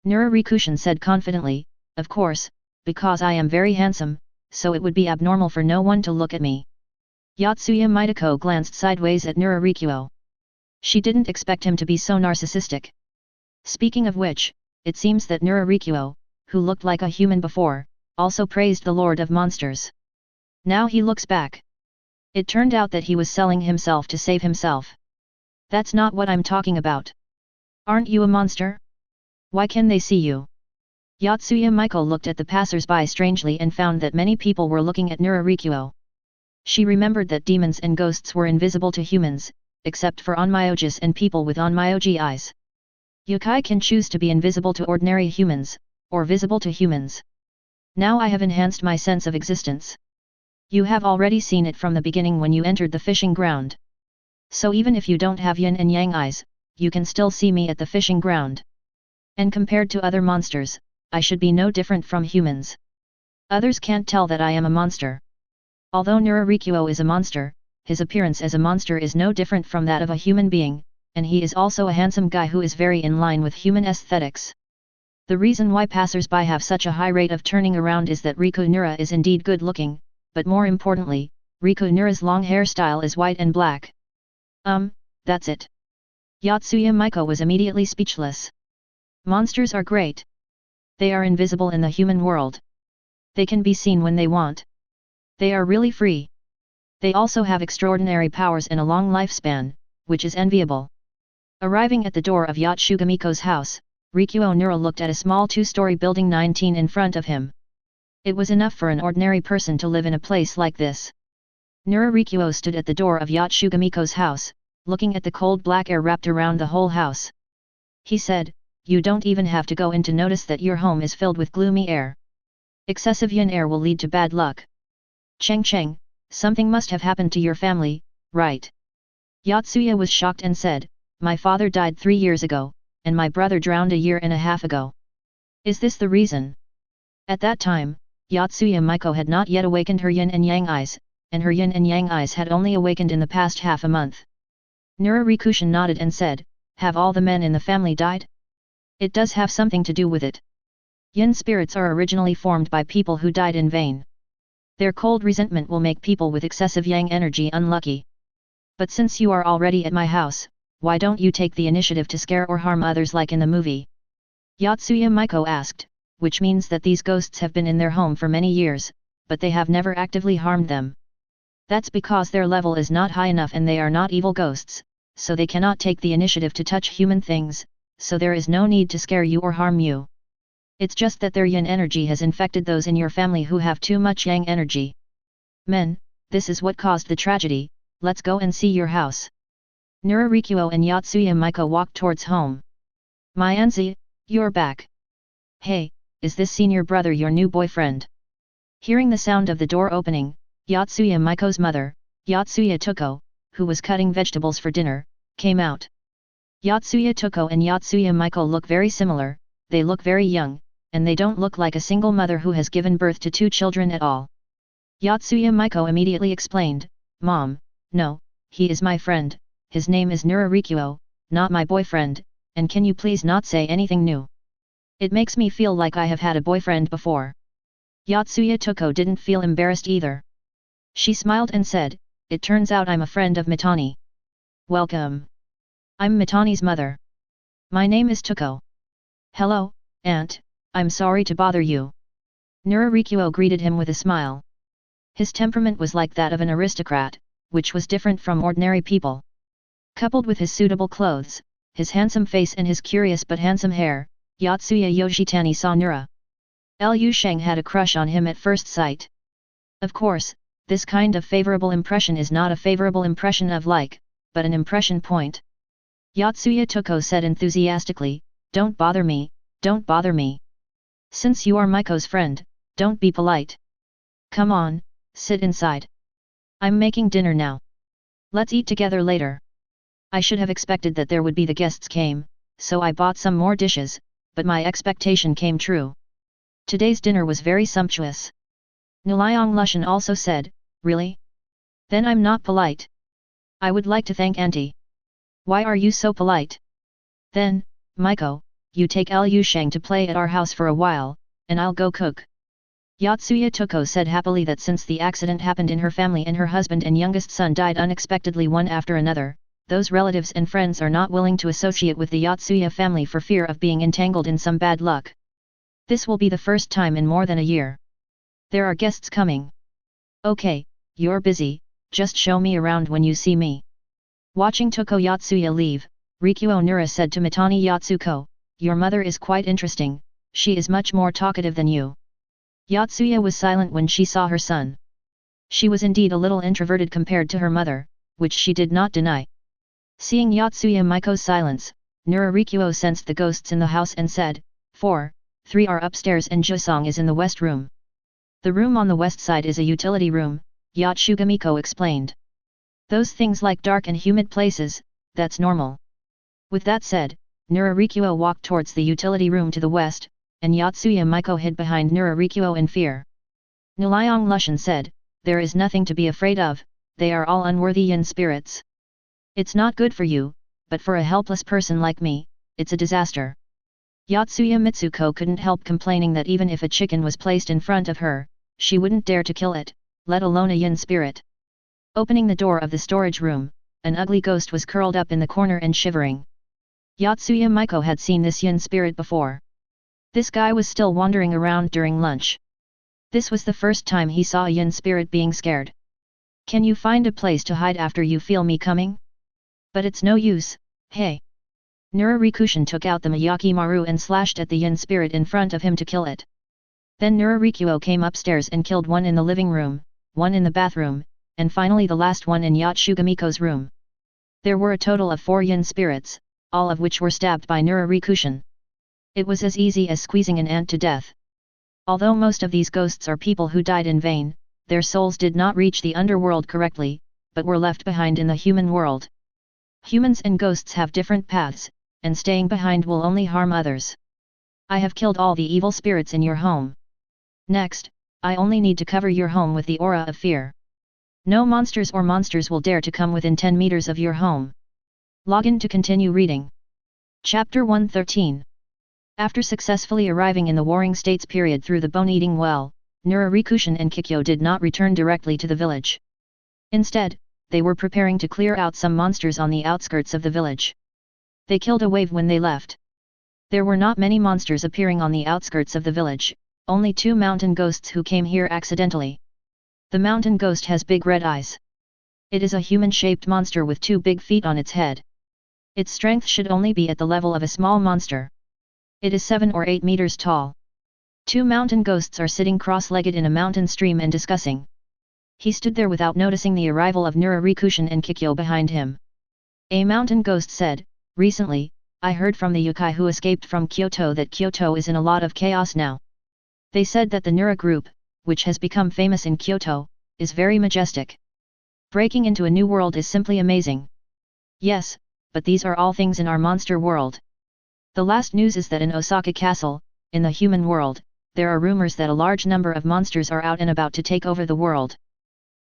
Nurarikushin said confidently, of course, because I am very handsome, so it would be abnormal for no one to look at me. Yotsuya Mitoko glanced sideways at Nurarikuo. She didn't expect him to be so narcissistic. Speaking of which, it seems that Nurarikuo, who looked like a human before, also praised the Lord of Monsters. Now he looks back. It turned out that he was selling himself to save himself. That's not what I'm talking about. Aren't you a monster? Why can they see you? Yotsuya Michael looked at the passers-by strangely and found that many people were looking at Nurarikuo. She remembered that demons and ghosts were invisible to humans, except for onmyojis and people with onmyoji eyes. Yokai can choose to be invisible to ordinary humans, or visible to humans. Now I have enhanced my sense of existence. You have already seen it from the beginning when you entered the fishing ground. So even if you don't have yin and yang eyes, you can still see me at the fishing ground. And compared to other monsters, I should be no different from humans. Others can't tell that I am a monster. Although Nurarikuo is a monster, his appearance as a monster is no different from that of a human being, and he is also a handsome guy who is very in line with human aesthetics. The reason why passers-by have such a high rate of turning around is that Riku Nura is indeed good-looking, but more importantly, Riku Nura's long hairstyle is white and black. That's it. Yotsuya Michael was immediately speechless. Monsters are great. They are invisible in the human world. They can be seen when they want. They are really free. They also have extraordinary powers and a long lifespan, which is enviable. Arriving at the door of Yotsugamiko's house, Rikuo Nura looked at a small two-story building 19 in front of him. It was enough for an ordinary person to live in a place like this. Nurarikuo stood at the door of Yotsugamiko's house, looking at the cold black air wrapped around the whole house. He said, "You don't even have to go in to notice that your home is filled with gloomy air. Excessive yin air will lead to bad luck. Sheng, something must have happened to your family, right?" Yotsuya was shocked and said, "My father died 3 years ago, and my brother drowned a year and a half ago. Is this the reason?" At that time, Yotsuya Michael had not yet awakened her yin and yang eyes, and her yin and yang eyes had only awakened in the past half a month. Nurarikushin nodded and said, "Have all the men in the family died? It does have something to do with it. Yin spirits are originally formed by people who died in vain. Their cold resentment will make people with excessive yang energy unlucky. But since you are already at my house, why don't you take the initiative to scare or harm others like in the movie?" Yotsuya Michael asked, which means that these ghosts have been in their home for many years, but they have never actively harmed them. That's because their level is not high enough and they are not evil ghosts, so they cannot take the initiative to touch human things, so there is no need to scare you or harm you. It's just that their yin energy has infected those in your family who have too much yang energy. Men, this is what caused the tragedy, let's go and see your house. Nurarikuo and Yotsuya Michael walked towards home. "Mianzi, you're back. Hey, is this senior brother your new boyfriend?" Hearing the sound of the door opening, Yotsuya Michael's mother, Yotsuya Tuko, who was cutting vegetables for dinner, came out. Yotsuya Tuko and Yotsuya Michael look very similar, they look very young, and they don't look like a single mother who has given birth to 2 children at all. Yotsuya Michael immediately explained, "Mom, no, he is my friend, his name is Nurarikuo, not my boyfriend, and can you please not say anything new? It makes me feel like I have had a boyfriend before." Yotsuya Tuko didn't feel embarrassed either. She smiled and said, "It turns out I'm a friend of Mitani. Welcome. I'm Mitani's mother. My name is Tuko." "Hello, Aunt, I'm sorry to bother you." Nurarikuo greeted him with a smile. His temperament was like that of an aristocrat, which was different from ordinary people. Coupled with his suitable clothes, his handsome face and his curious but handsome hair, Yotsuya Yoshitani saw Nura. Lu Sheng had a crush on him at first sight. Of course, this kind of favorable impression is not a favorable impression of like, but an impression point. Yotsuya Tuko said enthusiastically, don't bother me, don't bother me. Since you are Maiko's friend, don't be polite. Come on, sit inside. I'm making dinner now. Let's eat together later. I should have expected that there would be the guests came, so I bought some more dishes, but my expectation came true. Today's dinner was very sumptuous. Nilayong Lushan also said, really? Then I'm not polite. I would like to thank Auntie. Why are you so polite? Then, Maiko, you take Lu Sheng to play at our house for a while, and I'll go cook. Yotsuya Toko said happily that since the accident happened in her family and her husband and youngest son died unexpectedly one after another, those relatives and friends are not willing to associate with the Yotsuya family for fear of being entangled in some bad luck. This will be the first time in more than a year. There are guests coming. Okay, you're busy, just show me around when you see me. Watching Toko Yotsuya leave, Rikuo Nura said to Mitani Yotsuko, your mother is quite interesting, she is much more talkative than you. Yotsuya was silent when she saw her son. She was indeed a little introverted compared to her mother, which she did not deny. Seeing Yotsuya Miko's silence, Nura Rikuo sensed the ghosts in the house and said, 3 are upstairs and Jusong is in the west room. The room on the west side is a utility room, Yotsuga Miko explained. Those things like dark and humid places, that's normal. With that said, Nura Rikuo walked towards the utility room to the west, and Yotsuya Miko hid behind Nura Rikuo in fear. Nuliang Lushan said, there is nothing to be afraid of, they are all unworthy yin spirits. It's not good for you, but for a helpless person like me, it's a disaster. Yotsuya Mitsuko couldn't help complaining that even if a chicken was placed in front of her, she wouldn't dare to kill it, let alone a yin spirit. Opening the door of the storage room, an ugly ghost was curled up in the corner and shivering. Yotsuya Miko had seen this yin spirit before. This guy was still wandering around during lunch. This was the first time he saw a yin spirit being scared. Can you find a place to hide after you feel me coming? But it's no use, hey. Nura Rikushin took out the Miyaki Maru and slashed at the yin spirit in front of him to kill it. Then Nura Rikuo came upstairs and killed one in the living room, one in the bathroom, and finally the last one in Yotsuga Miko's room. There were a total of 4 yin spirits, all of which were stabbed by Nura Rikushin. It was as easy as squeezing an ant to death. Although most of these ghosts are people who died in vain, their souls did not reach the underworld correctly, but were left behind in the human world. Humans and ghosts have different paths, and staying behind will only harm others. I have killed all the evil spirits in your home. Next, I only need to cover your home with the aura of fear. No monsters or monsters will dare to come within 10 meters of your home. Login to continue reading. Chapter 113. After successfully arriving in the Warring States period through the bone-eating well, Nura Rikushin and Kikyo did not return directly to the village. Instead, they were preparing to clear out some monsters on the outskirts of the village. They killed a wave when they left. There were not many monsters appearing on the outskirts of the village, only 2 mountain ghosts who came here accidentally. The mountain ghost has big red eyes. It is a human-shaped monster with 2 big feet on its head. Its strength should only be at the level of a small monster. It is 7 or 8 meters tall. 2 mountain ghosts are sitting cross-legged in a mountain stream and discussing. He stood there without noticing the arrival of Nura Rikushin and Kikyo behind him. A mountain ghost said, recently, I heard from the yokai who escaped from Kyoto that Kyoto is in a lot of chaos now. They said that the Nura group, which has become famous in Kyoto, is very majestic. Breaking into a new world is simply amazing. Yes, but these are all things in our monster world. The last news is that in Osaka Castle, in the human world, there are rumors that a large number of monsters are out and about to take over the world.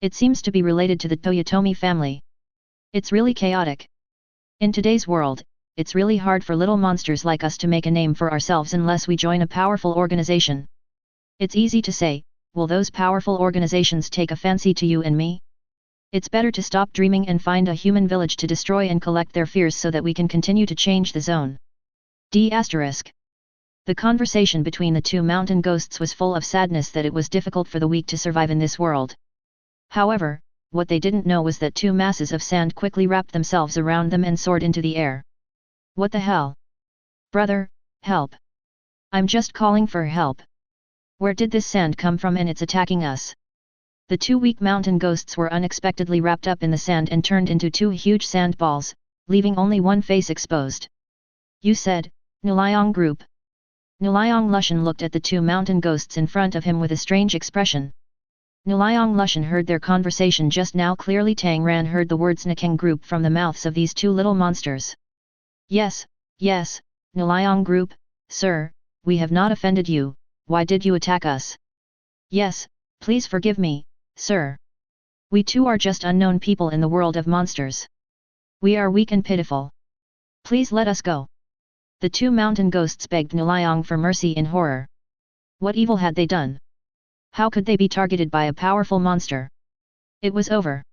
It seems to be related to the Toyotomi family. It's really chaotic. In today's world, it's really hard for little monsters like us to make a name for ourselves unless we join a powerful organization. It's easy to say, will those powerful organizations take a fancy to you and me? It's better to stop dreaming and find a human village to destroy and collect their fears so that we can continue to change the zone. D***. The conversation between the 2 mountain ghosts was full of sadness that it was difficult for the weak to survive in this world. However, what they didn't know was that 2 masses of sand quickly wrapped themselves around them and soared into the air. What the hell? Brother, help! I'm just calling for help. Where did this sand come from and it's attacking us? The 2 weak mountain ghosts were unexpectedly wrapped up in the sand and turned into 2 huge sand balls, leaving only one face exposed. You said, Nuliang group. Nuliang Lushan looked at the 2 mountain ghosts in front of him with a strange expression. Nuliang Lushan heard their conversation just now clearly. Tang Ran heard the words Nakeng group from the mouths of these 2 little monsters. Yes, Nuliang group, sir, we have not offended you, why did you attack us? Yes, please forgive me, sir. We too are just unknown people in the world of monsters. We are weak and pitiful. Please let us go. The two mountain ghosts begged Nuliang for mercy in horror. What evil had they done? How could they be targeted by a powerful monster? It was over.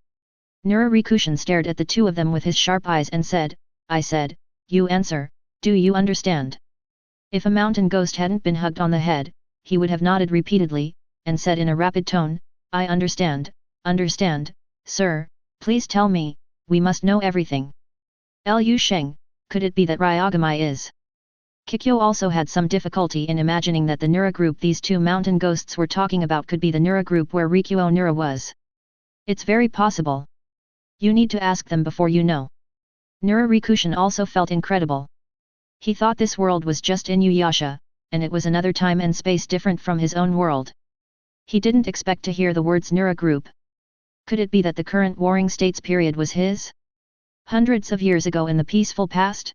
Nurarikushin stared at the two of them with his sharp eyes and said, I said, you answer, do you understand? If a mountain ghost hadn't been hugged on the head, he would have nodded repeatedly, and said in a rapid tone, I understand, sir, please tell me, we must know everything. Lu Sheng, could it be that Ryagami is? Kikyo also had some difficulty in imagining that the Nura group these two mountain ghosts were talking about could be the Nura group where Rikuo Nura was. It's very possible. You need to ask them before you know. Nurarikushin also felt incredible. He thought this world was just Inuyasha, and it was another time and space different from his own world. He didn't expect to hear the words Nura group. Could it be that the current warring states period was his? Hundreds of years ago in the peaceful past?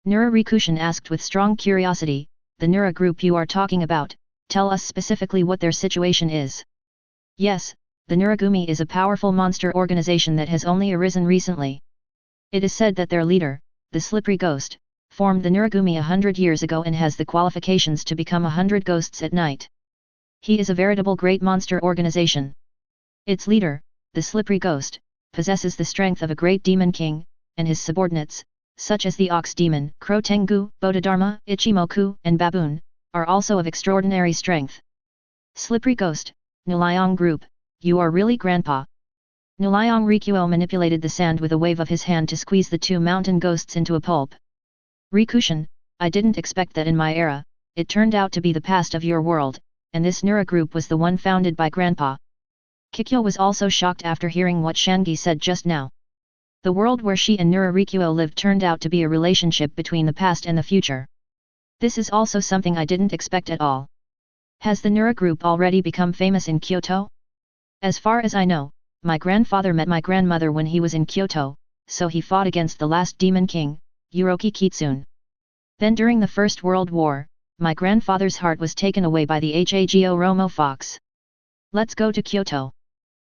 Nurarikushin asked with strong curiosity, the Nura group you are talking about, tell us specifically what their situation is. Yes, the Nuragumi is a powerful monster organization that has only arisen recently. It is said that their leader, the slippery ghost, formed the Nuragumi 100 years ago and has the qualifications to become 100 ghosts at night. He is a veritable great monster organization. Its leader, the slippery ghost, possesses the strength of a great demon king, and his subordinates, such as the ox demon, crow tengu, bodhidharma, ichimoku, and baboon, are also of extraordinary strength. Slippery ghost, Nuliang group, you are really grandpa. Nuliang Rikuo manipulated the sand with a wave of his hand to squeeze the two mountain ghosts into a pulp. Rikushin, I didn't expect that in my era, it turned out to be the past of your world, and this Nura group was the one founded by grandpa. Kikyo was also shocked after hearing what Shangi said just now. The world where she and Nura Rikuo lived turned out to be a relationship between the past and the future. This is also something I didn't expect at all. Has the Nura group already become famous in Kyoto? As far as I know, my grandfather met my grandmother when he was in Kyoto, so he fought against the last demon king, Yuroki Kitsune. Then during the First World War, my grandfather's heart was taken away by the Hago Romo fox. Let's go to Kyoto.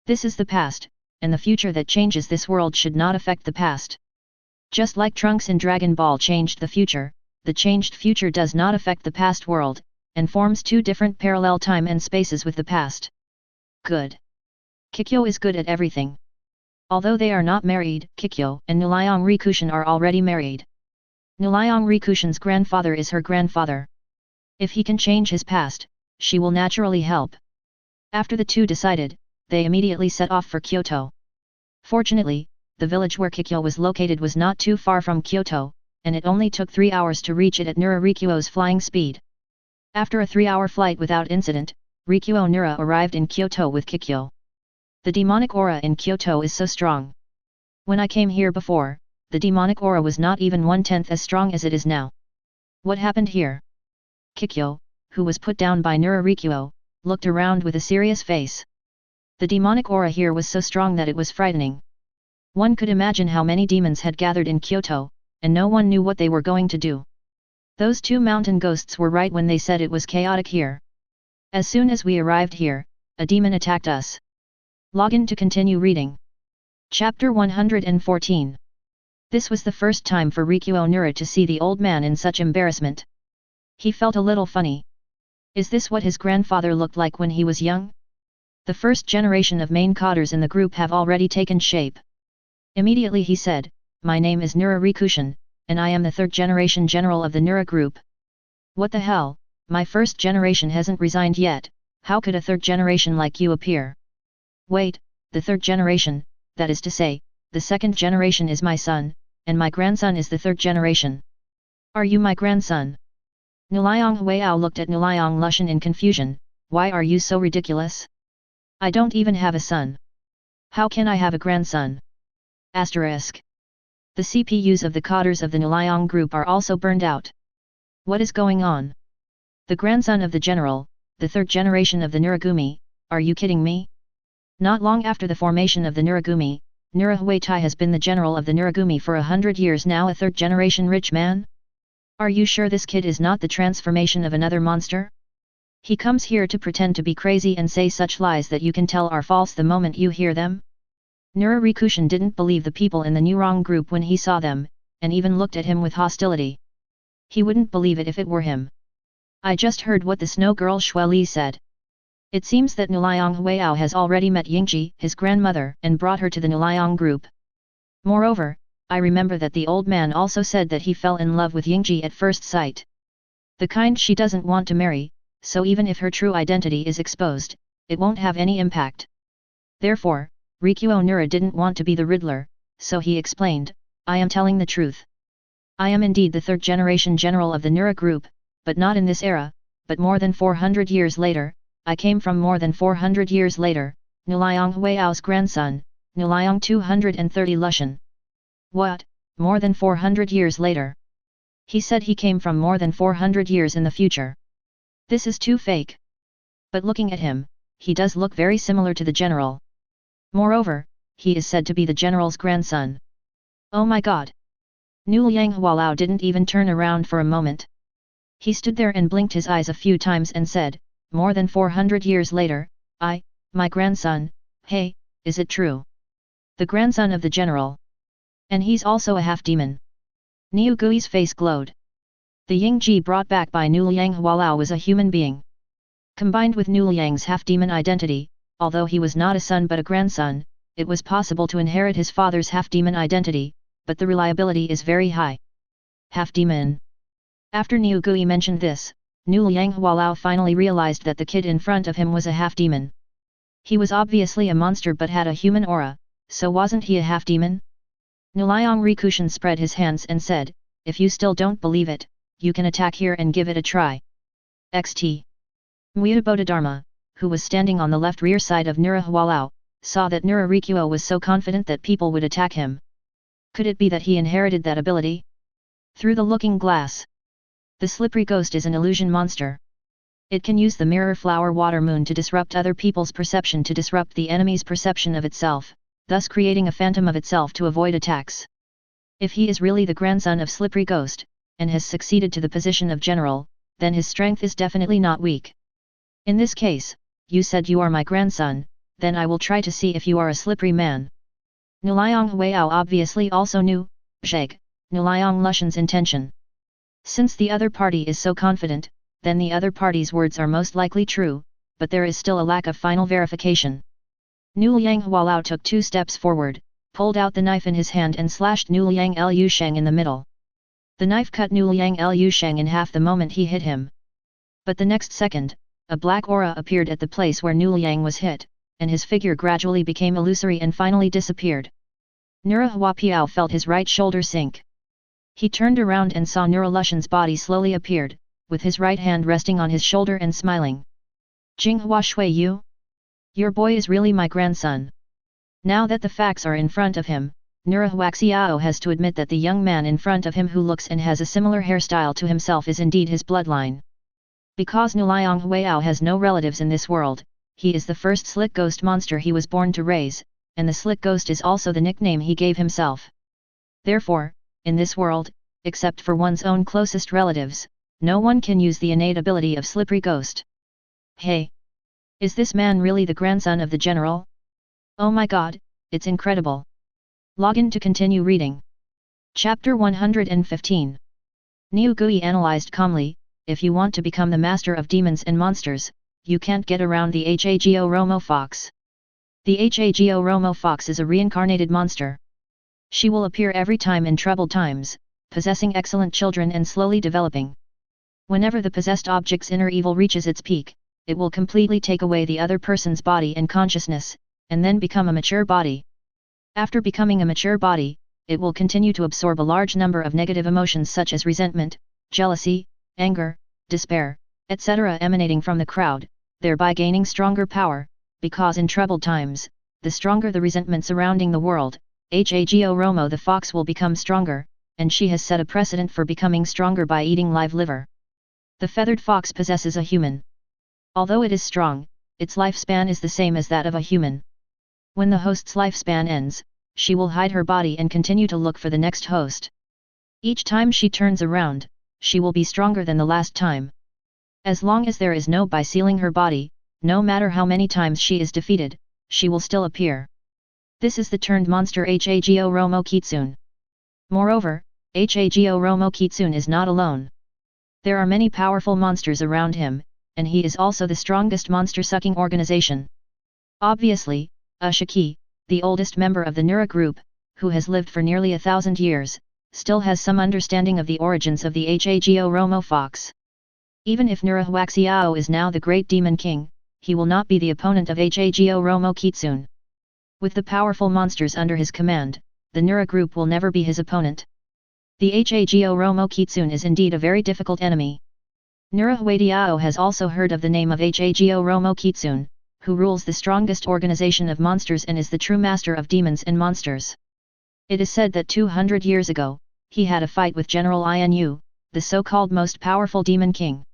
This is the past, and the future that changes this world should not affect the past. Just like Trunks in Dragon Ball changed the changed future does not affect the past world, and forms two different parallel time and spaces with the past. Good. Kikyo is good at everything. Although they are not married, Kikyo and Nuliang Rikushin are already married. Nuliang Rikushin's grandfather is her grandfather. If he can change his past, she will naturally help. After the two decided, they immediately set off for Kyoto. Fortunately, the village where Kikyo was located was not too far from Kyoto, and it only took 3 hours to reach it at Nura Rikuo's flying speed. After a 3-hour flight without incident, Rikuo Nura arrived in Kyoto with Kikyo. The demonic aura in Kyoto is so strong. When I came here before, the demonic aura was not even 1/10 as strong as it is now. What happened here? Kikyo, who was put down by Nura Rikuo, looked around with a serious face. The demonic aura here was so strong that it was frightening. One could imagine how many demons had gathered in Kyoto, and no one knew what they were going to do. Those two mountain ghosts were right when they said it was chaotic here. As soon as we arrived here, a demon attacked us. Login to continue reading. Chapter 114. This was the first time for Rikuo Nura to see the old man in such embarrassment. He felt a little funny. Is this what his grandfather looked like when he was young? The first generation of main cadres in the group have already taken shape. Immediately he said, my name is Nura Rikushin, and I am the third generation general of the Nura group. What the hell, my first generation hasn't resigned yet, how could a third generation like you appear? Wait, the third generation, that is to say, the second generation is my son, and my grandson is the third generation. Are you my grandson? Nuliang Huayao looked at Nuliang Lushan in confusion, why are you so ridiculous? I don't even have a son. How can I have a grandson? Asterisk. The CPUs of the cadres of the Nuliang group are also burned out. What is going on? The grandson of the general, the third generation of the Nuragumi, are you kidding me? Not long after the formation of the Nuragumi, Nura Huaitai has been the general of the Nuragumi for 100 years now, a third generation rich man? Are you sure this kid is not the transformation of another monster? He comes here to pretend to be crazy and say such lies that you can tell are false the moment you hear them? Nura Rikushin didn't believe the people in the Nurang group when he saw them, and even looked at him with hostility. He wouldn't believe it if it were him. I just heard what the snow girl Shui Li said. It seems that Nuliang Huayao has already met Yingji, his grandmother, and brought her to the Nuliang group. Moreover, I remember that the old man also said that he fell in love with Yingji at first sight. The kind she doesn't want to marry, so even if her true identity is exposed, it won't have any impact. Therefore, Rikuo Nura didn't want to be the Riddler, so he explained, I am telling the truth. I am indeed the third-generation general of the Nura group, but not in this era, but more than 400 years later. I came from more than 400 years later, Nuliang Huayao's grandson, Nuliang 230 Lushan. What, more than 400 years later? He said he came from more than 400 years in the future. This is too fake. But looking at him, he does look very similar to the general. Moreover, he is said to be the general's grandson. Oh my god! Nuliang Hualao didn't even turn around for a moment. He stood there and blinked his eyes a few times and said, more than 400 years later, my grandson, hey, is it true? The grandson of the general. And he's also a half-demon. Niu Gui's face glowed. The Yingji brought back by Nuliang Hualao was a human being. Combined with Nuliang's half-demon identity, although he was not a son but a grandson, it was possible to inherit his father's half-demon identity, but the reliability is very high. Half-demon. After Niu Gui mentioned this, Nuliang Hualao finally realized that the kid in front of him was a half-demon. He was obviously a monster but had a human aura, so wasn't he a half-demon? Nuliang Rikushan spread his hands and said, if you still don't believe it, you can attack here and give it a try. XT. Muya Bodhidharma, who was standing on the left rear side of Nura Hualao, saw that Nura Rikuo was so confident that people would attack him. Could it be that he inherited that ability? Through the looking glass. The slippery ghost is an illusion monster. It can use the mirror flower water moon to disrupt other people's perception to disrupt the enemy's perception of itself, thus creating a phantom of itself to avoid attacks. If he is really the grandson of Slippery Ghost, and has succeeded to the position of general, then his strength is definitely not weak. In this case, you said you are my grandson, then I will try to see if you are a slippery man. Nuliang Huayao obviously also knew, Nuliang Lushan's intention. Since the other party is so confident, then the other party's words are most likely true, but there is still a lack of final verification. Nuliang Hualao took 2 steps forward, pulled out the knife in his hand and slashed Nuliang Lu Sheng in the middle. The knife cut Nuliang Lu Sheng in half the moment he hit him. But the next second, a black aura appeared at the place where Nuliang was hit, and his figure gradually became illusory and finally disappeared. Nura Huapiao felt his right shoulder sink. He turned around and saw Nura Lushan's body slowly appeared, with his right hand resting on his shoulder and smiling. Jinghua Shui Yu? Your boy is really my grandson. Now that the facts are in front of him, Nura Huaxiao has to admit that the young man in front of him who looks and has a similar hairstyle to himself is indeed his bloodline. Because Nuliang Huayao has no relatives in this world, he is the first slick ghost monster he was born to raise, and the slick ghost is also the nickname he gave himself. Therefore, in this world, except for one's own closest relatives, no one can use the innate ability of Slippery Ghost. Hey! Is this man really the grandson of the general? Oh my god, it's incredible. Login to continue reading. Chapter 115. Niu Gui analyzed calmly, if you want to become the master of demons and monsters, you can't get around the Hago Romo Fox. The Hago Romo Fox is a reincarnated monster. She will appear every time in troubled times, possessing excellent children and slowly developing. Whenever the possessed object's inner evil reaches its peak, it will completely take away the other person's body and consciousness, and then become a mature body. After becoming a mature body, it will continue to absorb a large number of negative emotions such as resentment, jealousy, anger, despair, etc. emanating from the crowd, thereby gaining stronger power, because in troubled times, the stronger the resentment surrounding the world, Hago Romo the fox will become stronger, and she has set a precedent for becoming stronger by eating live liver. The feathered fox possesses a human. Although it is strong, its lifespan is the same as that of a human. When the host's lifespan ends, she will hide her body and continue to look for the next host. Each time she turns around, she will be stronger than the last time. As long as there is no by sealing her body, no matter how many times she is defeated, she will still appear. This is the turned monster Hago Romo Kitsune. Moreover, Hago Romo Kitsune is not alone. There are many powerful monsters around him, and he is also the strongest monster-sucking organization. Obviously, Ushiki, the oldest member of the Nura group, who has lived for nearly 1,000 years, still has some understanding of the origins of the Hago Romo Fox. Even if Nura Huaxiao is now the great demon king, he will not be the opponent of Hago Romo Kitsune. With the powerful monsters under his command, the Nura group will never be his opponent. The Hago Romo Kitsune is indeed a very difficult enemy. Nura Huadiao has also heard of the name of Hago Romo Kitsune, who rules the strongest organization of monsters and is the true master of demons and monsters. It is said that 200 years ago, he had a fight with General Inu, the so-called most powerful demon king.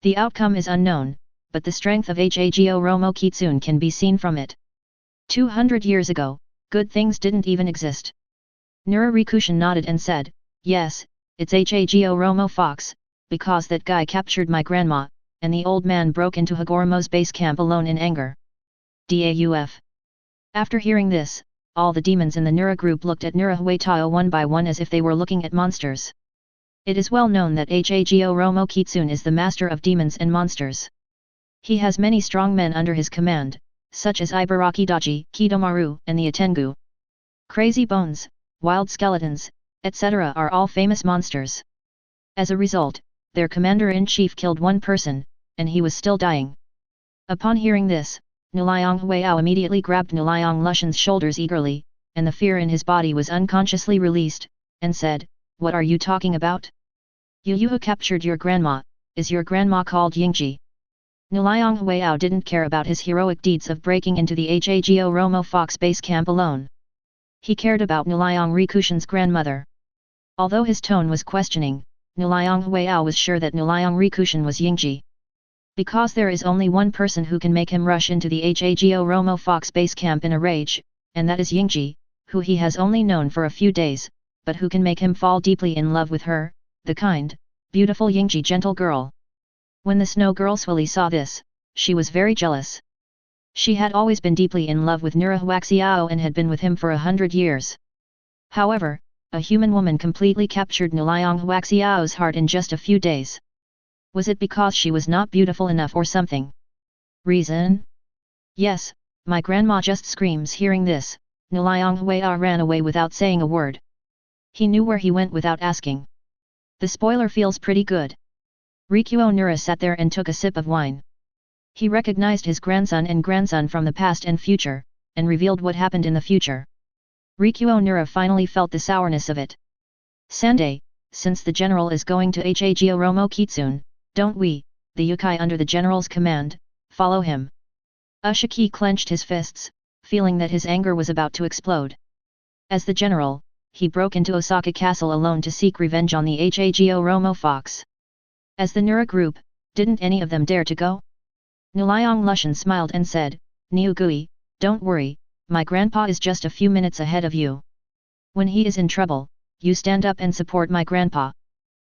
The outcome is unknown, but the strength of Hago Romo Kitsune can be seen from it. 200 years ago, good things didn't even exist. Nura Rikushin nodded and said, "Yes, it's Hago Romo Fox, because that guy captured my grandma," and the old man broke into Hagoromo's base camp alone in anger. Dauf. After hearing this, all the demons in the Nura group looked at Nura Huatao one by one as if they were looking at monsters. It is well known that Hago Romo Kitsune is the master of demons and monsters. He has many strong men under his command, such as Ibaraki Daji, Kidomaru, and the Atengu. Crazy Bones, Wild Skeletons, etc. are all famous monsters. As a result, their commander-in-chief killed one person, and he was still dying. Upon hearing this, Nuliang Huayao immediately grabbed Nuliang Lushan's shoulders eagerly, and the fear in his body was unconsciously released, and said, "What are you talking about? You captured your grandma, is your grandma called Yingji?" Nuliang Huayao didn't care about his heroic deeds of breaking into the Hago Romo Fox base camp alone. He cared about Nuliang Rikushin's grandmother. Although his tone was questioning, Nuliang Huayao was sure that Nuliang Rikushin was Yingji. Because there is only one person who can make him rush into the Hago Romo Fox base camp in a rage, and that is Yingji, who he has only known for a few days, but who can make him fall deeply in love with her, the kind, beautiful Yingji gentle girl. When the snow girl Swilly saw this, she was very jealous. She had always been deeply in love with Nura Huaxiao and had been with him for 100 years. However, a human woman completely captured Nuliang Huaxiao's heart in just a few days. Was it because she was not beautiful enough or something? Reason? Yes, my grandma just screams hearing this. Nuliang Huayao ran away without saying a word. He knew where he went without asking. The spoiler feels pretty good. Rikuo Nura sat there and took a sip of wine. He recognized his grandson and grandson from the past and future, and revealed what happened in the future. Rikuo Nura finally felt the sourness of it. "Sande, since the general is going to Hago Romo Kitsune, don't we, the yokai under the general's command, follow him?" Ushiki clenched his fists, feeling that his anger was about to explode. As the general, he broke into Osaka Castle alone to seek revenge on the Hago Romo Fox. As the Nura group, didn't any of them dare to go? Nuliang Lushan smiled and said, "Niugui, don't worry, my grandpa is just a few minutes ahead of you. When he is in trouble, you stand up and support my grandpa.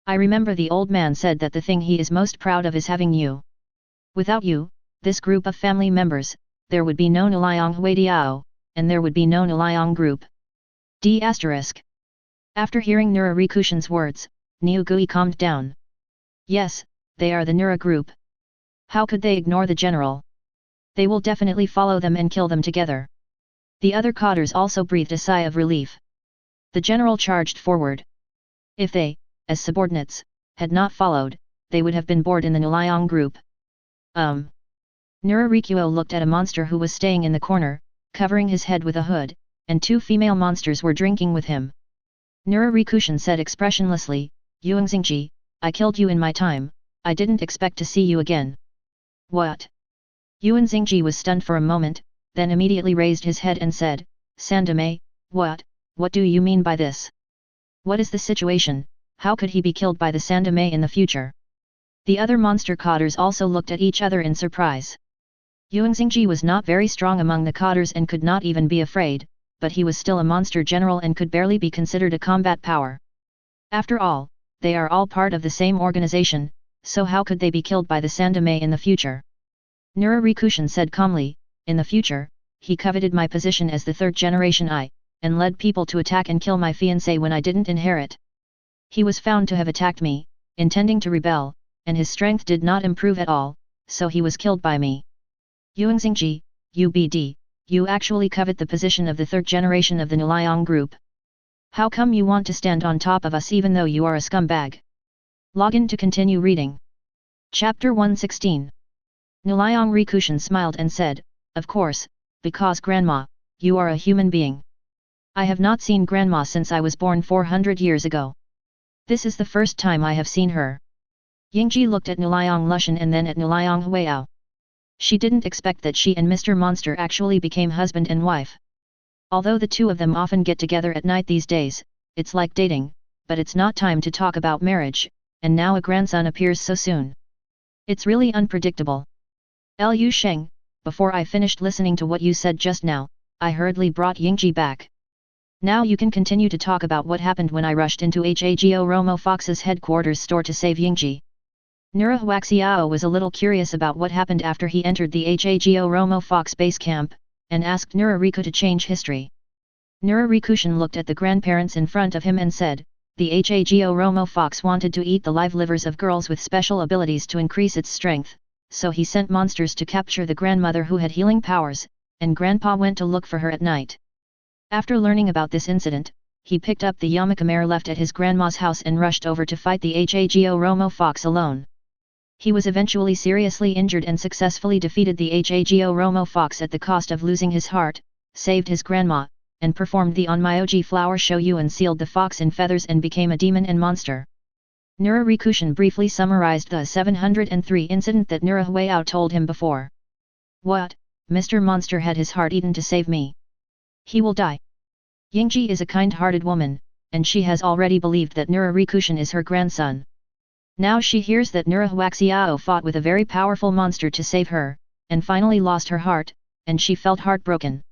I remember the old man said that the thing he is most proud of is having you. Without you, this group of family members, there would be no Nuliang Huadiao, and there would be no Nuliang group." D***. After hearing Nura Rikushin's words, Niugui calmed down. Yes, they are the Nura group. How could they ignore the general? They will definitely follow them and kill them together. The other cadres also breathed a sigh of relief. The general charged forward. If they, as subordinates, had not followed, they would have been bored in the Nuliang group. Nura Rikuo looked at a monster who was staying in the corner, covering his head with a hood, and two female monsters were drinking with him. Nura Rikushin said expressionlessly, "Yuanxingji, I killed you in my time, I didn't expect to see you again." "What?" Yuan Xingji was stunned for a moment, then immediately raised his head and said, "Sandame, what do you mean by this? What is the situation, how could he be killed by the Sandame in the future?" The other monster cadres also looked at each other in surprise. Yuan Xingji was not very strong among the cadres and could not even be afraid, but he was still a monster general and could barely be considered a combat power. After all, they are all part of the same organization, so how could they be killed by the Sandame in the future? Nura Rikushin said calmly, "In the future, he coveted my position as the third generation I, and led people to attack and kill my fiancée when I didn't inherit. He was found to have attacked me, intending to rebel, and his strength did not improve at all, so he was killed by me. Yuanxingji, UBD, you actually covet the position of the third generation of the Nuliang group. How come you want to stand on top of us even though you are a scumbag? Login to continue reading. Chapter 116. Nuliang Rikushan smiled and said, of course, because Grandma, you are a human being. I have not seen Grandma since I was born 400 years ago. This is the first time I have seen her. Yingji looked at Nuliang Lushan and then at Nuliang Huayao. She didn't expect that she and Mr. Monster actually became husband and wife. Although the two of them often get together at night these days, it's like dating, but it's not time to talk about marriage, and now a grandson appears so soon. It's really unpredictable. Lu Sheng, before I finished listening to what you said just now, I hurriedly brought Yingji back. Now you can continue to talk about what happened when I rushed into Hago Romo Fox's headquarters store to save Yingji. Nura Huaxiao was a little curious about what happened after he entered the Hago Romo Fox base camp, and asked Nura Riku to change history. Nura Rikushan looked at the grandparents in front of him and said, the Hago Romo Fox wanted to eat the live livers of girls with special abilities to increase its strength, so he sent monsters to capture the grandmother who had healing powers, and Grandpa went to look for her at night. After learning about this incident, he picked up the Yamakamare left at his grandma's house and rushed over to fight the Hago Romo Fox alone. He was eventually seriously injured and successfully defeated the Hago Romo Fox at the cost of losing his heart, saved his grandma, and performed the onmyoji flower show and sealed the fox in feathers and became a demon and monster. Nura Rikushan briefly summarized the 703 incident that Nura Huayao told him before. What? Mr. Monster had his heart eaten to save me. He will die. Yingji is a kind-hearted woman, and she has already believed that Nura Rikushan is her grandson. Now she hears that Nura Huaxiao fought with a very powerful monster to save her, and finally lost her heart, and she felt heartbroken.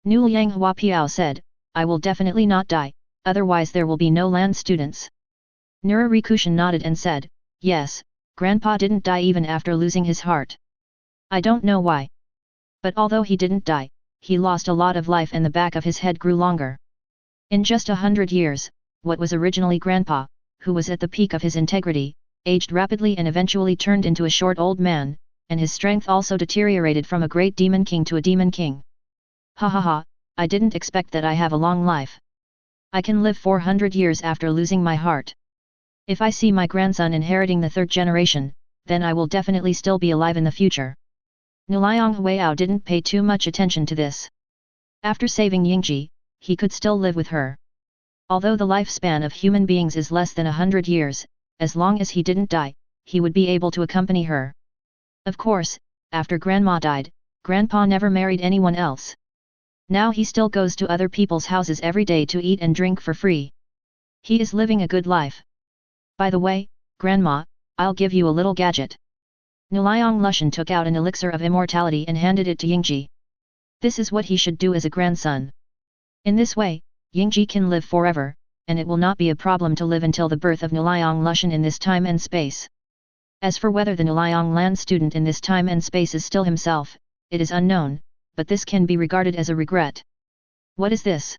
Nuliang Huapiao said, I will definitely not die, otherwise there will be no land students. Nura Rikushan nodded and said, yes, Grandpa didn't die even after losing his heart. I don't know why. But although he didn't die, he lost a lot of life and the back of his head grew longer. In just 100 years, what was originally Grandpa, who was at the peak of his integrity, aged rapidly and eventually turned into a short old man, and his strength also deteriorated from a great demon king to a demon king. Ha ha ha, I didn't expect that I have a long life. I can live 400 years after losing my heart. If I see my grandson inheriting the third generation, then I will definitely still be alive in the future. Nuliang Huayao didn't pay too much attention to this. After saving Yingji, he could still live with her. Although the lifespan of human beings is less than 100 years, as long as he didn't die, he would be able to accompany her. Of course, after Grandma died, Grandpa never married anyone else. Now he still goes to other people's houses every day to eat and drink for free. He is living a good life. By the way, Grandma, I'll give you a little gadget. Nuliang Lushan took out an elixir of immortality and handed it to Yingji. This is what he should do as a grandson. In this way, Yingji can live forever, and it will not be a problem to live until the birth of Nuliang Lushan in this time and space. As for whether the Nuliang land student in this time and space is still himself, it is unknown, but this can be regarded as a regret. What is this?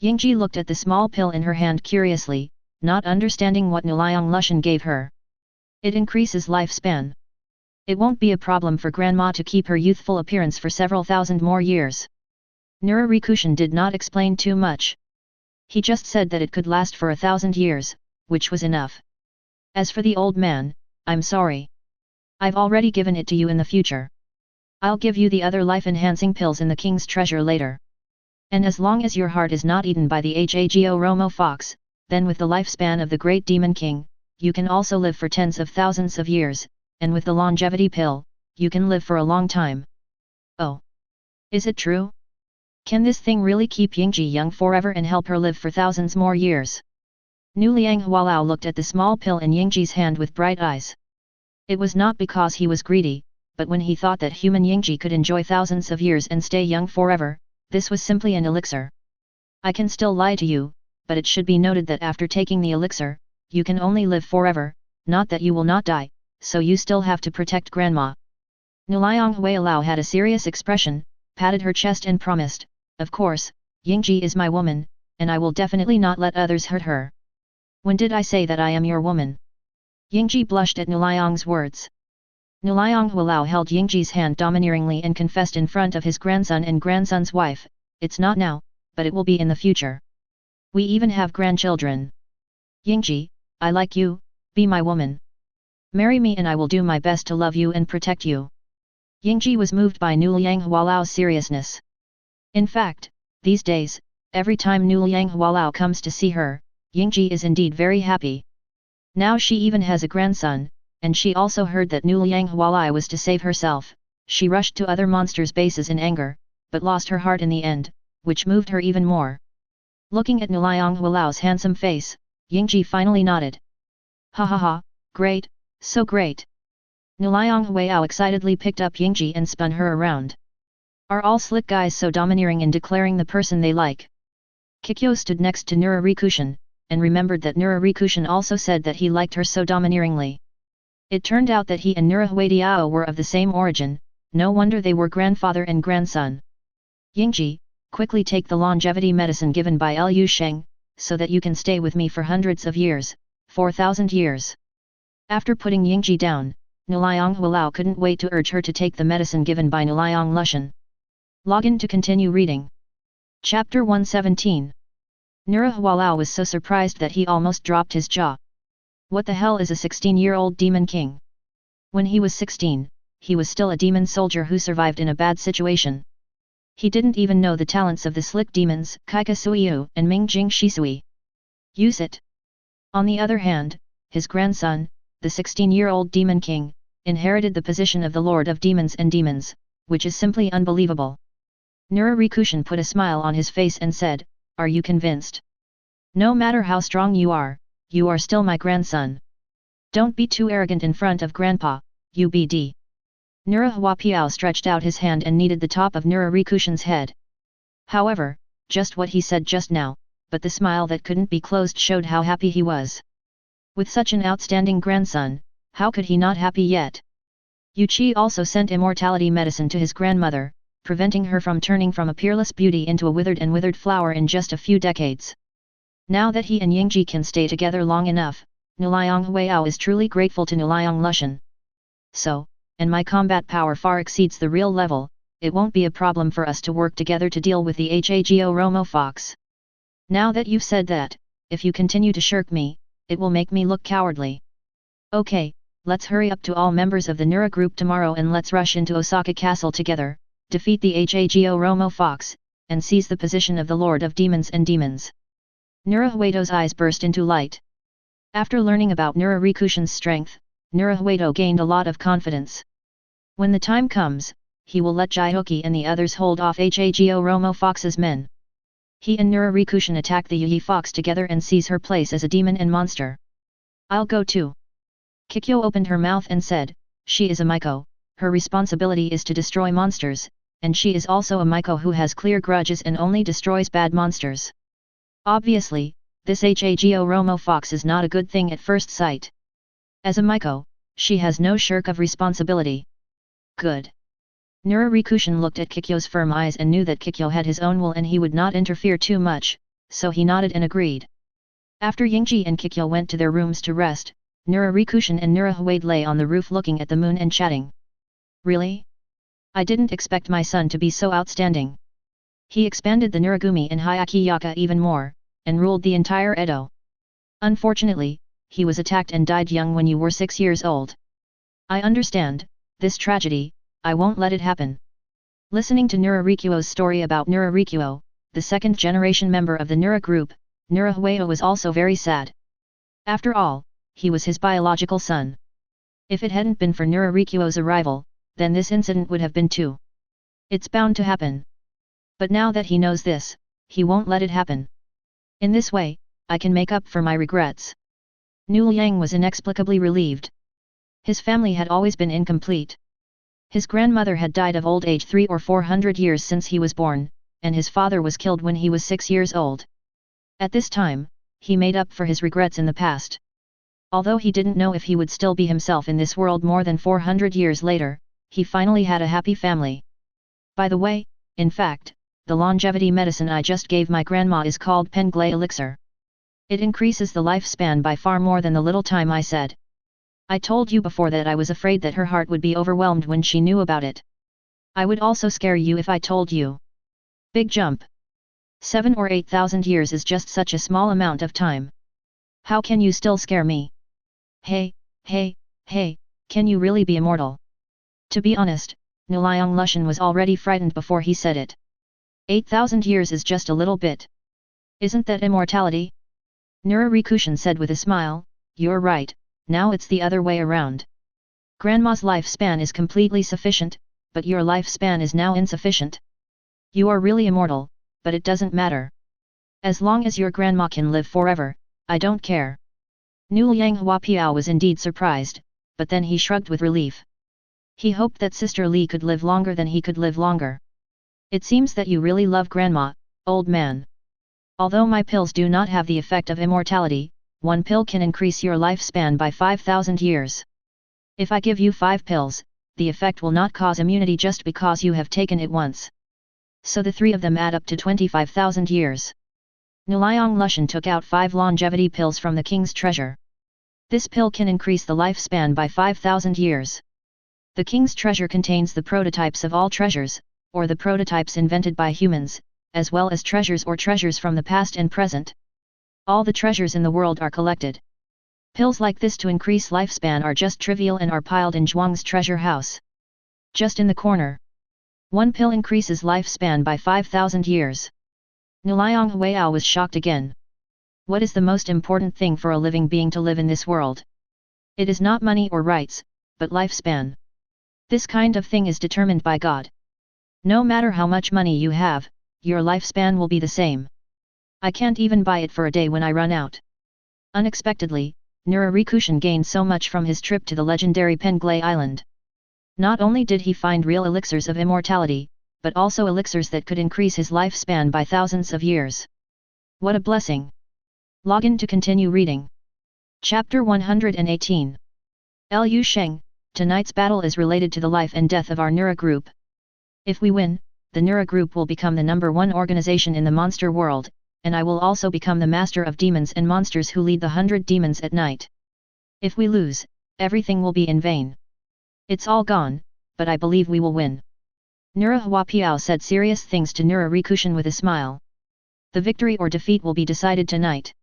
Yingji looked at the small pill in her hand curiously, not understanding what Nuliang Lushan gave her. It increases lifespan. It won't be a problem for Grandma to keep her youthful appearance for several thousand more years. Nura Rikushan did not explain too much. He just said that it could last for 1,000 years, which was enough. As for the old man, I'm sorry. I've already given it to you in the future. I'll give you the other life-enhancing pills in the king's treasure later. And as long as your heart is not eaten by the Hago Romo Fox, then with the lifespan of the great demon king, you can also live for tens of thousands of years, and with the longevity pill, you can live for a long time. Oh. Is it true? Can this thing really keep Yingji young forever and help her live for thousands more years? Nuliang Hualao looked at the small pill in Yingji's hand with bright eyes. It was not because he was greedy, but when he thought that human Yingji could enjoy thousands of years and stay young forever, this was simply an elixir. I can still lie to you, but it should be noted that after taking the elixir, you can only live forever, not that you will not die, so you still have to protect Grandma. Nuliang Hualao had a serious expression, patted her chest and promised, of course, Yingji is my woman, and I will definitely not let others hurt her. When did I say that I am your woman? Yingji blushed at Nuliang's words. Nuliang Hualao held Yingji's hand domineeringly and confessed in front of his grandson and grandson's wife, "It's not now, but it will be in the future. We even have grandchildren. Yingji, I like you, be my woman. Marry me and I will do my best to love you and protect you." Yingji was moved by Nuliang Hualao's seriousness. In fact, these days, every time Nuliang Hualao comes to see her, Yingji is indeed very happy. Now she even has a grandson, and she also heard that Nuliang Hualai was to save herself. She rushed to other monsters' bases in anger, but lost her heart in the end, which moved her even more. Looking at Nuliang Hualao's handsome face, Yingji finally nodded. "Ha ha ha, great, so great." Nuliang Hualao excitedly picked up Yingji and spun her around. "Are all slick guys so domineering in declaring the person they like?" Kikyo stood next to Nura Rikushin, and remembered that Nura Rikushin also said that he liked her so domineeringly. It turned out that he and Nura Huadiao were of the same origin, no wonder they were grandfather and grandson. "Yingji, quickly take the longevity medicine given by Liu Sheng, so that you can stay with me for hundreds of years, 4,000 years. After putting Yingji down, Nuliang Hualao couldn't wait to urge her to take the medicine given by Nuliang Lushan. Login to continue reading. Chapter 117. Nura Hualao was so surprised that he almost dropped his jaw. What the hell is a 16-year-old demon king? When he was 16, he was still a demon soldier who survived in a bad situation. He didn't even know the talents of the slick demons Kaika Suiyu and Ming Jing Shisui. Use it. On the other hand, his grandson, the 16-year-old demon king, inherited the position of the Lord of Demons and Demons, which is simply unbelievable. Nura Rikushin put a smile on his face and said, "Are you convinced? No matter how strong you are still my grandson. Don't be too arrogant in front of grandpa, UBD." Nura Huapiao stretched out his hand and kneaded the top of Nura Rikushin's head. However, just what he said just now, but the smile that couldn't be closed showed how happy he was. With such an outstanding grandson, how could he not happy yet? Yuqi also sent immortality medicine to his grandmother, preventing her from turning from a peerless beauty into a withered flower in just a few decades. Now that he and Yingji can stay together long enough, Nuliang Hualao is truly grateful to Nuliang Lushan. "So, and my combat power far exceeds the real level, it won't be a problem for us to work together to deal with the Hago Romo Fox. Now that you've said that, if you continue to shirk me, it will make me look cowardly. Okay, let's hurry up to all members of the Nura group tomorrow and let's rush into Osaka Castle together, defeat the Hago Romo Fox, and seize the position of the Lord of Demons and Demons." Nura Huato's eyes burst into light. After learning about Nura Rikushin's strength, Nura Huato gained a lot of confidence. When the time comes, he will let Jihoki and the others hold off Hago Romo Fox's men. He and Nura Rikushin attack the Yi Fox together and seize her place as a demon and monster. "I'll go too." Kikyo opened her mouth and said, "She is a Miko, her responsibility is to destroy monsters, and she is also a Miko who has clear grudges and only destroys bad monsters. Obviously, this Hago Romo Fox is not a good thing at first sight. As a Miko, she has no shirk of responsibility." "Good." Nura Rikushin looked at Kikyo's firm eyes and knew that Kikyo had his own will and he would not interfere too much, so he nodded and agreed. After Yingji and Kikyo went to their rooms to rest, Nura Rikushin and Nura Huade lay on the roof looking at the moon and chatting. "Really? I didn't expect my son to be so outstanding. He expanded the Nuragumi and Hyakiyaka even more, and ruled the entire Edo. Unfortunately, he was attacked and died young when you were 6 years old. I understand, this tragedy, I won't let it happen." Listening to Nura Rikuo's story about Nura Rikuo, the second-generation member of the Nura group, Nura Huato was also very sad. After all, he was his biological son. If it hadn't been for Nura Rikuo's arrival, then this incident would have been too. It's bound to happen. But now that he knows this, he won't let it happen. In this way, I can make up for my regrets. Nu Liang was inexplicably relieved. His family had always been incomplete. His grandmother had died of old age 300 or 400 years since he was born, and his father was killed when he was 6 years old. At this time, he made up for his regrets in the past. Although he didn't know if he would still be himself in this world more than 400 years later, he finally had a happy family. By the way, in fact, the longevity medicine I just gave my grandma is called Penglay Elixir. It increases the lifespan by far more than the little time I said. I told you before that I was afraid that her heart would be overwhelmed when she knew about it. I would also scare you if I told you. Big jump. 7 or 8,000 years is just such a small amount of time. How can you still scare me? Hey, can you really be immortal? To be honest, Nilayang Lushan was already frightened before he said it. 8,000 years is just a little bit. Isn't that immortality? Nurarikushan said with a smile, you're right, now it's the other way around. Grandma's lifespan is completely sufficient, but your lifespan is now insufficient. You are really immortal, but it doesn't matter. As long as your grandma can live forever, I don't care. Nuliang Huapiao was indeed surprised, but then he shrugged with relief. He hoped that Sister Li could live longer than he could live longer. It seems that you really love grandma, old man. Although my pills do not have the effect of immortality, one pill can increase your lifespan by 5,000 years. If I give you 5 pills, the effect will not cause immunity just because you have taken it once. So the 3 of them add up to 25,000 years. Nilayang Lushan took out 5 longevity pills from the king's treasure. This pill can increase the lifespan by 5,000 years. The king's treasure contains the prototypes of all treasures, or the prototypes invented by humans, as well as treasures from the past and present. All the treasures in the world are collected. Pills like this to increase lifespan are just trivial and are piled in Zhuang's treasure house. Just in the corner. 1 pill increases lifespan by 5,000 years. Nilayang Huayao was shocked again. What is the most important thing for a living being to live in this world? It is not money or rights, but lifespan. This kind of thing is determined by God. No matter how much money you have, your lifespan will be the same. I can't even buy it for a day when I run out. Unexpectedly, Nurarikushan gained so much from his trip to the legendary Penglay Island. Not only did he find real elixirs of immortality, but also elixirs that could increase his lifespan by thousands of years. What a blessing! Log in to continue reading. Chapter 118. Lu Sheng, tonight's battle is related to the life and death of our Nura group. If we win, the Nura group will become the #1 organization in the monster world, and I will also become the master of demons and monsters who lead the 100 demons at night. If we lose, everything will be in vain. It's all gone, but I believe we will win. Nura Huapiao said serious things to Nurarikushan with a smile. The victory or defeat will be decided tonight.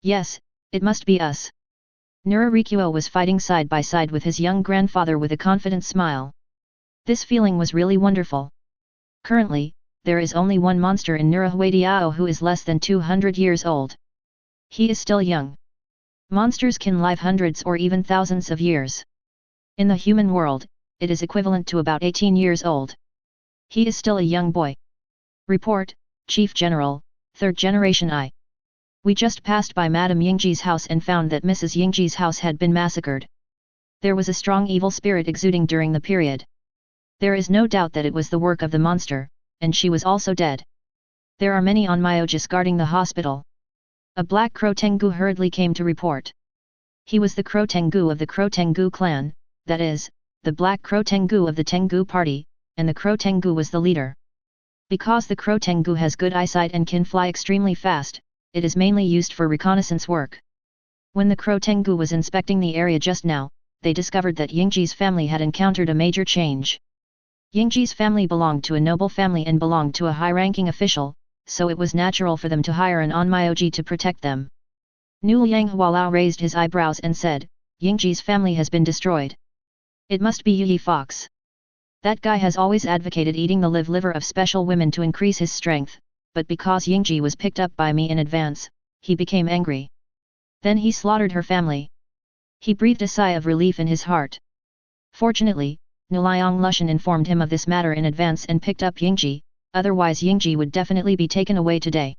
Yes, it must be us. Nurarikuo was fighting side by side with his young grandfather with a confident smile. This feeling was really wonderful. Currently, there is only one monster in Nurahuadiao who is less than 200 years old. He is still young. Monsters can live hundreds or even thousands of years. In the human world, it is equivalent to about 18 years old. He is still a young boy. Report, Chief General, 3rd Generation I. We just passed by Madame Yingji's house and found that Mrs. Yingji's house had been massacred. There was a strong evil spirit exuding during the period. There is no doubt that it was the work of the monster, and she was also dead. There are many onmyojis guarding the hospital. A black Crow Tengu hurriedly came to report. He was the Crow Tengu of the Crow Tengu clan, that is, the black Crow Tengu of the Tengu party, and the Crow Tengu was the leader. Because the Crow Tengu has good eyesight and can fly extremely fast, it is mainly used for reconnaissance work. When the Crow Tengu was inspecting the area just now, they discovered that Yingji's family had encountered a major change. Yingji's family belonged to a noble family and belonged to a high-ranking official, so it was natural for them to hire an onmyoji to protect them. Nuliang Hualao raised his eyebrows and said, Yingji's family has been destroyed. It must be Yi Fox. That guy has always advocated eating the liver of special women to increase his strength, but because Yingji was picked up by me in advance, he became angry. Then he slaughtered her family. He breathed a sigh of relief in his heart. Fortunately, Nilayang Lushan informed him of this matter in advance and picked up Yingji, otherwise Yingji would definitely be taken away today.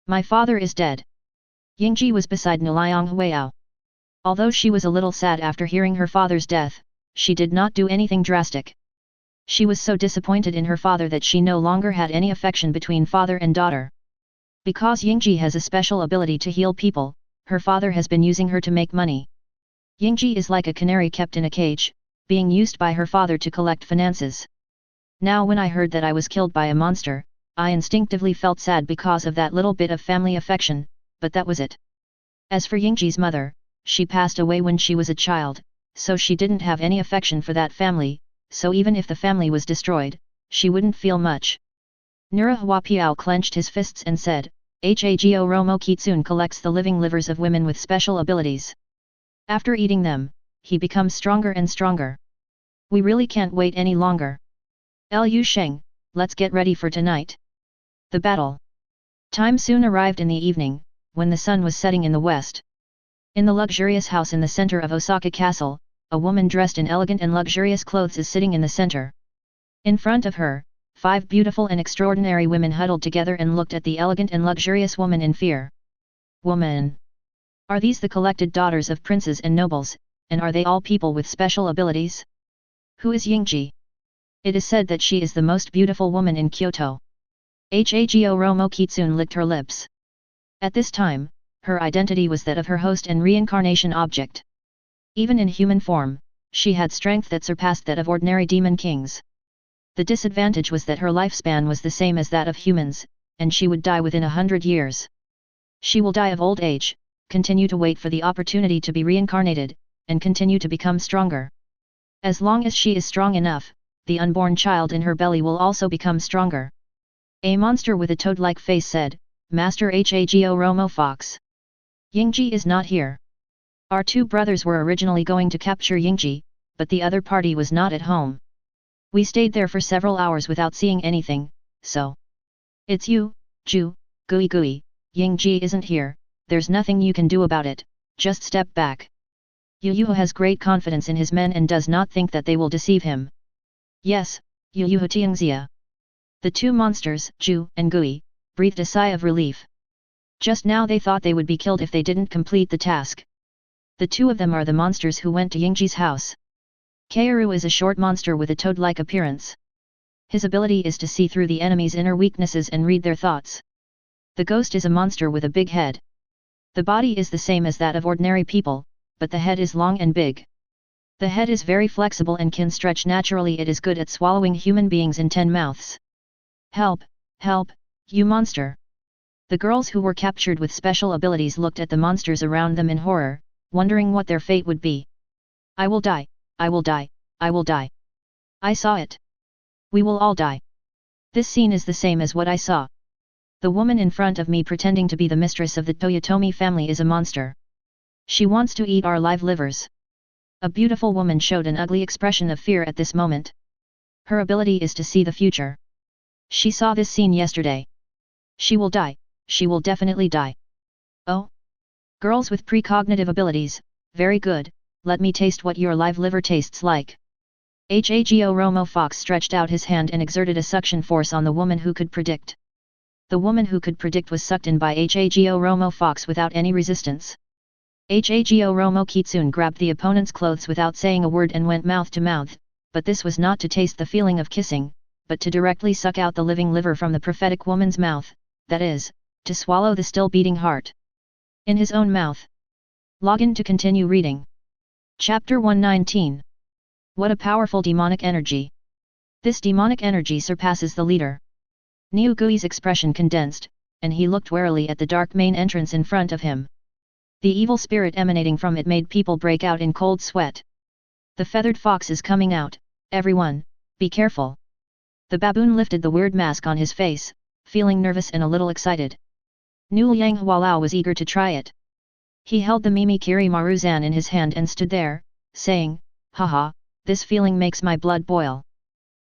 My father is dead. Yingji was beside Nilayang Huayao. Although she was a little sad after hearing her father's death, she did not do anything drastic. She was so disappointed in her father that she no longer had any affection between father and daughter. Because Yingji has a special ability to heal people, her father has been using her to make money. Yingji is like a canary kept in a cage, being used by her father to collect finances. Now when I heard that I was killed by a monster, I instinctively felt sad because of that little bit of family affection, but that was it. As for Yingji's mother, she passed away when she was a child, so she didn't have any affection for that family, so even if the family was destroyed, she wouldn't feel much. Nura Huapiao clenched his fists and said, Hago Romo Kitsune collects the living livers of women with special abilities. After eating them, he becomes stronger and stronger. We really can't wait any longer. Lu Sheng, let's get ready for tonight. The battle. Time soon arrived in the evening, when the sun was setting in the west. In the luxurious house in the center of Osaka Castle, a woman dressed in elegant and luxurious clothes is sitting in the center. In front of her, 5 beautiful and extraordinary women huddled together and looked at the elegant and luxurious woman in fear. Woman! Are these the collected daughters of princes and nobles, and are they all people with special abilities? Who is Yingji? It is said that she is the most beautiful woman in Kyoto. Hago Romo Kitsune licked her lips. At this time, her identity was that of her host and reincarnation object. Even in human form, she had strength that surpassed that of ordinary demon kings. The disadvantage was that her lifespan was the same as that of humans, and she would die within 100 years. She will die of old age, continue to wait for the opportunity to be reincarnated, and continue to become stronger. As long as she is strong enough, the unborn child in her belly will also become stronger. A monster with a toad-like face said, Master Hago Romo Fox. Yingji is not here. Our 2 brothers were originally going to capture Yingji, but the other party was not at home. We stayed there for several hours without seeing anything, so. It's you, Ju, Gui, Yingji isn't here, there's nothing you can do about it, just step back. Yu has great confidence in his men and does not think that they will deceive him. Yes, Yu Tiangxia. The 2 monsters, Ju and Gui, breathed a sigh of relief. Just now they thought they would be killed if they didn't complete the task. The 2 of them are the monsters who went to Yingji's house. Keiru is a short monster with a toad-like appearance. His ability is to see through the enemy's inner weaknesses and read their thoughts. The ghost is a monster with a big head. The body is the same as that of ordinary people, but the head is long and big. The head is very flexible and can stretch naturally. It is good at swallowing human beings in 10 mouths. Help, help, you monster! The girls who were captured with special abilities looked at the monsters around them in horror, wondering what their fate would be. I will die, I will die, I will die. I saw it. We will all die. This scene is the same as what I saw. The woman in front of me pretending to be the mistress of the Toyotomi family is a monster. She wants to eat our live livers. A beautiful woman showed an ugly expression of fear at this moment. Her ability is to see the future. She saw this scene yesterday. She will die, she will definitely die. Oh? Girls with precognitive abilities, very good, let me taste what your live liver tastes like. Hago Romo Fox stretched out his hand and exerted a suction force on the woman who could predict. The woman who could predict was sucked in by Hago Romo Fox without any resistance. Hago Romo Kitsune grabbed the opponent's clothes without saying a word and went mouth to mouth, but this was not to taste the feeling of kissing, but to directly suck out the living liver from the prophetic woman's mouth, that is, to swallow the still beating heart. In his own mouth. Log in to continue reading. Chapter 119. What a powerful demonic energy. This demonic energy surpasses the leader. Niu Gui's expression condensed, and he looked warily at the dark main entrance in front of him. The evil spirit emanating from it made people break out in cold sweat. The feathered fox is coming out, everyone, be careful. The baboon lifted the weird mask on his face, feeling nervous and a little excited. Nu Liang Hualao was eager to try it. He held the Mimi Kiri Maruzan in his hand and stood there, saying, haha, this feeling makes my blood boil.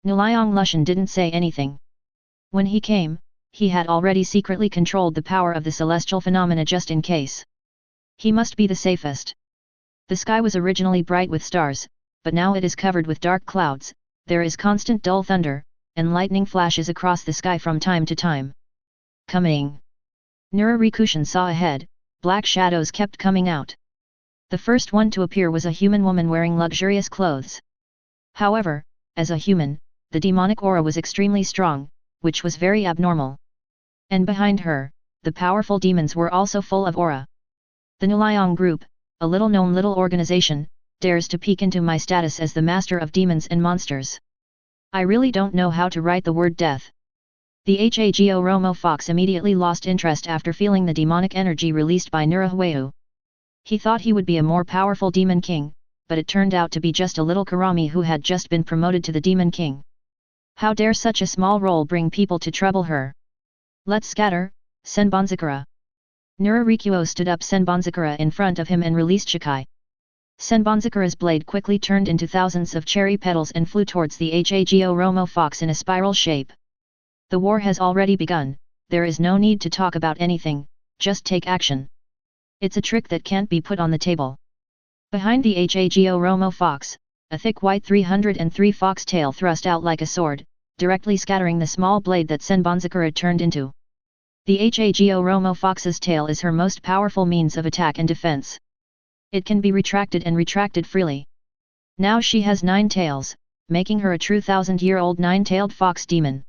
Nuliang Lushan didn't say anything. When he came, he had already secretly controlled the power of the celestial phenomena just in case. He must be the safest. The sky was originally bright with stars, but now it is covered with dark clouds, there is constant dull thunder, and lightning flashes across the sky from time to time. Coming. Nura Rikushin saw ahead, black shadows kept coming out. The first one to appear was a human woman wearing luxurious clothes. However, as a human, the demonic aura was extremely strong, which was very abnormal. And behind her, the powerful demons were also full of aura. The Nuliang group, a little-known little organization, dares to peek into my status as the master of demons and monsters. I really don't know how to write the word death. The Hago Romo Fox immediately lost interest after feeling the demonic energy released by Nura Hueu. He thought he would be a more powerful demon king, but it turned out to be just a little Karami who had just been promoted to the Demon King. How dare such a small role bring people to trouble her? Let's scatter, Senbonzakura. Nurarikuo stood up Senbonzakura in front of him and released Shikai. Senbonzakura's blade quickly turned into thousands of cherry petals and flew towards the Hago Romo fox in a spiral shape. The war has already begun, there is no need to talk about anything, just take action. It's a trick that can't be put on the table. Behind the Hago Romo fox, a thick white 303 fox tail thrust out like a sword, directly scattering the small blade that Senbonzakura turned into. The Hago Romo fox's tail is her most powerful means of attack and defense. It can be retracted and retracted freely. Now she has 9 tails, making her a true 1000-year-old 9-tailed fox demon.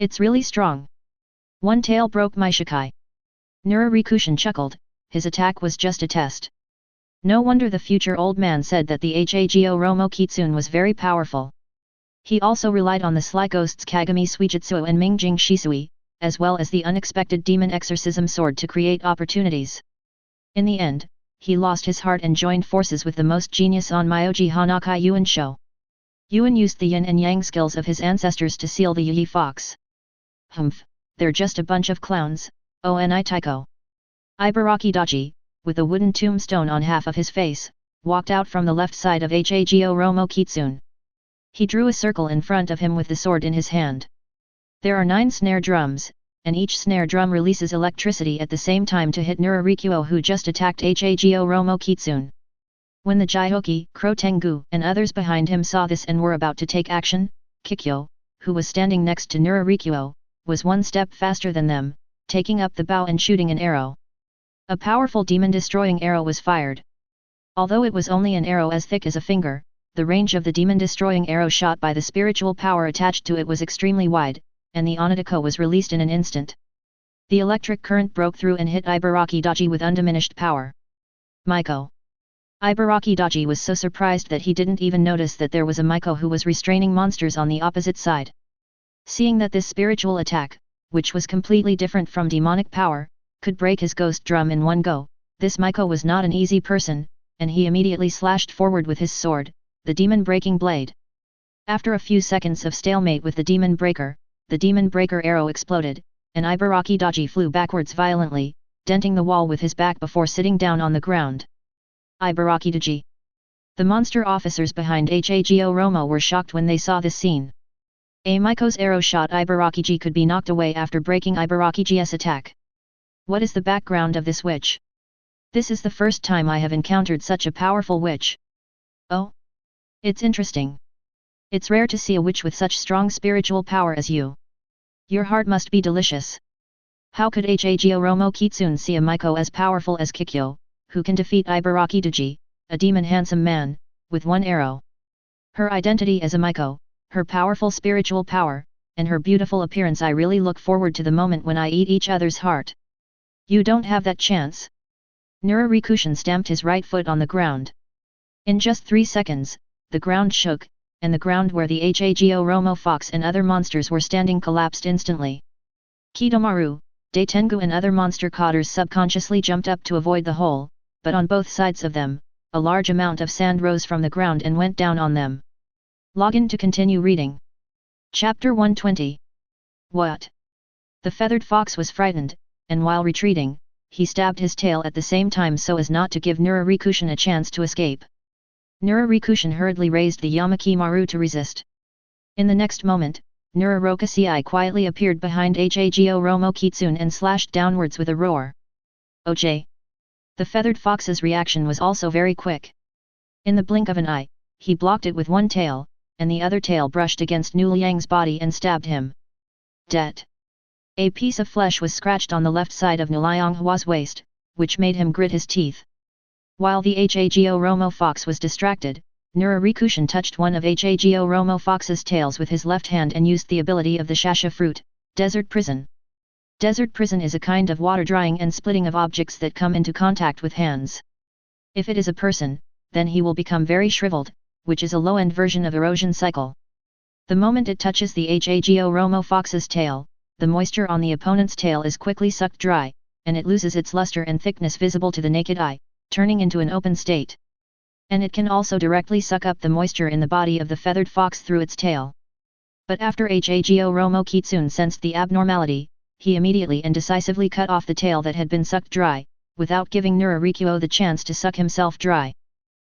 It's really strong. One tail broke my Shikai. Nurarikushin chuckled, his attack was just a test. No wonder the future old man said that the Hago Romo Kitsune was very powerful. He also relied on the sly ghosts Kagami Suijutsu and Mingjing Shisui, as well as the unexpected demon exorcism sword to create opportunities. In the end, he lost his heart and joined forces with the most genius onmyoji Hanakai Yuan Shou. Yuan used the yin and yang skills of his ancestors to seal the Yi fox. Humph, they're just a bunch of clowns, Oni Taiko. Ibaraki Dachi, with a wooden tombstone on half of his face, walked out from the left side of Hago Romo Kitsune. He drew a circle in front of him with the sword in his hand. There are 9 snare drums, and each snare drum releases electricity at the same time to hit Nurarikuo who just attacked Hago Romo Kitsune. When the Jaihoki, Crotengu, and others behind him saw this and were about to take action, Kikyo, who was standing next to Nurarikuo, was one step faster than them, taking up the bow and shooting an arrow. A powerful demon-destroying arrow was fired. Although it was only an arrow as thick as a finger, the range of the demon-destroying arrow shot by the spiritual power attached to it was extremely wide, and the Onitako was released in an instant. The electric current broke through and hit Ibaraki Dachi with undiminished power. Maiko. Ibaraki Dachi was so surprised that he didn't even notice that there was a Maiko who was restraining monsters on the opposite side. Seeing that this spiritual attack, which was completely different from demonic power, could break his ghost drum in one go, this Maiko was not an easy person, and he immediately slashed forward with his sword, the demon breaking blade. After a few seconds of stalemate with the demon breaker arrow exploded, and Ibaraki Dachi flew backwards violently, denting the wall with his back before sitting down on the ground. Ibaraki Dachi. The monster officers behind Hago Romo were shocked when they saw this scene. A Maiko's arrow shot Ibaraki could be knocked away after breaking Ibaraki's attack. What is the background of this witch? This is the first time I have encountered such a powerful witch. Oh? It's interesting. It's rare to see a witch with such strong spiritual power as you. Your heart must be delicious. How could Hago Romo Kitsune see a Maiko as powerful as Kikyo, who can defeat Ibaraki Dachi, a demon handsome man, with one arrow? Her identity as a Maiko, her powerful spiritual power, and her beautiful appearance. I really look forward to the moment when I eat each other's heart. You don't have that chance. Nurarikushin stamped his right foot on the ground. In just 3 seconds, the ground shook, and the ground where the Hago Romo fox and other monsters were standing collapsed instantly. Kidomaru, Daitengu and other monster cotters subconsciously jumped up to avoid the hole, but on both sides of them, a large amount of sand rose from the ground and went down on them. Login to continue reading. Chapter 120. What? The feathered fox was frightened, and while retreating, he stabbed his tail at the same time so as not to give Nurarikushin a chance to escape. Nurarikushin hurriedly raised the Yamaki Maru to resist. In the next moment, Nurarokasei quietly appeared behind Hago Romo Kitsune and slashed downwards with a roar. Oj! The feathered fox's reaction was also very quick. In the blink of an eye, he blocked it with one tail, and the other tail brushed against Nu Liang's body and stabbed him. Det. A piece of flesh was scratched on the left side of Nu Lianghua's waist, which made him grit his teeth. While the Hago Romo fox was distracted, Nurarikushin touched one of Hago Romo fox's tails with his left hand and used the ability of the shasha fruit, Desert Prison. Desert Prison is a kind of water drying and splitting of objects that come into contact with hands. If it is a person, then he will become very shriveled, which is a low-end version of erosion cycle. The moment it touches the Hago Romo fox's tail, the moisture on the opponent's tail is quickly sucked dry, and it loses its luster and thickness visible to the naked eye, turning into an open state. And it can also directly suck up the moisture in the body of the feathered fox through its tail. But after Hago Romo Kitsune sensed the abnormality, he immediately and decisively cut off the tail that had been sucked dry, without giving Nurarikuo the chance to suck himself dry.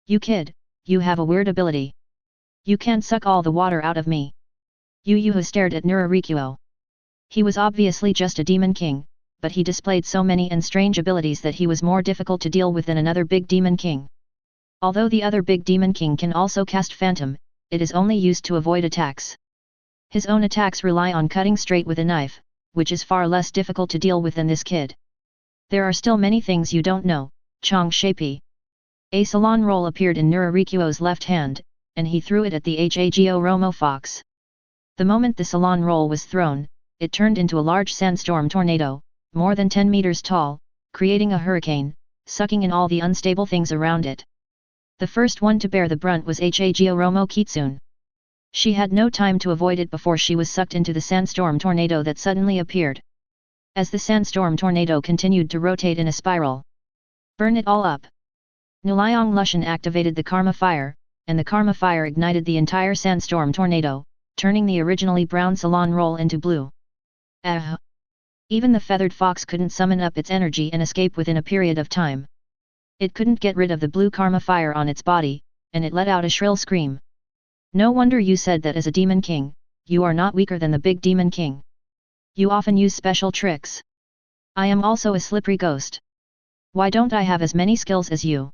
"You kid, you have a weird ability. You can't suck all the water out of me." Yu stared at Nurarikuo. He was obviously just a demon king, but he displayed so many and strange abilities that he was more difficult to deal with than another big demon king. Although the other big demon king can also cast phantom, it is only used to avoid attacks. His own attacks rely on cutting straight with a knife, which is far less difficult to deal with than this kid. "There are still many things you don't know, Chong Shapi." A salon roll appeared in Nurarikuo's left hand, and he threw it at the Hago Romo fox. The moment the salon roll was thrown, it turned into a large sandstorm tornado, more than 10 meters tall, creating a hurricane, sucking in all the unstable things around it. The first one to bear the brunt was Hago Romo Kitsune. She had no time to avoid it before she was sucked into the sandstorm tornado that suddenly appeared. As the sandstorm tornado continued to rotate in a spiral. "Burn it all up!" Nuliang Lushan activated the karma fire, and the karma fire ignited the entire sandstorm tornado, turning the originally brown salon roll into blue. Even the feathered fox couldn't summon up its energy and escape within a period of time. It couldn't get rid of the blue karma fire on its body, and it let out a shrill scream. "No wonder you said that as a demon king, you are not weaker than the big demon king. You often use special tricks. I am also a slippery ghost. Why don't I have as many skills as you?"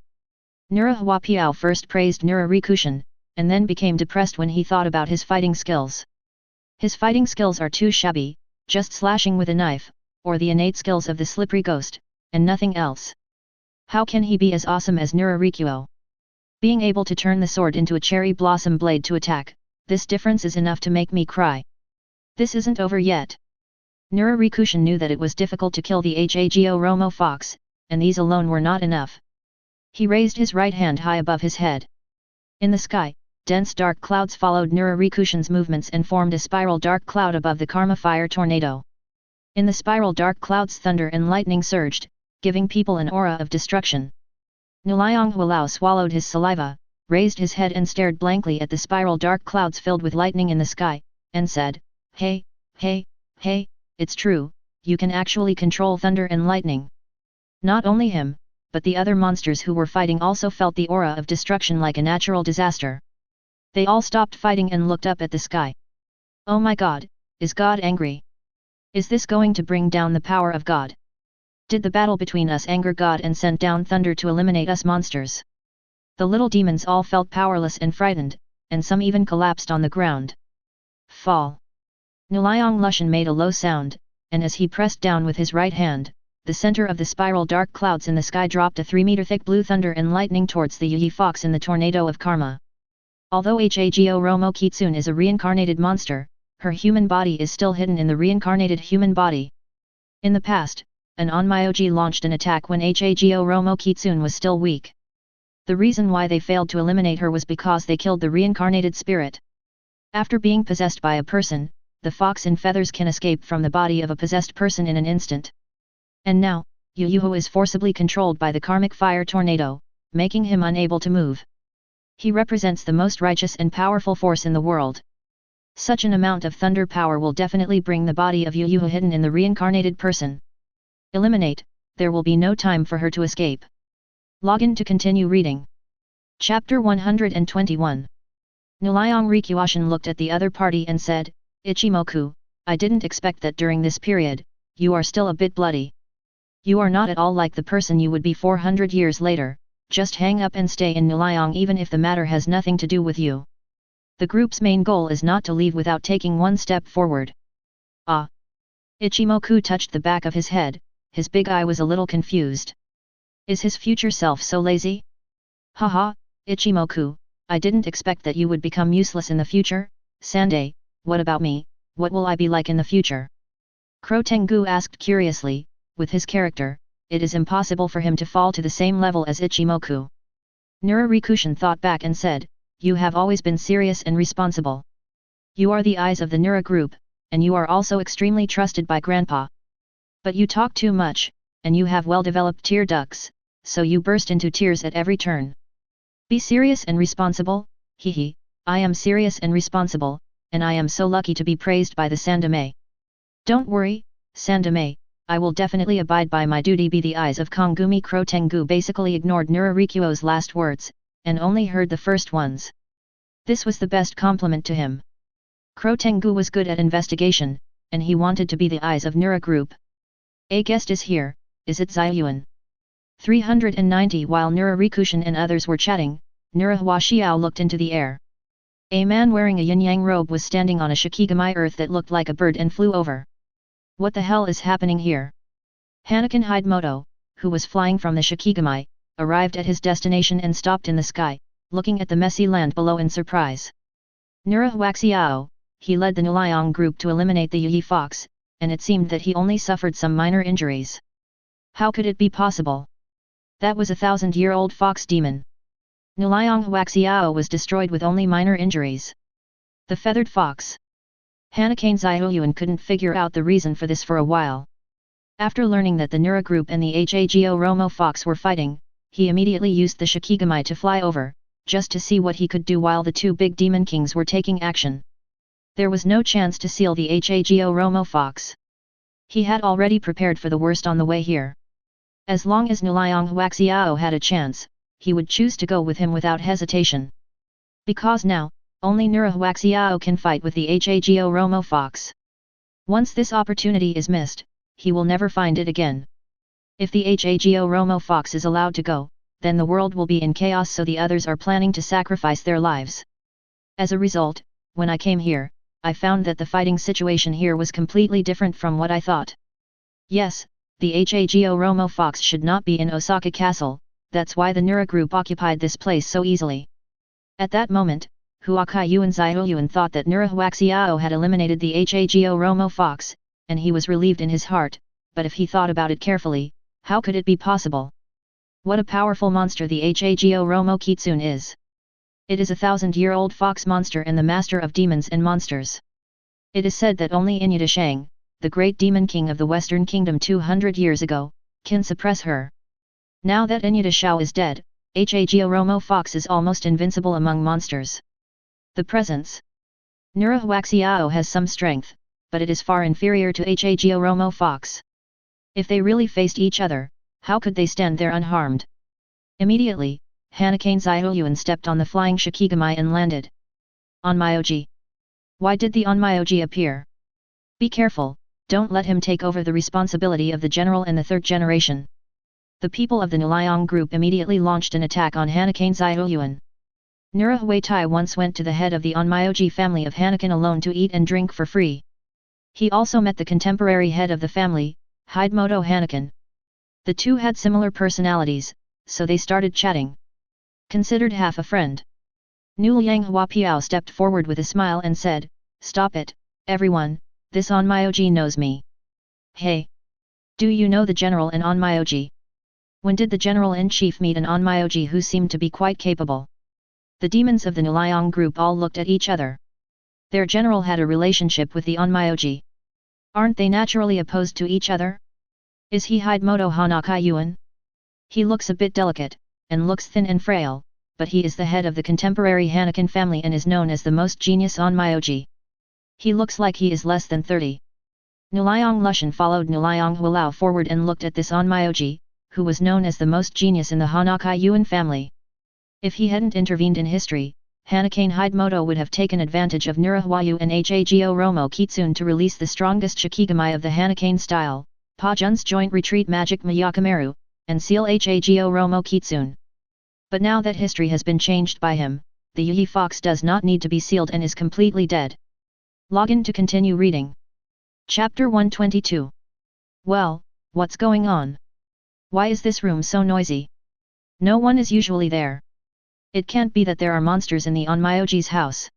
Nura Huapiao first praised Nurarikushin, and then became depressed when he thought about his fighting skills. His fighting skills are too shabby, just slashing with a knife, or the innate skills of the slippery ghost, and nothing else. How can he be as awesome as Nurarikuo? Being able to turn the sword into a cherry blossom blade to attack, this difference is enough to make me cry. This isn't over yet. Nurarikushin knew that it was difficult to kill the Hago Romo fox, and these alone were not enough. He raised his right hand high above his head. In the sky, dense dark clouds followed Nurarikushin's movements and formed a spiral dark cloud above the karma fire tornado. In the spiral dark clouds thunder and lightning surged, giving people an aura of destruction. Nuliang Hualao swallowed his saliva, raised his head and stared blankly at the spiral dark clouds filled with lightning in the sky, and said, "Hey, hey, hey, it's true, you can actually control thunder and lightning." Not only him, but the other monsters who were fighting also felt the aura of destruction like a natural disaster. They all stopped fighting and looked up at the sky. "Oh my God, is God angry? Is this going to bring down the power of God? Did the battle between us anger God and sent down thunder to eliminate us monsters?" The little demons all felt powerless and frightened, and some even collapsed on the ground. Fall. Nuliang Lushan made a low sound, and as he pressed down with his right hand, the center of the spiral dark clouds in the sky dropped a 3-meter thick blue thunder and lightning towards the Yi fox in the tornado of karma. Although Hago Romo Kitsune is a reincarnated monster, her human body is still hidden in the reincarnated human body. In the past, an onmyoji launched an attack when Hago Romo Kitsune was still weak. The reason why they failed to eliminate her was because they killed the reincarnated spirit. After being possessed by a person, the fox in feathers can escape from the body of a possessed person in an instant. And now, Yu is forcibly controlled by the karmic fire tornado, making him unable to move. He represents the most righteous and powerful force in the world. Such an amount of thunder power will definitely bring the body of Yu hidden in the reincarnated person. Eliminate, there will be no time for her to escape. Login to continue reading. Chapter 121. Nuliang Rikuashin looked at the other party and said, "Ichimoku, I didn't expect that during this period, you are still a bit bloody. You are not at all like the person you would be 400 years later, just hang up and stay in Nuliang even if the matter has nothing to do with you. The group's main goal is not to leave without taking one step forward." Ah! Ichimoku touched the back of his head, his big eye was a little confused. Is his future self so lazy? Haha, Ichimoku, I didn't expect that you would become useless in the future. Sandai, what about me, what will I be like in the future? Crow Tengu asked curiously. With his character, it is impossible for him to fall to the same level as Ichimoku. Nurarikushin thought back and said, "You have always been serious and responsible. You are the eyes of the Nura group, and you are also extremely trusted by Grandpa. But you talk too much, and you have well-developed tear ducts, so you burst into tears at every turn. Be serious and responsible, hee. I am serious and responsible, and I am so lucky to be praised by the Sandame. Don't worry, Sandame, I will definitely abide by my duty. Be the eyes of Kongumi Kro Tengu basically ignored Nurarikuo's last words, and only heard the first ones. This was the best compliment to him. Kro Tengu was good at investigation, and he wanted to be the eyes of Nura group. A guest is here, is it Ziyuan? 390. While Nurarikushan and others were chatting, Nura Huaxiao looked into the air. A man wearing a yin-yang robe was standing on a shikigami earth that looked like a bird and flew over. What the hell is happening here? Hanakan Hidemoto, who was flying from the shikigami, arrived at his destination and stopped in the sky, looking at the messy land below in surprise. Nura Huaxiao, he led the Nuliang group to eliminate the Yi Fox, and it seemed that he only suffered some minor injuries. How could it be possible? That was a 1,000-year-old fox demon. Nuliang Huaxiao was destroyed with only minor injuries. The feathered fox. Hanakane Ziyuan couldn't figure out the reason for this for a while. After learning that the Nura group and the Hago Romo fox were fighting, he immediately used the shikigami to fly over, just to see what he could do while the two big demon kings were taking action. There was no chance to seal the Hago Romo fox. He had already prepared for the worst on the way here. As long as Nuliang Huaxiao had a chance, he would choose to go with him without hesitation. Because now, only Nura Huaxiao can fight with the Hago Romo fox. Once this opportunity is missed, he will never find it again. If the Hago Romo fox is allowed to go, then the world will be in chaos, so the others are planning to sacrifice their lives. As a result, when I came here, I found that the fighting situation here was completely different from what I thought. Yes, the Hago Romo fox should not be in Osaka Castle, that's why the Nura group occupied this place so easily. At that moment, Huakayu and Ziyuan thought that Nura Huaxiao had eliminated the Hago Romo fox, and he was relieved in his heart, but if he thought about it carefully, how could it be possible? What a powerful monster the Hago Romo Kitsune is! It is a 1,000-year-old fox monster and the master of demons and monsters. It is said that only Inyuta Sheng, the great demon king of the Western Kingdom 200 years ago, can suppress her. Now that Inyuta Shao is dead, Hago Romo fox is almost invincible among monsters. The presence. Nura Huaxiao has some strength, but it is far inferior to Hago Romo fox. If they really faced each other, how could they stand there unharmed? Immediately, Hanakane Ziyuan stepped on the flying shikigami and landed. Onmyoji. Why did the onmyoji appear? Be careful, don't let him take over the responsibility of the general and the third generation. The people of the Nuliang group immediately launched an attack on Hanakane Ziyuan. Nura Huaitai once went to the head of the onmyoji family of Hanakan alone to eat and drink for free. He also met the contemporary head of the family, Hidemoto Hanakan. The two had similar personalities, so they started chatting. Considered half a friend. Nuliang Huapiao stepped forward with a smile and said, "Stop it, everyone, this onmyoji knows me." Hey! Do you know the general and onmyoji? When did the general-in-chief meet an onmyoji who seemed to be quite capable? The demons of the Nuliang group all looked at each other. Their general had a relationship with the onmyoji. Aren't they naturally opposed to each other? Is he Hidemoto Hanakayuan? He looks a bit delicate, and looks thin and frail, but he is the head of the contemporary Hanakan family and is known as the most genius onmyoji. He looks like he is less than 30. Nuliang Lushan followed Nuliang Hualao forward and looked at this onmyoji, who was known as the most genius in the Hanakayuan family. If he hadn't intervened in history, Hanakane Hidemoto would have taken advantage of Nura Huayu and Hago Romo Kitsune to release the strongest shikigami of the Hanakane style, Pa Jun's joint retreat magic Miyakameru, and seal Hago Romo Kitsune. But now that history has been changed by him, the Yi Fox does not need to be sealed and is completely dead. Login to continue reading. Chapter 122. Well, what's going on? Why is this room so noisy? No one is usually there. It can't be that there are monsters in the onmyoji's house.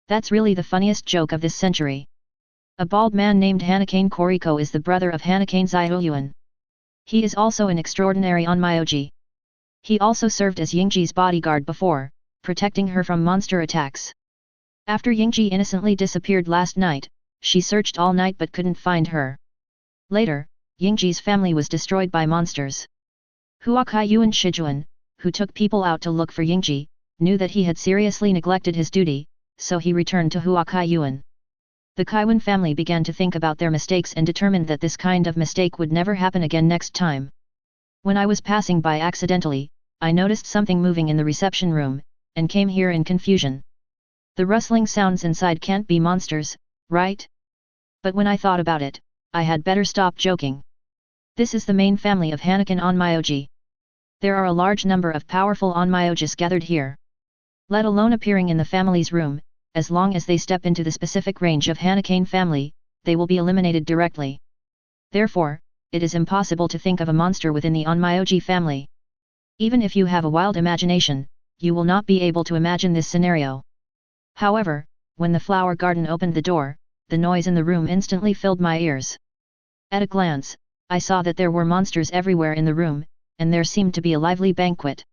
That's really the funniest joke of this century. A bald man named Hanakane Koriko is the brother of Hanakane Ziyuan. He is also an extraordinary onmyoji. He also served as Yingji's bodyguard before, protecting her from monster attacks. After Yingji innocently disappeared last night, she searched all night but couldn't find her. Later, Yingji's family was destroyed by monsters. Huakaiyuan Shijuan, who took people out to look for Yingji, knew that he had seriously neglected his duty, so he returned to Huakai Yuan. The Kaiwan family began to think about their mistakes and determined that this kind of mistake would never happen again next time. When I was passing by accidentally, I noticed something moving in the reception room, and came here in confusion. The rustling sounds inside can't be monsters, right? But when I thought about it, I had better stop joking. This is the main family of Hanakan onmyoji. There are a large number of powerful onmyojis gathered here. Let alone appearing in the family's room, as long as they step into the specific range of Hanakan family, they will be eliminated directly. Therefore, it is impossible to think of a monster within the onmyoji family. Even if you have a wild imagination, you will not be able to imagine this scenario. However, when the flower garden opened the door, the noise in the room instantly filled my ears. At a glance, I saw that there were monsters everywhere in the room, and there seemed to be a lively banquet.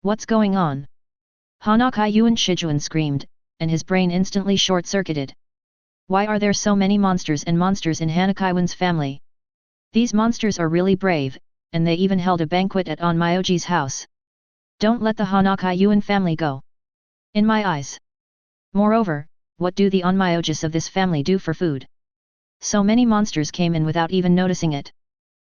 What's going on? Hanakai Yuan Shijuan screamed, and his brain instantly short-circuited. Why are there so many monsters in Hanakaiwan's family? These monsters are really brave, and they even held a banquet at onmyoji's house. Don't let the Hanakai Yuan family go. In my eyes. Moreover, what do the onmyojis of this family do for food? So many monsters came in without even noticing it.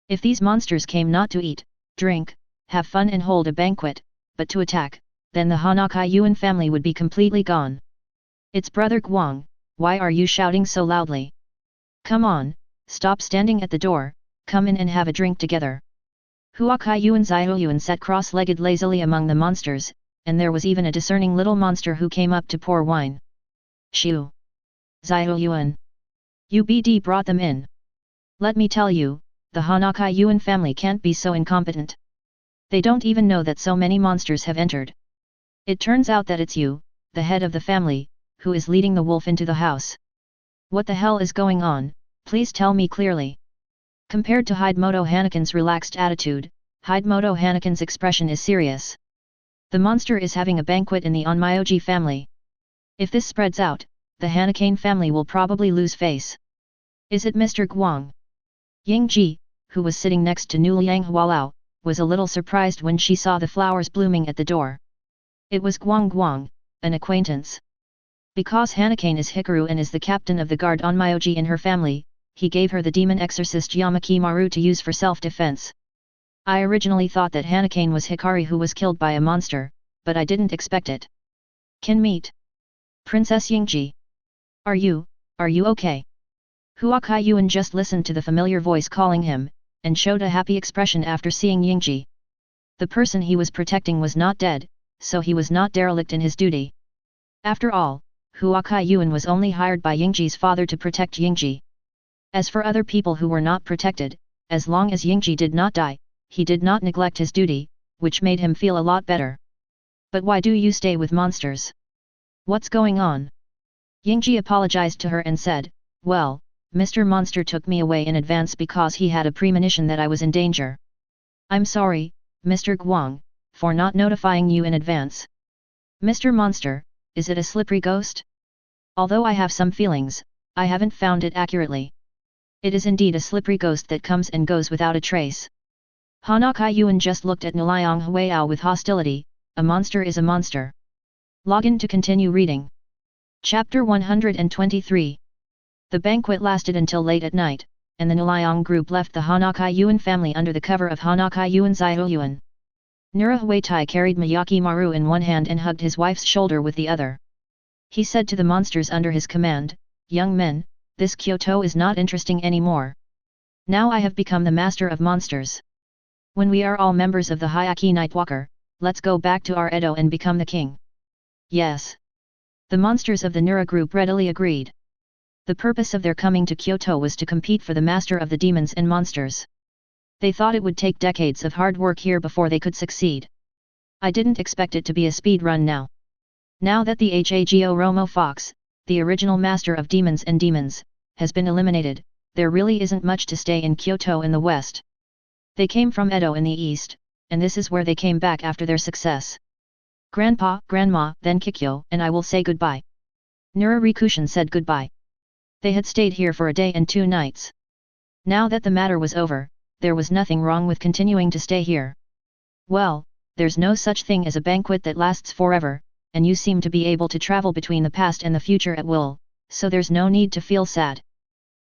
If these monsters came not to eat, drink, have fun and hold a banquet, but to attack, then the Hanakai Yuan family would be completely gone. It's Brother Guang, why are you shouting so loudly? Come on, stop standing at the door, come in and have a drink together. Huakai Yuan Ziyuan sat cross-legged lazily among the monsters, and there was even a discerning little monster who came up to pour wine. Shiu! Ziyuan! UBD brought them in. Let me tell you, the Hanakai Yuan family can't be so incompetent. They don't even know that so many monsters have entered. It turns out that it's you, the head of the family, who is leading the wolf into the house. What the hell is going on, please tell me clearly. Compared to Hidemoto Hanakan's relaxed attitude, Hidemoto Hanakan's expression is serious. The monster is having a banquet in the onmyoji family. If this spreads out, the Hanakan family will probably lose face. Is it Mr. Guang? Yingji, who was sitting next to Nuliang Hualao, was a little surprised when she saw the flowers blooming at the door. It was Guang, an acquaintance. Because Hanakan is Hikaru and is the captain of the guard onmyoji in her family, he gave her the demon exorcist Yamaki Maru to use for self-defense. I originally thought that Hanakan was Hikari who was killed by a monster, but I didn't expect it. Can meet. Princess Yingji. Are you okay? Huakai Yuan just listened to the familiar voice calling him, and showed a happy expression after seeing Yingji. The person he was protecting was not dead, so he was not derelict in his duty. After all, Huakai Yuan was only hired by Yingji's father to protect Yingji. As for other people who were not protected, as long as Yingji did not die, he did not neglect his duty, which made him feel a lot better. But why do you stay with monsters? What's going on? Yingji apologized to her and said, well, Mr. Monster took me away in advance because he had a premonition that I was in danger. I'm sorry, Mr. Guang, for not notifying you in advance. Mr. Monster, is it a slippery ghost? Although I have some feelings, I haven't found it accurately. It is indeed a slippery ghost that comes and goes without a trace. Hanakai Yuan just looked at Nuliang Huayao with hostility. A monster is a monster. Login to continue reading. Chapter 123. The banquet lasted until late at night, and the Nuliang group left the Hanakai Yuan family under the cover of Hanakai Yuan Ziyuan. Nura Huaitai carried Miyaki Maru in one hand and hugged his wife's shoulder with the other. He said to the monsters under his command, young men, this Kyoto is not interesting anymore. Now I have become the master of monsters. When we are all members of the Hyaki Nightwalker, let's go back to our Edo and become the king. Yes. The monsters of the Nura group readily agreed. The purpose of their coming to Kyoto was to compete for the master of the demons and monsters. They thought it would take decades of hard work here before they could succeed. I didn't expect it to be a speed run now. Now that the Hago Romo Fox, the original master of demons and demons, has been eliminated, there really isn't much to stay in Kyoto in the west. They came from Edo in the east, and this is where they came back after their success. Grandpa, Grandma, then Kikyo, and I will say goodbye. Nura Rikushin said goodbye. They had stayed here for a day and 2 nights. Now that the matter was over, there was nothing wrong with continuing to stay here. Well, there's no such thing as a banquet that lasts forever, and you seem to be able to travel between the past and the future at will, so there's no need to feel sad.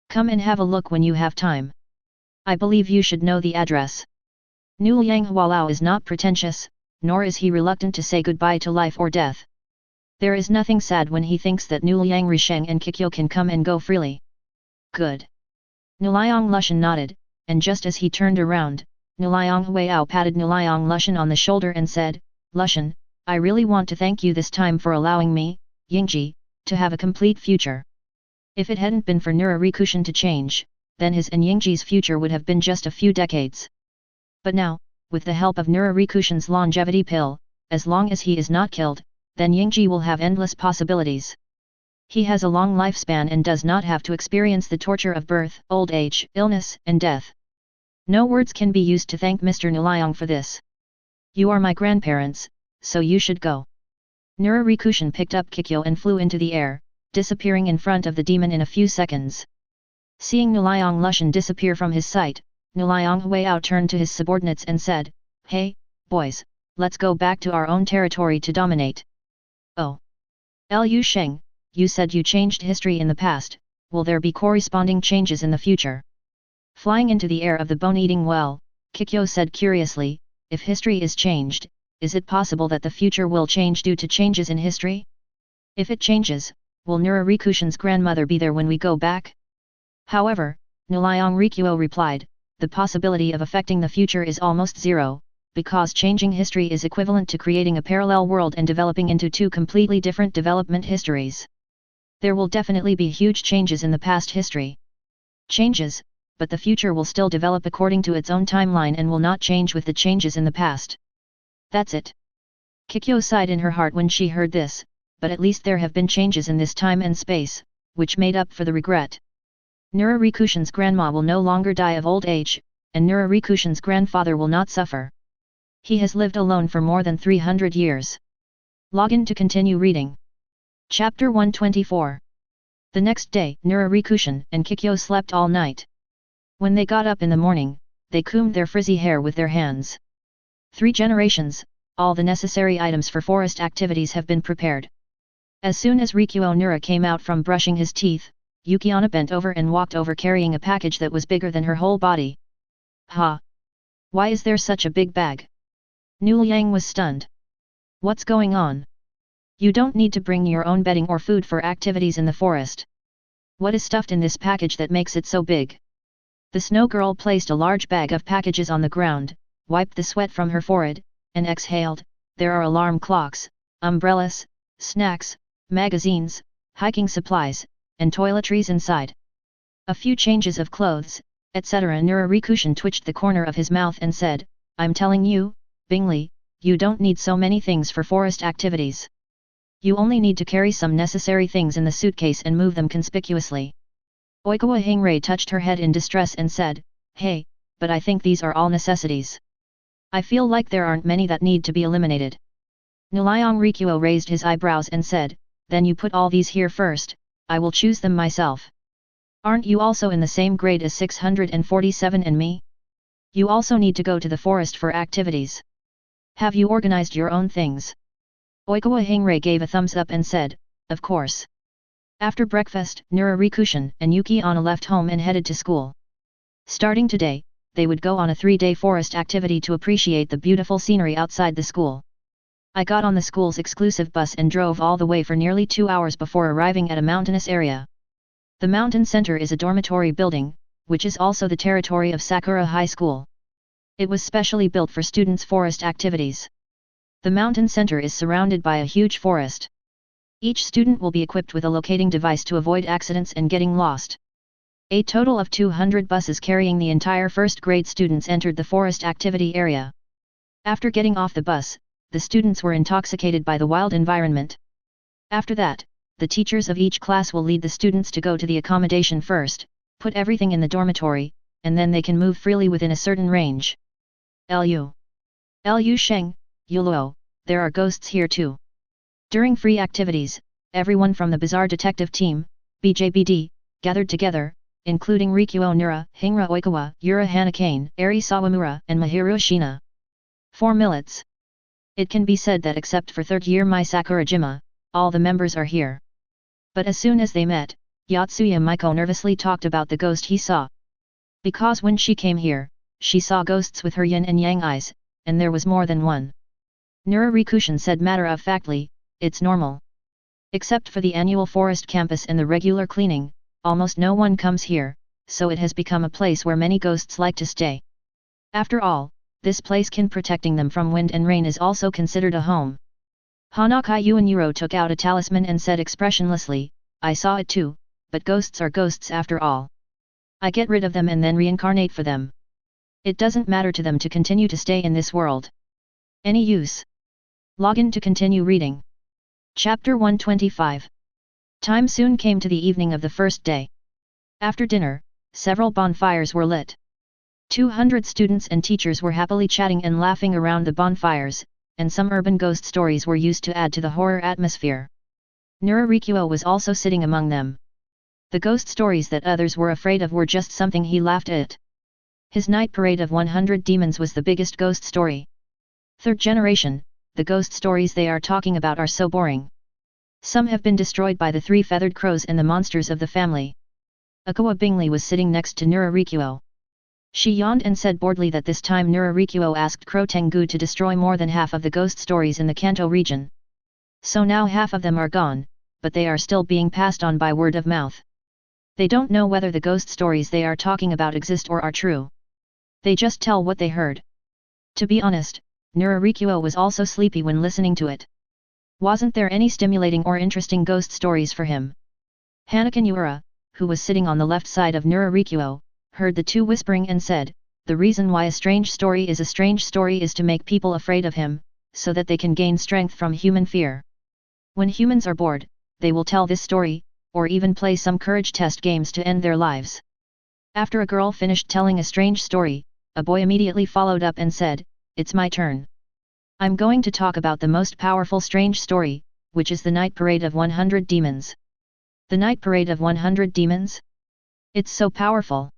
Come and have a look when you have time. I believe you should know the address. Nu Liang Hualao is not pretentious, nor is he reluctant to say goodbye to life or death. There is nothing sad when he thinks that Nu Liang Risheng and Kikyo can come and go freely. Good. Nu Liang Lushan nodded, and just as he turned around, Nu Liang Huao patted Nu Liang Lushan on the shoulder and said, Lushan, I really want to thank you this time for allowing me, Yingji, to have a complete future. If it hadn't been for Nura Rikushin to change, then his and Yingji's future would have been just a few decades. But now, with the help of Nura Rikushin's longevity pill, as long as he is not killed, then Yingji will have endless possibilities. He has a long lifespan and does not have to experience the torture of birth, old age, illness, and death. No words can be used to thank Mr. Nuliang for this. You are my grandparents, so you should go. Nura Rikushin picked up Kikyo and flew into the air, disappearing in front of the demon in a few seconds. Seeing Nuliang Lushan disappear from his sight, Nuliang Huao turned to his subordinates and said, Hey, boys, let's go back to our own territory to dominate. Oh. Lu Sheng, you said you changed history in the past, will there be corresponding changes in the future? Flying into the air of the bone-eating well, Kikyo said curiously, if history is changed, is it possible that the future will change due to changes in history? If it changes, will Nura Rikushin's grandmother be there when we go back? However, Nuliang Rikuo replied, the possibility of affecting the future is almost zero, because changing history is equivalent to creating a parallel world and developing into two completely different development histories. There will definitely be huge changes in the past history. Changes, but the future will still develop according to its own timeline and will not change with the changes in the past. That's it. Kikyo sighed in her heart when she heard this, but at least there have been changes in this time and space, which made up for the regret. Nura Rikushin's grandma will no longer die of old age, and Nura Rikushin's grandfather will not suffer. He has lived alone for more than 300 years. Login to continue reading. Chapter 124. The next day, Nura Rikushin and Kikyo slept all night. When they got up in the morning, they combed their frizzy hair with their hands. 3 generations, all the necessary items for forest activities have been prepared. As soon as Rikuo Nura came out from brushing his teeth, Yukiana bent over and walked over carrying a package that was bigger than her whole body. Ha! Why is there such a big bag? Nu Liang was stunned. What's going on? You don't need to bring your own bedding or food for activities in the forest. What is stuffed in this package that makes it so big? The snow girl placed a large bag of packages on the ground, wiped the sweat from her forehead, and exhaled. There are alarm clocks, umbrellas, snacks, magazines, hiking supplies, and toiletries inside. A few changes of clothes, etc. Nura Rikushin twitched the corner of his mouth and said, I'm telling you, Bingli, you don't need so many things for forest activities. You only need to carry some necessary things in the suitcase and move them conspicuously. Oikawa Hingray touched her head in distress and said, Hey, but I think these are all necessities. I feel like there aren't many that need to be eliminated. Nuliang Rikuo raised his eyebrows and said, Then you put all these here first, I will choose them myself. Aren't you also in the same grade as 647 and me? You also need to go to the forest for activities. Have you organized your own things? Oikawa Hingray gave a thumbs up and said, Of course. After breakfast, Nura Rikushin and Yukiana left home and headed to school. Starting today, they would go on a 3-day forest activity to appreciate the beautiful scenery outside the school. I got on the school's exclusive bus and drove all the way for nearly 2 hours before arriving at a mountainous area. The mountain center is a dormitory building, which is also the territory of Sakura High School. It was specially built for students' forest activities. The mountain center is surrounded by a huge forest. Each student will be equipped with a locating device to avoid accidents and getting lost. A total of 200 buses carrying the entire first-grade students entered the forest activity area. After getting off the bus, the students were intoxicated by the wild environment. After that, the teachers of each class will lead the students to go to the accommodation first, put everything in the dormitory, and then they can move freely within a certain range. Lu Sheng, Yuluo, there are ghosts here too. During free activities, everyone from the Bizarre Detective Team, BJBD, gathered together, including Rikuo Nura, Hingra Oikawa, Yura Hanakane, Eri Sawamura, and Mahiru Shina. 4 millets. It can be said that except for third year Mai Sakurajima, all the members are here. But as soon as they met, Yotsuya Maiko nervously talked about the ghost he saw. Because when she came here, she saw ghosts with her yin and yang eyes, and there was more than one. Nurarikushin said matter-of-factly, it's normal. Except for the annual forest campus and the regular cleaning, almost no one comes here, so it has become a place where many ghosts like to stay. After all, this place can protecting them from wind and rain is also considered a home. Hanakai Uenuro took out a talisman and said expressionlessly, I saw it too, but ghosts are ghosts after all. I get rid of them and then reincarnate for them. It doesn't matter to them to continue to stay in this world. Any use? Login to continue reading. Chapter 125. Time soon came to the evening of the first day. After dinner, several bonfires were lit. 200 students and teachers were happily chatting and laughing around the bonfires, and some urban ghost stories were used to add to the horror atmosphere. Nurarikuo was also sitting among them. The ghost stories that others were afraid of were just something he laughed at. His night parade of 100 demons was the biggest ghost story. Third generation, the ghost stories they are talking about are so boring. Some have been destroyed by the 3 feathered crows and the monsters of the family. Akawa Bingley was sitting next to Nurarikuo. She yawned and said boredly that this time Nurarikuo asked Crow Tengu to destroy more than half of the ghost stories in the Kanto region. So now half of them are gone, but they are still being passed on by word of mouth. They don't know whether the ghost stories they are talking about exist or are true. They just tell what they heard. To be honest, Nurarikuo was also sleepy when listening to it. Wasn't there any stimulating or interesting ghost stories for him? Hanakan Ura, who was sitting on the left side of Nurarikuo, heard the two whispering and said, the reason why a strange story is to make people afraid of him, so that they can gain strength from human fear. When humans are bored, they will tell this story, or even play some courage test games to end their lives. After a girl finished telling a strange story, a boy immediately followed up and said, it's my turn. I'm going to talk about the most powerful strange story, which is the Night Parade of 100 Demons. The Night Parade of 100 Demons? It's so powerful.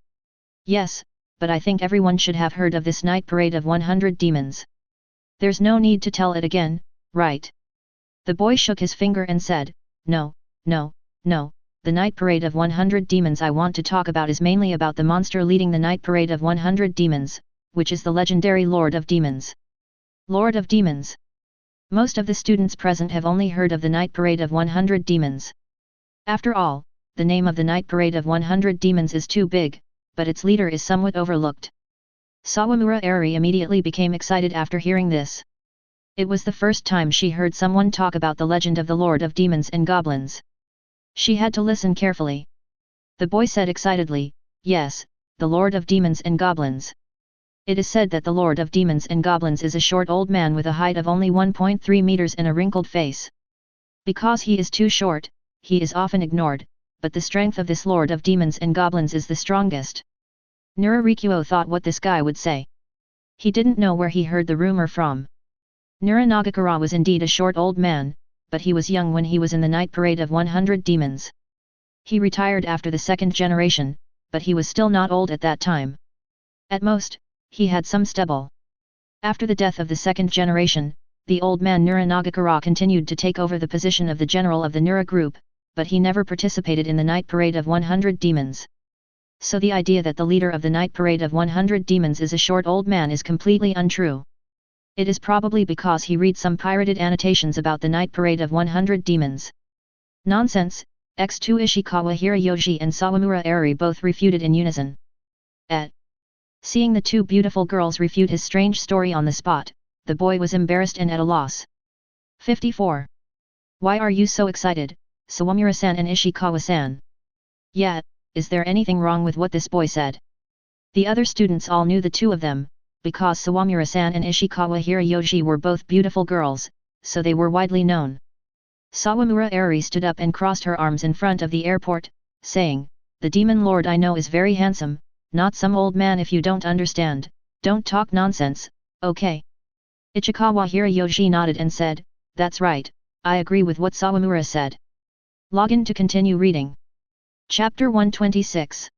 Yes, but I think everyone should have heard of this Night Parade of 100 Demons. There's no need to tell it again, right? The boy shook his finger and said, no, the Night Parade of 100 Demons I want to talk about is mainly about the monster leading the Night Parade of 100 Demons, which is the legendary Lord of Demons. Lord of Demons. Most of the students present have only heard of the Night Parade of 100 Demons. After all, the name of the Night Parade of 100 Demons is too big, but its leader is somewhat overlooked. Sawamura Eri immediately became excited after hearing this. It was the first time she heard someone talk about the legend of the Lord of Demons and Goblins. She had to listen carefully. The boy said excitedly, yes, the Lord of Demons and Goblins. It is said that the Lord of Demons and Goblins is a short old man with a height of only 1.3 meters and a wrinkled face. Because he is too short, he is often ignored, but the strength of this Lord of Demons and Goblins is the strongest. Nurarikuo thought what this guy would say. He didn't know where he heard the rumor from. Nuranagakura was indeed a short old man, but he was young when he was in the Night Parade of 100 Demons. He retired after the second generation, but he was still not old at that time. At most, he had some stubble. After the death of the second generation, the old man Nuranagakura continued to take over the position of the general of the Nura group, but he never participated in the Night Parade of 100 Demons. So the idea that the leader of the Night Parade of 100 Demons is a short old man is completely untrue. It is probably because he read some pirated annotations about the Night Parade of 100 Demons. Nonsense, X2 Ishikawa Hirayoshi and Sawamura Eri both refuted in unison. Seeing the two beautiful girls refute his strange story on the spot, the boy was embarrassed and at a loss. 54. Why are you so excited, Sawamura-san and Ishikawa-san? Yeah, is there anything wrong with what this boy said? The other students all knew the two of them, because Sawamura-san and Ishikawa Hirayoshi were both beautiful girls, so they were widely known. Sawamura Eri stood up and crossed her arms in front of the airport, saying, the demon lord I know is very handsome, not some old man. If you don't understand, don't talk nonsense, okay? Ichikawa Hirayoshi nodded and said, that's right, I agree with what Sawamura said. Login to continue reading. Chapter 126.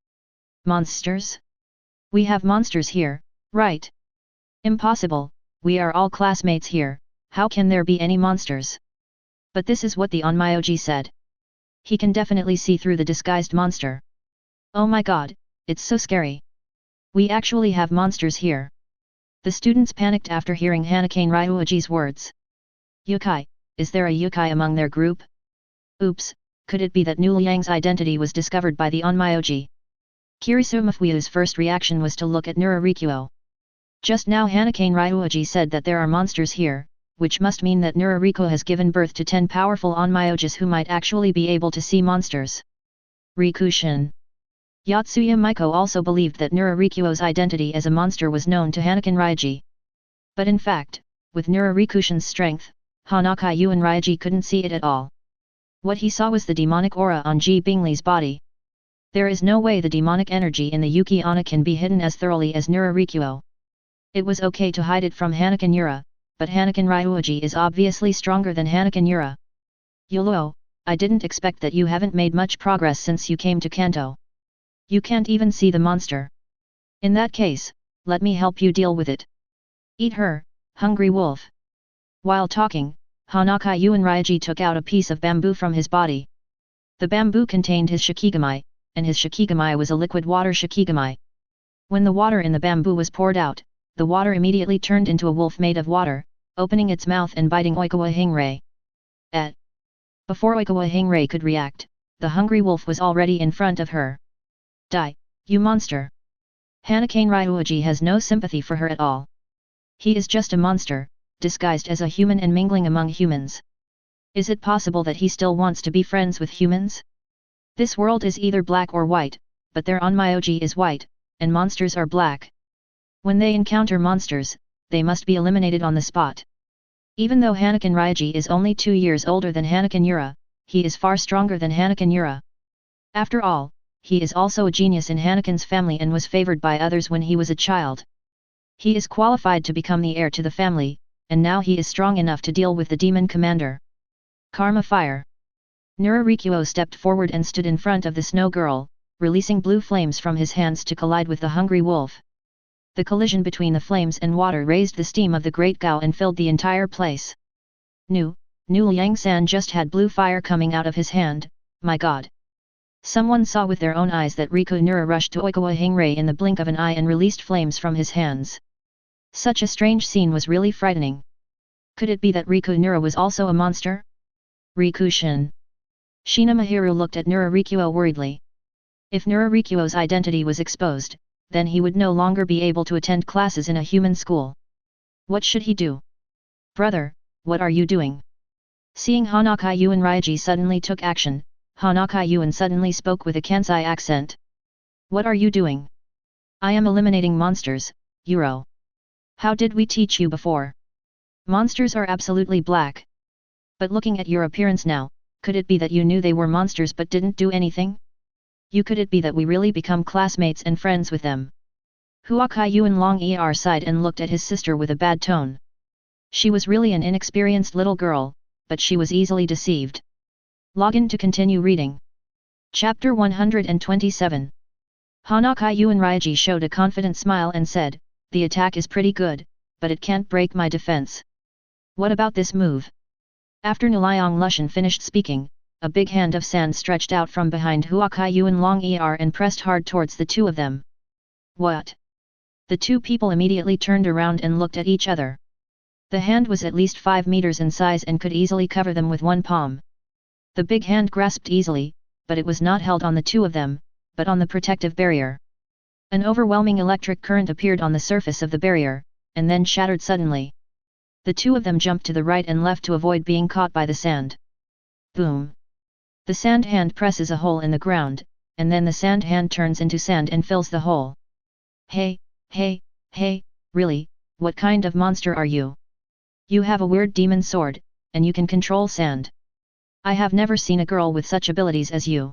Monsters? We have monsters here, right? Impossible, we are all classmates here, how can there be any monsters? But this is what the onmyoji said. He can definitely see through the disguised monster. Oh my god, it's so scary. We actually have monsters here. The students panicked after hearing Hanakane Ryuuji's words. Yokai, is there a yokai among their group? Oops, could it be that Nu Liang's identity was discovered by the onmyoji? Kirisumafuyu's first reaction was to look at Nurarikuo. Just now Hanakane Ryuuji said that there are monsters here, which must mean that Nurarikuo has given birth to 10 powerful onmyojis who might actually be able to see monsters. Rikushin. Yatsuya Maiko also believed that Nurarikuo's identity as a monster was known to Hanakane Ryuji. But in fact, with Nurarikushin's strength, Hanakai Yuan Ryuji couldn't see it at all. What he saw was the demonic aura on Ji Bingli's body. There is no way the demonic energy in the Yuki Onna can be hidden as thoroughly as Nurarikuo. It was okay to hide it from Hanakane Yura, but Hanakane Ryuuji is obviously stronger than Hanakane Yura. Yuluo, I didn't expect that you haven't made much progress since you came to Kanto. You can't even see the monster. In that case, let me help you deal with it. Eat her, hungry wolf. While talking, Hanakai Yuan Ryuji took out a piece of bamboo from his body. The bamboo contained his shikigami, and his shikigami was a liquid water shikigami. When the water in the bamboo was poured out, the water immediately turned into a wolf made of water, opening its mouth and biting Oikawa Hingrai. Before Oikawa Hingrai could react, the hungry wolf was already in front of her. Die, you monster! Hanakane Ryuuji has no sympathy for her at all. He is just a monster, disguised as a human and mingling among humans. Is it possible that he still wants to be friends with humans? This world is either black or white, but their onmyoji is white, and monsters are black. When they encounter monsters, they must be eliminated on the spot. Even though Hanakane Ryuji is only 2 years older than Hanakane Yura, he is far stronger than Hanakane Yura. After all, he is also a genius in Hanakan's family and was favored by others when he was a child. He is qualified to become the heir to the family, and now he is strong enough to deal with the demon commander. Karma Fire. Nurarikuo stepped forward and stood in front of the snow girl, releasing blue flames from his hands to collide with the hungry wolf. The collision between the flames and water raised the steam of the great gao and filled the entire place. Nu Liang-san just had blue fire coming out of his hand, my god. Someone saw with their own eyes that Riku Nura rushed to Oikawa Hingrai in the blink of an eye and released flames from his hands. Such a strange scene was really frightening. Could it be that Riku Nura was also a monster? Rikushin. Shinamahiru looked at Nurarikuo worriedly. If Nurarikuo's identity was exposed, then he would no longer be able to attend classes in a human school. What should he do? Brother, what are you doing? Seeing Hanakai Yuan Ryuji suddenly took action, Hanakai Yuan suddenly spoke with a Kansai accent. What are you doing? I am eliminating monsters, Yuro. How did we teach you before? Monsters are absolutely black. But looking at your appearance now, could it be that you knew they were monsters but didn't do anything? Could it be that we really become classmates and friends with them? Huakai Yuan Long Er sighed and looked at his sister with a bad tone. She was really an inexperienced little girl, but she was easily deceived. Login to continue reading. Chapter 127. Hanakai Yuan Ryuji showed a confident smile and said, the attack is pretty good, but it can't break my defense. What about this move? After Nuliang Lushan finished speaking, a big hand of sand stretched out from behind Huakai Yuan Long Er and pressed hard towards the two of them. What? The two people immediately turned around and looked at each other. The hand was at least 5 meters in size and could easily cover them with one palm. The big hand grasped easily, but it was not held on the two of them, but on the protective barrier. An overwhelming electric current appeared on the surface of the barrier, and then shattered suddenly. The two of them jumped to the right and left to avoid being caught by the sand. Boom! The sand hand presses a hole in the ground, and then the sand hand turns into sand and fills the hole. Hey, really, what kind of monster are you? You have a weird demon sword, and you can control sand. I have never seen a girl with such abilities as you.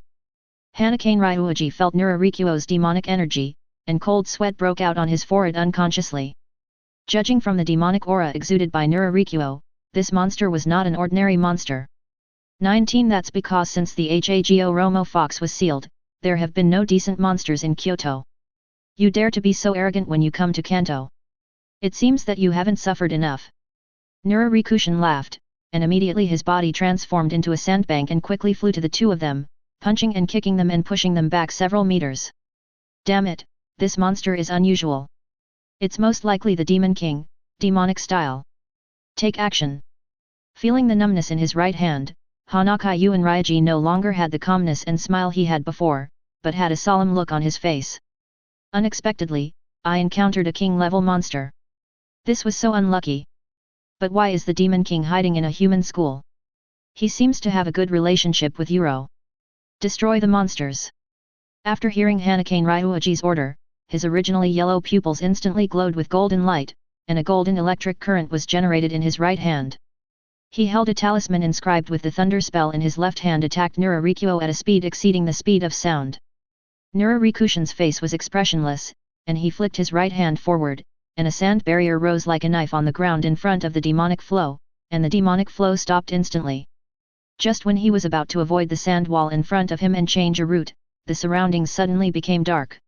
Hanakane Ryuji felt Nurarikuo's demonic energy, and cold sweat broke out on his forehead unconsciously. Judging from the demonic aura exuded by Nurarikuo, this monster was not an ordinary monster. 19 That's because since the Hago Romo Fox was sealed, there have been no decent monsters in Kyoto. You dare to be so arrogant when you come to Kanto. It seems that you haven't suffered enough. Nurarikushin laughed, and immediately his body transformed into a sandbank and quickly flew to the two of them, punching and kicking them and pushing them back several meters. Damn it, this monster is unusual. It's most likely the Demon King, demonic style. Take action. Feeling the numbness in his right hand, Hanakai Unryaji no longer had the calmness and smile he had before, but had a solemn look on his face. Unexpectedly, I encountered a king-level monster. This was so unlucky. But why is the Demon King hiding in a human school? He seems to have a good relationship with Uro. Destroy the monsters. After hearing Hanakane Ryuaji's order, his originally yellow pupils instantly glowed with golden light, and a golden electric current was generated in his right hand. He held a talisman inscribed with the thunder spell in his left hand, attacked Nurarikuo at a speed exceeding the speed of sound. Nurarikushin's face was expressionless, and he flicked his right hand forward, and a sand barrier rose like a knife on the ground in front of the demonic flow, and the demonic flow stopped instantly. Just when he was about to avoid the sand wall in front of him and change a route, the surroundings suddenly became dark.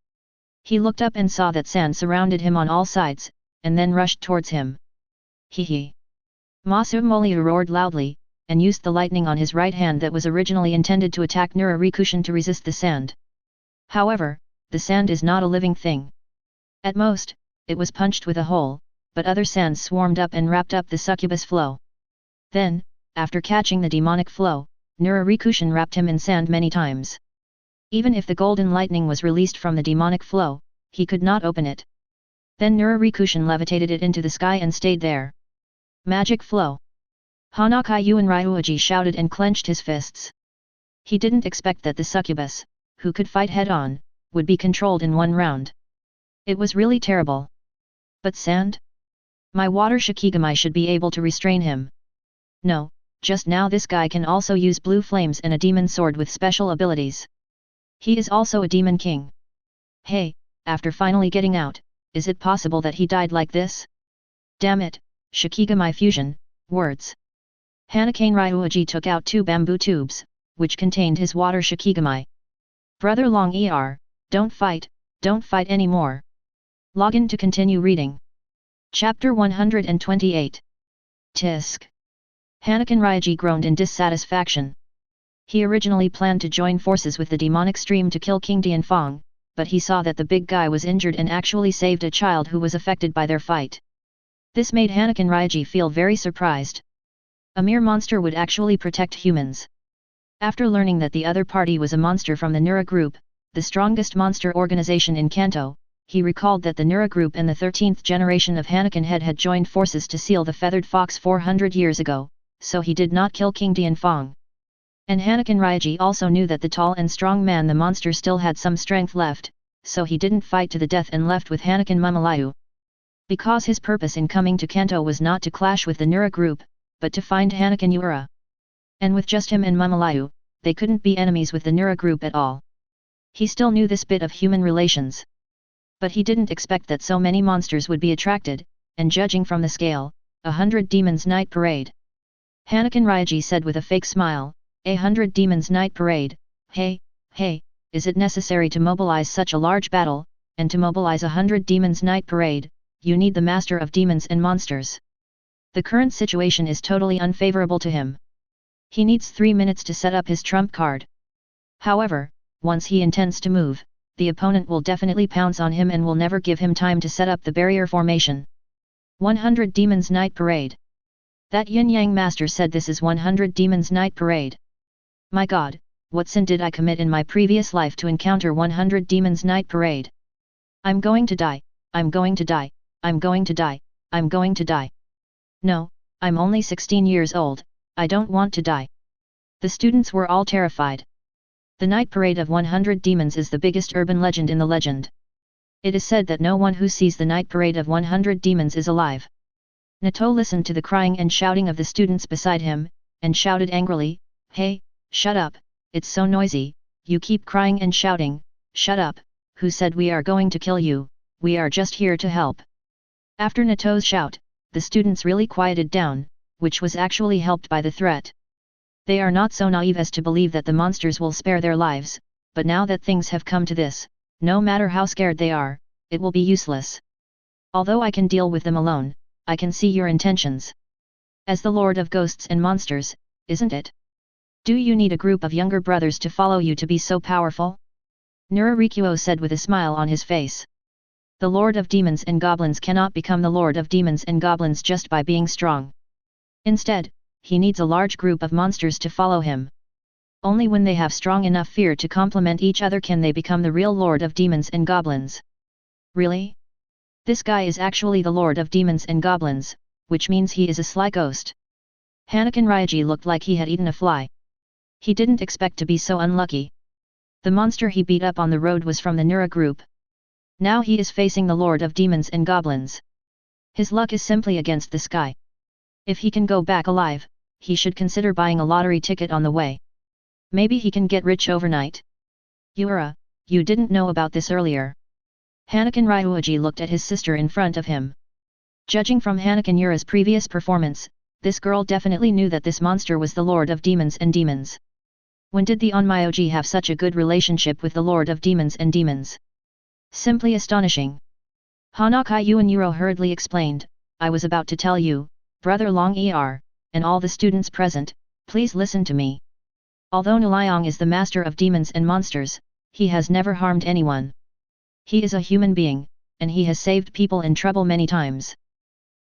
He looked up and saw that sand surrounded him on all sides, and then rushed towards him. Hee hee. Masumoli roared loudly, and used the lightning on his right hand that was originally intended to attack Nurarikushin to resist the sand. However, the sand is not a living thing. At most, it was punched with a hole, but other sands swarmed up and wrapped up the succubus flow. Then, after catching the demonic flow, Nurarikushin wrapped him in sand many times. Even if the golden lightning was released from the demonic flow, he could not open it. Then Nurarikushin levitated it into the sky and stayed there. Magic flow! Hanakai Unryaji shouted and clenched his fists. He didn't expect that the succubus, who could fight head-on, would be controlled in one round. It was really terrible. But sand? My water Shikigami should be able to restrain him. No, just now this guy can also use blue flames and a demon sword with special abilities. He is also a demon king. Hey, after finally getting out, is it possible that he died like this? Damn it, Shikigami fusion, words. Hanakane Ryuaji took out 2 bamboo tubes, which contained his water Shikigami. Brother Long Er, don't fight anymore. Login to continue reading. Chapter 128. Tisk. Hanakane Ryuaji groaned in dissatisfaction. He originally planned to join forces with the demonic stream to kill King Dianfeng, but he saw that the big guy was injured and actually saved a child who was affected by their fight. This made Hanakane Ryuaji feel very surprised. A mere monster would actually protect humans. After learning that the other party was a monster from the Nura group, the strongest monster organization in Kanto, he recalled that the Nura group and the 13th generation of Hanakane head had joined forces to seal the feathered fox 400 years ago, so he did not kill King Dianfeng. And Hanakane Ryuaji also knew that the tall and strong man the monster still had some strength left, so he didn't fight to the death and left with Hanakane Mumalayu. Because his purpose in coming to Kanto was not to clash with the Nura group, but to find Hanakane Ura. And with just him and Mumalayu, they couldn't be enemies with the Nura group at all. He still knew this bit of human relations. But he didn't expect that so many monsters would be attracted, and judging from the scale, 100 demons night parade. Hanakane Ryuaji said with a fake smile, 100 demons night parade, hey, is it necessary to mobilize such a large battle, and to mobilize 100 demons night parade, you need the master of demons and monsters. The current situation is totally unfavorable to him. He needs 3 minutes to set up his trump card. However, once he intends to move, the opponent will definitely pounce on him and will never give him time to set up the barrier formation. 100 demons night parade. That yin-yang master said this is 100 demons night parade. My god, what sin did I commit in my previous life to encounter 100 demons night parade? I'm going to die, I'm going to die, I'm going to die, I'm going to die. No, I'm only 16 years old, I don't want to die. The students were all terrified. The night parade of 100 demons is the biggest urban legend in the legend. It is said that no one who sees the night parade of 100 demons is alive. Nato listened to the crying and shouting of the students beside him, and shouted angrily, hey, shut up, it's so noisy, you keep crying and shouting, shut up, who said we are going to kill you, we are just here to help. After Nato's shout, the students really quieted down, which was actually helped by the threat. They are not so naive as to believe that the monsters will spare their lives, but now that things have come to this, no matter how scared they are, it will be useless. Although I can deal with them alone, I can see your intentions. As the Lord of Ghosts and Monsters, isn't it? Do you need a group of younger brothers to follow you to be so powerful? Nurarikuo said with a smile on his face. The Lord of Demons and Goblins cannot become the Lord of Demons and Goblins just by being strong. Instead, he needs a large group of monsters to follow him. Only when they have strong enough fear to complement each other can they become the real Lord of Demons and Goblins. Really? This guy is actually the Lord of Demons and Goblins, which means he is a sly ghost. Hanakan Ryaji looked like he had eaten a fly. He didn't expect to be so unlucky. The monster he beat up on the road was from the Nura group. Now he is facing the Lord of Demons and Goblins. His luck is simply against this guy. If he can go back alive, he should consider buying a lottery ticket on the way. Maybe he can get rich overnight. Yura, you didn't know about this earlier. Hanakan Ryuji looked at his sister in front of him. Judging from Hanakan Yura's previous performance, this girl definitely knew that this monster was the Lord of Demons and Demons. When did the onmyoji have such a good relationship with the Lord of Demons and Demons? Simply astonishing. Hanakai Yuanuro hurriedly explained, I was about to tell you, Brother Long Er, and all the students present, please listen to me. Although Nuliang is the master of demons and monsters, he has never harmed anyone. He is a human being, and he has saved people in trouble many times.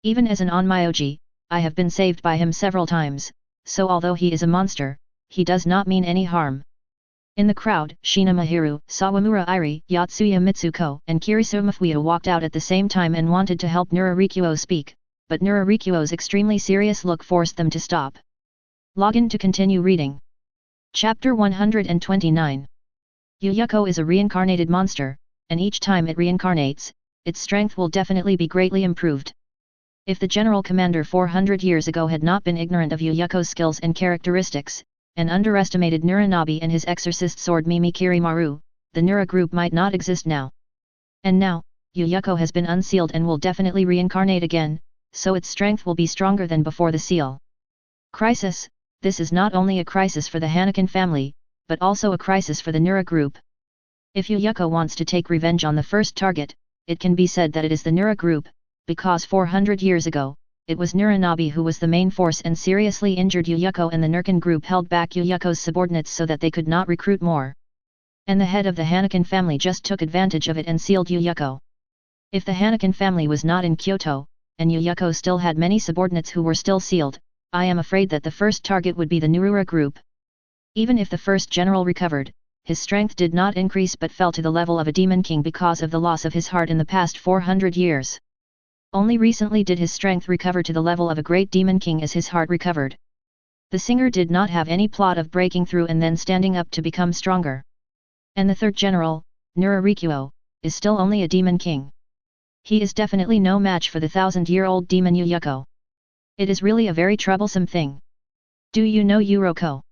Even as an onmyoji, I have been saved by him several times, so although he is a monster, he does not mean any harm. In the crowd, Shina Mahiru, Sawamura Iri, Yatsuya Mitsuko, and Kirisu Mafuya walked out at the same time and wanted to help Nurarikuo speak, but Nurarikuo's extremely serious look forced them to stop. Login to continue reading. Chapter 129. Yuyuko is a reincarnated monster, and each time it reincarnates, its strength will definitely be greatly improved. If the General Commander 400 years ago had not been ignorant of Yuyuko's skills and characteristics, and underestimated Nuranabi and his exorcist sword Mimi Kirimaru, the Nura group might not exist now. And now, Yuyuko has been unsealed and will definitely reincarnate again, so its strength will be stronger than before the seal. Crisis. This is not only a crisis for the Hanakan family, but also a crisis for the Nura group. If Yuyuko wants to take revenge on the first target, it can be said that it is the Nura group, because 400 years ago, it was Nuranabi who was the main force and seriously injured Yuyuko, and the Nurkan group held back Yuyuko's subordinates so that they could not recruit more. And the head of the Hanakan family just took advantage of it and sealed Yuyuko. If the Hanakan family was not in Kyoto, and Yuyuko still had many subordinates who were still sealed, I am afraid that the first target would be the Nurura group. Even if the first general recovered, his strength did not increase but fell to the level of a demon king because of the loss of his heart in the past 400 years. Only recently did his strength recover to the level of a great demon king as his heart recovered. The singer did not have any plot of breaking through and then standing up to become stronger. And the third general, Nurarikuo, is still only a demon king. He is definitely no match for the 1000-year-old demon Yuyuko. It is really a very troublesome thing. Do you know Yuroko?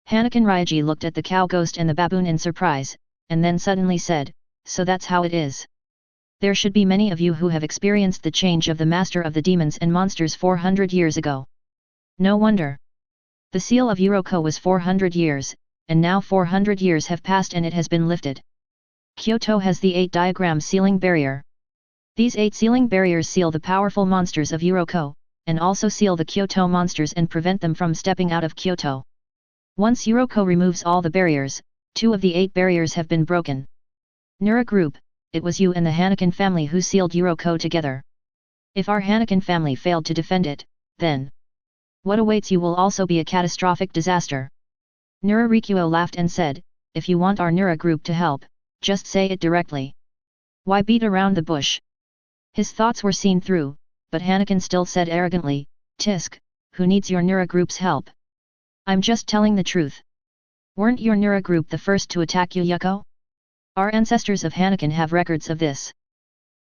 Hanakan Ryaji looked at the cow ghost and the baboon in surprise, and then suddenly said, so that's how it is. There should be many of you who have experienced the change of the master of the demons and monsters 400 years ago. No wonder. The seal of Yuroko was 400 years, and now 400 years have passed and it has been lifted. Kyoto has the 8-diagram sealing barrier. These 8 sealing barriers seal the powerful monsters of Yuroko, and also seal the Kyoto monsters and prevent them from stepping out of Kyoto. Once Yuroko removes all the barriers, 2 of the 8 barriers have been broken. Nura group, it was you and the Hanakan family who sealed Yuroko together. If our Hanakan family failed to defend it, then what awaits you will also be a catastrophic disaster. Nurarikuo laughed and said, if you want our Nura group to help, just say it directly. Why beat around the bush? His thoughts were seen through, but Hanakan still said arrogantly, Tisk, who needs your Nura group's help? I'm just telling the truth. Weren't your Nura group the first to attack Yuyuko? Our ancestors of Hanakan have records of this.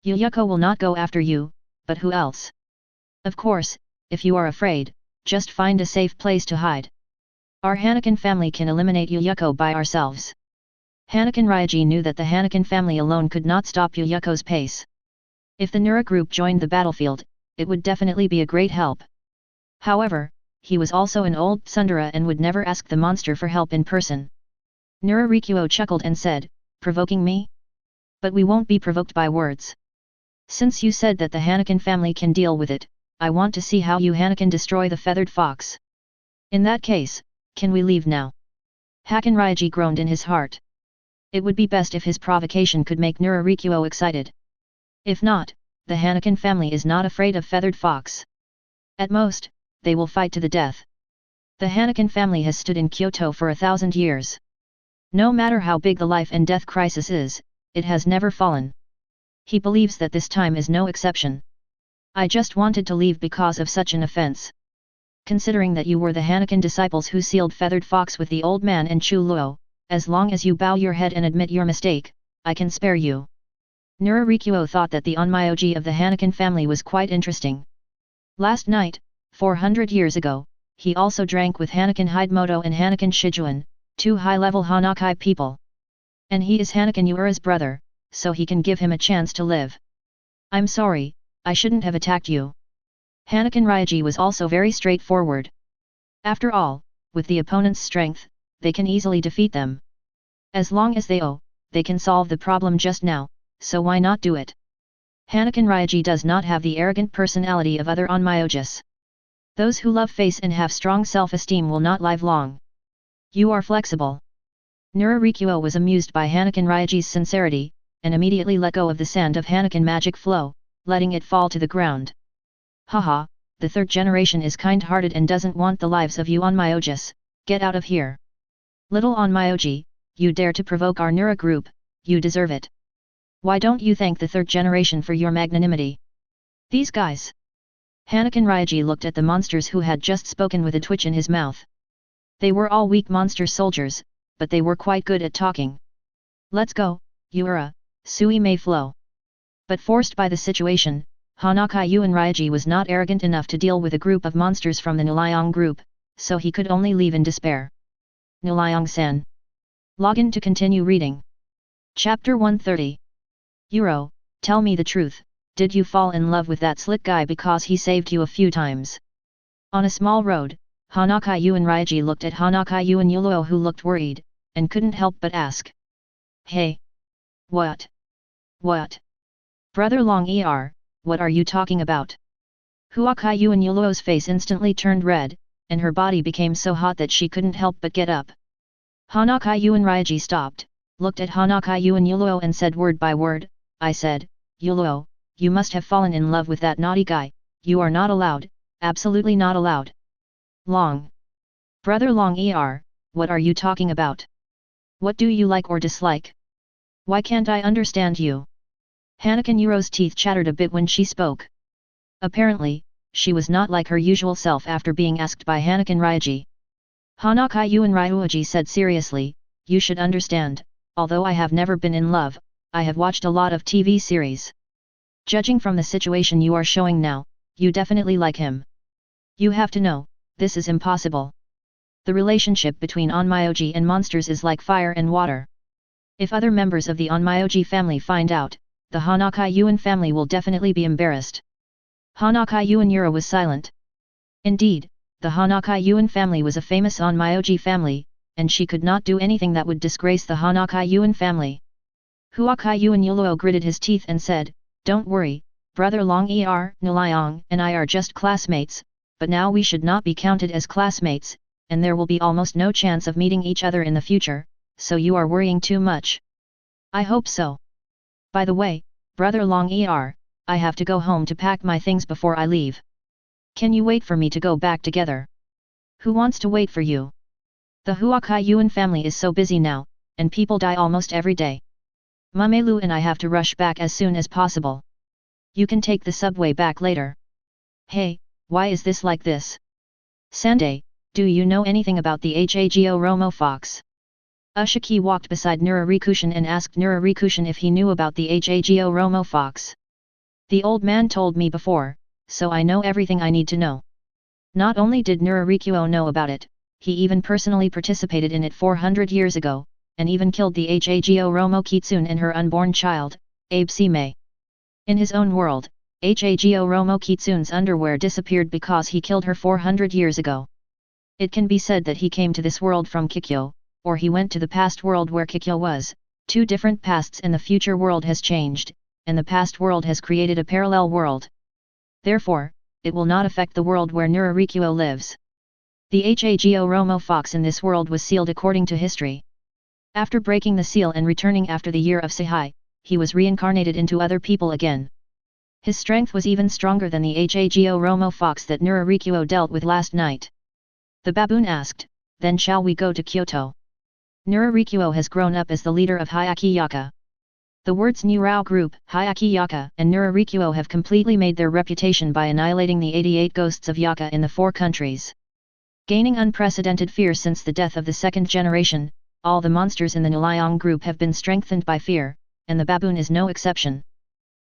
Yuyuko will not go after you, but who else? Of course, if you are afraid, just find a safe place to hide. Our Hanakan family can eliminate Yuyuko by ourselves. Hanakan Ryaji knew that the Hanakan family alone could not stop Yuyuko's pace. If the Nura group joined the battlefield, it would definitely be a great help. However, he was also an old tsundere and would never ask the monster for help in person. Nurarikuo chuckled and said, provoking me? But we won't be provoked by words. Since you said that the Hanakan family can deal with it, I want to see how you Hanakan destroy the feathered fox. In that case, can we leave now? Hakan Ryaji groaned in his heart. It would be best if his provocation could make Nurarikuo excited. If not, the Hanakan family is not afraid of feathered fox. At most, they will fight to the death. The Hanakan family has stood in Kyoto for 1,000 years. No matter how big the life and death crisis is, it has never fallen. He believes that this time is no exception. I just wanted to leave because of such an offense. Considering that you were the Hanakan disciples who sealed feathered fox with the old man and Chu Luo, as long as you bow your head and admit your mistake, I can spare you. Nurarikuo thought that the onmyoji of the Hanakan family was quite interesting. Last night, 400 years ago, he also drank with Hanakan Hidemoto and Hanakan Shijuan, two high-level Hanakai people. And he is Hanakan Ura's brother, so he can give him a chance to live. I'm sorry, I shouldn't have attacked you. Hanakan Ryaji was also very straightforward. After all, with the opponent's strength, they can easily defeat them. As long as they can solve the problem just now, so why not do it? Hanakan Ryaji does not have the arrogant personality of other onmyojis. Those who love face and have strong self-esteem will not live long. You are flexible. Nurarikuo was amused by Hanakan Ryaji's sincerity, and immediately let go of the sand of Hanakan magic flow, letting it fall to the ground. Haha, the third generation is kind-hearted and doesn't want the lives of you onmyojis, get out of here. Little onmyoji, you dare to provoke our Nura group, you deserve it. Why don't you thank the third generation for your magnanimity? These guys. Hanakan Ryaji looked at the monsters who had just spoken with a twitch in his mouth. They were all weak monster soldiers, but they were quite good at talking. Let's go, Ura, Sui may flow. But forced by the situation, Hanakai Yuan Ryaji was not arrogant enough to deal with a group of monsters from the Nuliang group, so he could only leave in despair. Nuliang-san. Login to continue reading. Chapter 130. Uro, tell me the truth. Did you fall in love with that slick guy because he saved you a few times? On a small road, Hanakai Yuan Ryaji looked at Hanakai Yuan Yuluo who looked worried, and couldn't help but ask. Hey! What? What? Brother Long Er, what are you talking about? Huakai Yuan Yuluo's face instantly turned red, and her body became so hot that she couldn't help but get up. Hanakai Yuan Ryaji stopped, looked at Hanakai Yuan Yuluo and said word by word, I said, Yuluo, you must have fallen in love with that naughty guy, you are not allowed, absolutely not allowed. Long. Brother Long Er, what are you talking about? What do you like or dislike? Why can't I understand you? Hanakan Yuro's teeth chattered a bit when she spoke. Apparently, she was not like her usual self after being asked by Hanakan Ryaji. Hanakai Yuan Ryuji said seriously, you should understand, although I have never been in love, I have watched a lot of TV series. Judging from the situation you are showing now, you definitely like him. You have to know, this is impossible. The relationship between onmyoji and monsters is like fire and water. If other members of the onmyoji family find out, the Hanakai Yuan family will definitely be embarrassed. Hanakai Yuan Yura was silent. Indeed, the Hanakai Yuan family was a famous onmyoji family, and she could not do anything that would disgrace the Hanakai Yuan family. Huakai Yuan Yuluo gritted his teeth and said, don't worry, brother Long Er, Nuliang and I are just classmates, but now we should not be counted as classmates, and there will be almost no chance of meeting each other in the future, so you are worrying too much. I hope so. By the way, brother Long Er, I have to go home to pack my things before I leave. Can you wait for me to go back together? Who wants to wait for you? The Huakai Yuan family is so busy now, and people die almost every day. Mamelu and I have to rush back as soon as possible. You can take the subway back later. Hey, why is this like this? Sande, do you know anything about the Hago Romo fox? Ushiki walked beside Nurarikushin and asked Nurarikushin if he knew about the Hago Romo fox. The old man told me before, so I know everything I need to know. Not only did Nurarikuo know about it, he even personally participated in it 400 years ago, and even killed the Hago Romo Kitsune and her unborn child, Abe Sime. In his own world, Hago Romo Kitsune's underwear disappeared because he killed her 400 years ago. It can be said that he came to this world from Kikyo, or he went to the past world where Kikyo was, two different pasts and the future world has changed, and the past world has created a parallel world. Therefore, it will not affect the world where Nurarikuo lives. The Hago Romo Fox in this world was sealed according to history. After breaking the seal and returning after the year of Sihai, he was reincarnated into other people again. His strength was even stronger than the Hago Romo Fox that Nurarikuo dealt with last night. The baboon asked, "Then shall we go to Kyoto?" Nurarikuo has grown up as the leader of Hyakki-yaka. The words Nurao Group, Hyakki-yaka and Nurarikuo have completely made their reputation by annihilating the 88 ghosts of Yaka in the 4 countries. Gaining unprecedented fear since the death of the second generation, all the monsters in the Niliang group have been strengthened by fear, and the baboon is no exception.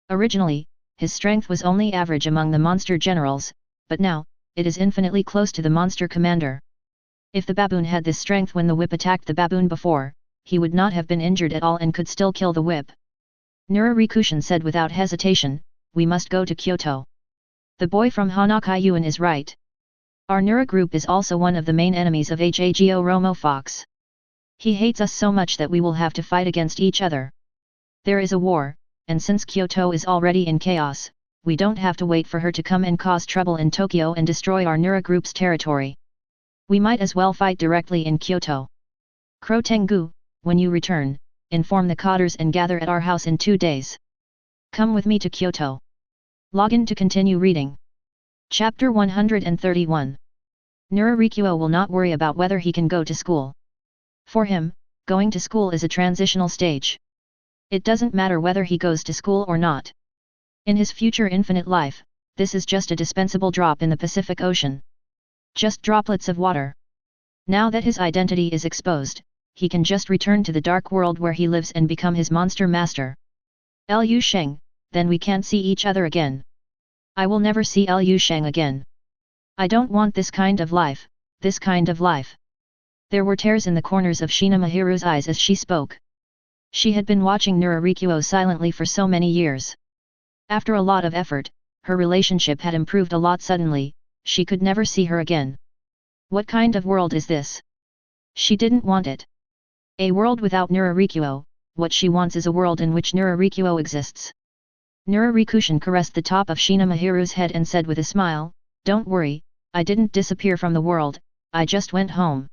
Originally, his strength was only average among the monster generals, but now, it is infinitely close to the monster commander. If the baboon had this strength when the whip attacked the baboon before, he would not have been injured at all and could still kill the whip. Nurarikushin said without hesitation, "We must go to Kyoto." The boy from Hanakaiyuan is right. Our Nura group is also one of the main enemies of Hago Romo Fox. He hates us so much that we will have to fight against each other. There is a war, and since Kyoto is already in chaos, we don't have to wait for her to come and cause trouble in Tokyo and destroy our Nura group's territory. We might as well fight directly in Kyoto. Crow Tengu, when you return, inform the Cotters and gather at our house in 2 days. Come with me to Kyoto. Login to continue reading. Chapter 131. Nurarikuo will not worry about whether he can go to school. For him, going to school is a transitional stage. It doesn't matter whether he goes to school or not. In his future infinite life, this is just a dispensable drop in the Pacific Ocean. Just droplets of water. Now that his identity is exposed, he can just return to the dark world where he lives and become his monster master. Lu Sheng, then we can't see each other again. I will never see Lu Sheng again. I don't want this kind of life, this kind of life. There were tears in the corners of Shina Mahiru's eyes as she spoke. She had been watching Nurarikuo silently for so many years. After a lot of effort, her relationship had improved a lot suddenly, she could never see her again. What kind of world is this? She didn't want it. A world without Nurarikuo, what she wants is a world in which Nurarikuo exists. Nurarikushin caressed the top of Shina Mahiru's head and said with a smile, "Don't worry, I didn't disappear from the world, I just went home.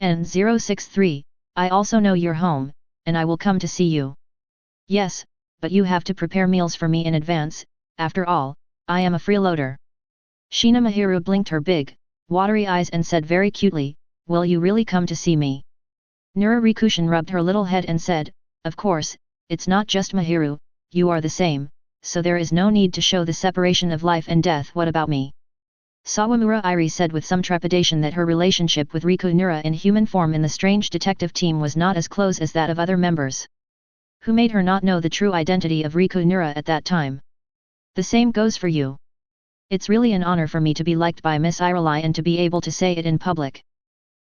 N063, I also know you're home, and I will come to see you." "Yes, but you have to prepare meals for me in advance, after all, I am a freeloader." Shina Mahiru blinked her big, watery eyes and said very cutely, "Will you really come to see me?" Nurarikushin rubbed her little head and said, "Of course, it's not just Mahiru, you are the same, so there is no need to show the separation of life and death. What about me?" Sawamura Iri said with some trepidation that her relationship with Riku Nura in human form in the strange detective team was not as close as that of other members. Who made her not know the true identity of Riku Nura at that time? The same goes for you. It's really an honor for me to be liked by Miss Iralai and to be able to say it in public.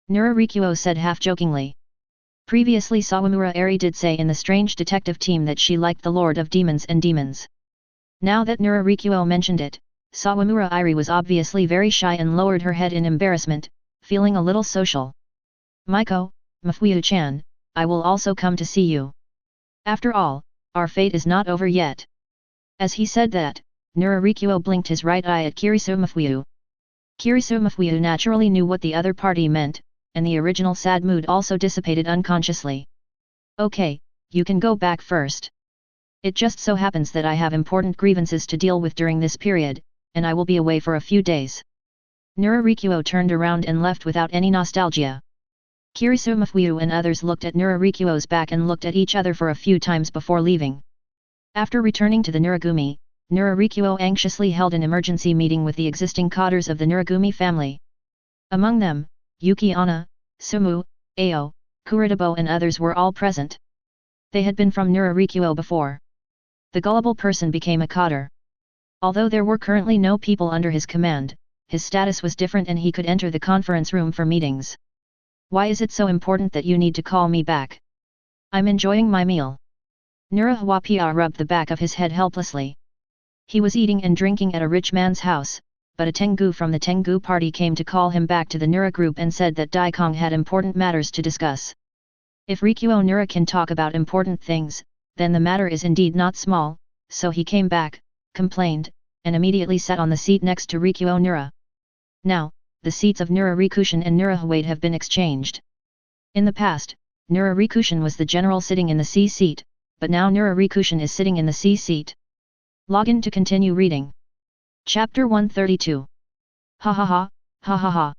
Nurarikuo said half-jokingly. Previously Sawamura Eri did say in the strange detective team that she liked the Lord of Demons and Demons. Now that Nurarikuo mentioned it, Sawamura Iri was obviously very shy and lowered her head in embarrassment, feeling a little social. "Maiko, Mafuyu-chan, I will also come to see you. After all, our fate is not over yet." As he said that, Nurarikuo blinked his right eye at Kirisu Mafuyu. Kirisu Mafuyu naturally knew what the other party meant, and the original sad mood also dissipated unconsciously. "Okay, you can go back first. It just so happens that I have important grievances to deal with during this period, and I will be away for a few days." Nurarikuo turned around and left without any nostalgia. Kirisu Mafuyu and others looked at Nurarikuo's back and looked at each other for a few times before leaving. After returning to the Nuragumi, Nurarikuo anxiously held an emergency meeting with the existing Cotters of the Nuragumi family. Among them, Yuki Anna, Sumu, Ao, Kuritabo and others were all present. They had been from Nurarikuo before. The gullible person became a Cotter. Although there were currently no people under his command, his status was different and he could enter the conference room for meetings. "Why is it so important that you need to call me back? I'm enjoying my meal." Nurahwapia rubbed the back of his head helplessly. He was eating and drinking at a rich man's house, but a Tengu from the Tengu party came to call him back to the Nura group and said that Daikong had important matters to discuss. If Rikuo Nura can talk about important things, then the matter is indeed not small, so he came back, complained, and immediately sat on the seat next to Rikuo Nura. Now, the seats of Nura Rikushin and Nura Huade have been exchanged. In the past, Nura Rikushin was the general sitting in the C seat, but now Nura Rikushin is sitting in the C seat. Login to continue reading. Chapter 132. Ha ha ha, ha ha ha.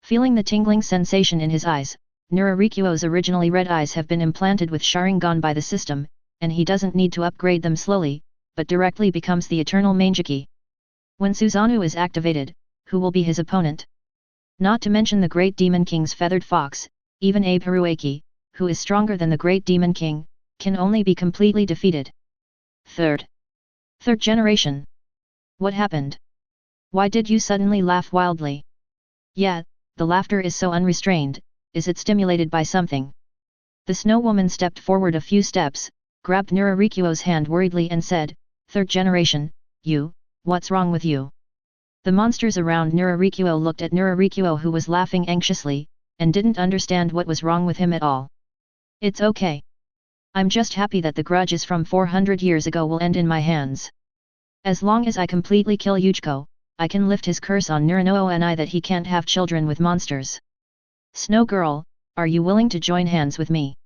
Feeling the tingling sensation in his eyes, Nura Rikuo's originally red eyes have been implanted with Sharingan by the system, and he doesn't need to upgrade them slowly, but directly becomes the eternal Mangeki. When Susanoo is activated, who will be his opponent? Not to mention the Great Demon King's feathered fox, even Abe Haruaki, who is stronger than the Great Demon King, can only be completely defeated. Third generation. What happened? Why did you suddenly laugh wildly? Yeah, the laughter is so unrestrained, is it stimulated by something? The Snow Woman stepped forward a few steps, grabbed Nura Rikuo's hand worriedly and said, "Third generation, what's wrong with you?" The monsters around Nura Rikuo looked at Nura Rikuo, who was laughing anxiously, and didn't understand what was wrong with him at all. It's okay. I'm just happy that the grudges from 400 years ago will end in my hands. As long as I completely kill Yuchiko, I can lift his curse on Nurano and I that he can't have children with monsters. Snow Girl, are you willing to join hands with me?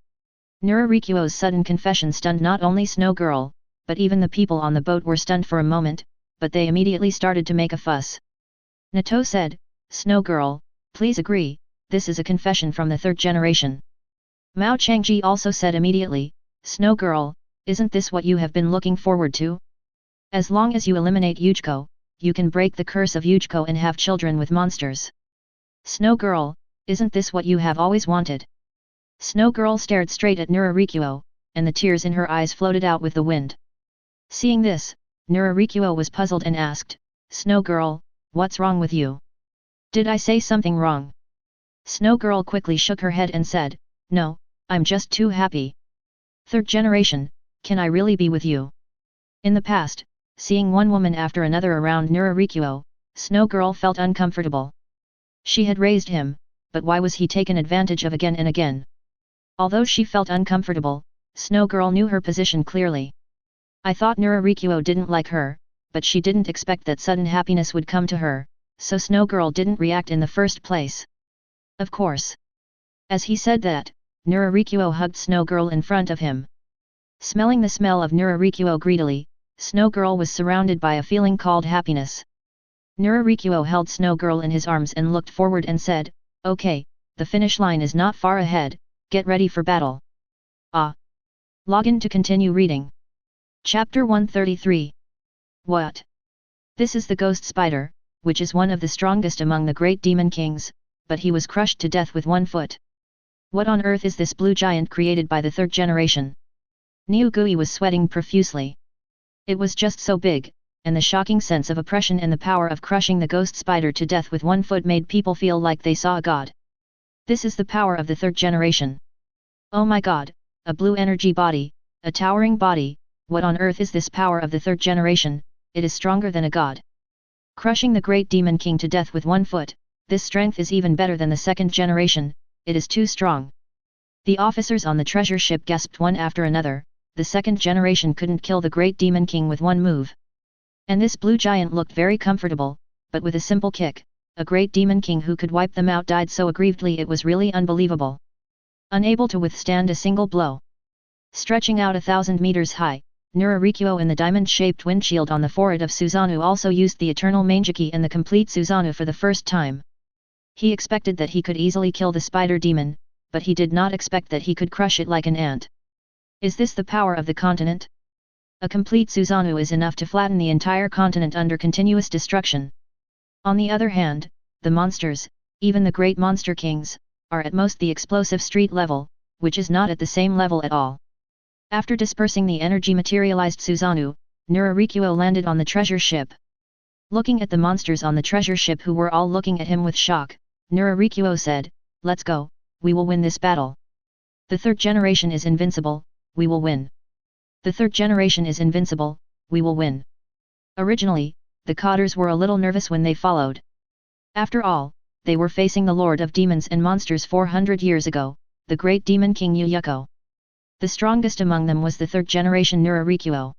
Nura Rikuo's sudden confession stunned not only Snow Girl, but even the people on the boat were stunned for a moment, but they immediately started to make a fuss. Nato said, "Snow Girl, please agree, this is a confession from the third generation." Mao Changji also said immediately, "Snow Girl, isn't this what you have been looking forward to? As long as you eliminate Yuchiko, you can break the curse of Yuchiko and have children with monsters. Snow Girl, isn't this what you have always wanted?" Snow Girl stared straight at Nura Rikuo, and the tears in her eyes floated out with the wind. Seeing this, Nura Rikuo was puzzled and asked, "Snow Girl, what's wrong with you? Did I say something wrong?" Snow Girl quickly shook her head and said, "No, I'm just too happy. Third generation, can I really be with you?" In the past, seeing one woman after another around Nura Rikuo, Snow Girl felt uncomfortable. She had raised him, but why was he taken advantage of again and again? Although she felt uncomfortable, Snow Girl knew her position clearly. I thought Nura Rikuo didn't like her, but she didn't expect that sudden happiness would come to her, so Snow Girl didn't react in the first place. Of course. As he said that, Nura Rikuo hugged Snow Girl in front of him. Smelling the smell of Nura Rikuo greedily, Snow Girl was surrounded by a feeling called happiness. Nura Rikuo held Snow Girl in his arms and looked forward and said, "Okay, the finish line is not far ahead, get ready for battle." Login to continue reading. Chapter 133. What? This is the ghost spider, which is one of the strongest among the great demon kings, but he was crushed to death with 1 foot. What on earth is this blue giant created by the third generation? Niugui was sweating profusely. It was just so big, and the shocking sense of oppression and the power of crushing the ghost spider to death with 1 foot made people feel like they saw a god. This is the power of the third generation. Oh my god, a blue energy body, a towering body, what on earth is this power of the third generation? It is stronger than a god. Crushing the great demon king to death with 1 foot, this strength is even better than the second generation, it is too strong. The officers on the treasure ship gasped one after another, the second generation couldn't kill the great demon king with 1 move. And this blue giant looked very comfortable, but with a simple kick, a great demon king who could wipe them out died so aggrievedly it was really unbelievable. Unable to withstand a single blow. Stretching out 1,000 meters high, Nura Rikuo in the diamond-shaped windshield on the forehead of Susanoo also used the eternal Mangeki and the complete Susanoo for the first time. He expected that he could easily kill the spider demon, but he did not expect that he could crush it like an ant. Is this the power of the continent? A complete Susanoo is enough to flatten the entire continent under continuous destruction. On the other hand, the monsters, even the great monster kings, are at most the explosive street level, which is not at the same level at all. After dispersing the energy materialized Susanoo, Nura Rikuo landed on the treasure ship. Looking at the monsters on the treasure ship who were all looking at him with shock, Nura Rikuo said, "Let's go, we will win this battle. The third generation is invincible, we will win. The third generation is invincible, we will win." Originally, the Cotters were a little nervous when they followed. After all, they were facing the Lord of Demons and Monsters 400 years ago, the great demon king Yuyuko. The strongest among them was the third generation Nura Rikuo.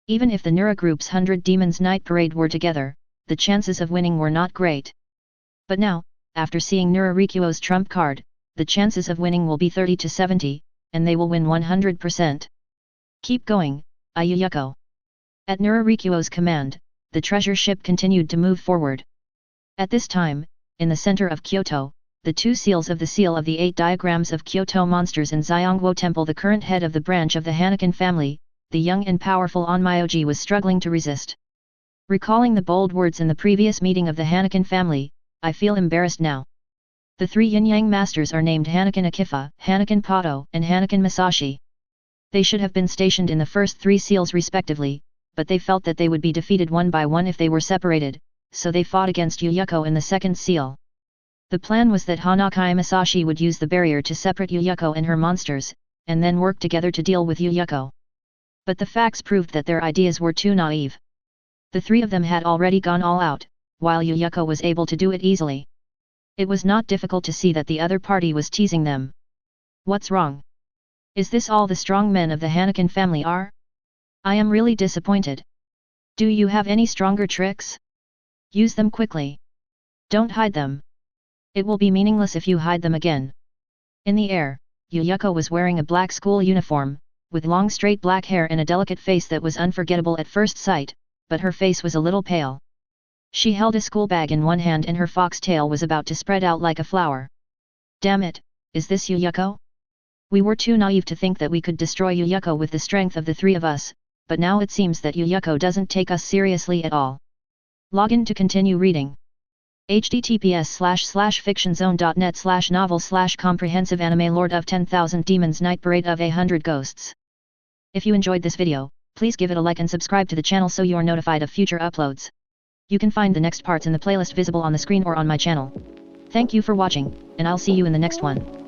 Even if the Nura group's 100 Demons Night Parade were together, the chances of winning were not great. But now, after seeing Nura Rikuo's trump card, the chances of winning will be 30 to 70, and they will win 100%. Keep going, Ayuyuko. At Nura Rikuo's command, the treasure ship continued to move forward. At this time, in the center of Kyoto, the two seals of the Seal of the 8 Diagrams of Kyoto Monsters in Xiongwo Temple, the current head of the branch of the Hanakin family, the young and powerful onmyoji, was struggling to resist. Recalling the bold words in the previous meeting of the Hanakin family, I feel embarrassed now. The 3 yin-yang masters are named Hanakin Akifa, Hanakin Pato, and Hanakin Masashi. They should have been stationed in the first 3 seals respectively, but they felt that they would be defeated one by one if they were separated, so they fought against Yuyuko in the second seal. The plan was that Hanakai Masashi would use the barrier to separate Yuyuko and her monsters, and then work together to deal with Yuyuko. But the facts proved that their ideas were too naive. The 3 of them had already gone all out, while Yuyuko was able to do it easily. It was not difficult to see that the other party was teasing them. What's wrong? Is this all the strong men of the Hanakin family are? I am really disappointed. Do you have any stronger tricks? Use them quickly. Don't hide them. It will be meaningless if you hide them again. In the air, Yuyuko was wearing a black school uniform, with long straight black hair and a delicate face that was unforgettable at first sight, but her face was a little pale. She held a school bag in one hand and her foxtail was about to spread out like a flower. Damn it, is this Yuyuko? We were too naive to think that we could destroy Yuyuko with the strength of the 3 of us, but now it seems that Yuyuko doesn't take us seriously at all. Login to continue reading. https://fictionzone.net/novel/comprehensive anime Lord of 10,000 Demons Night Parade of 100 Ghosts. If you enjoyed this video, please give it a like and subscribe to the channel so you are notified of future uploads. You can find the next parts in the playlist visible on the screen or on my channel. Thank you for watching, and I'll see you in the next one.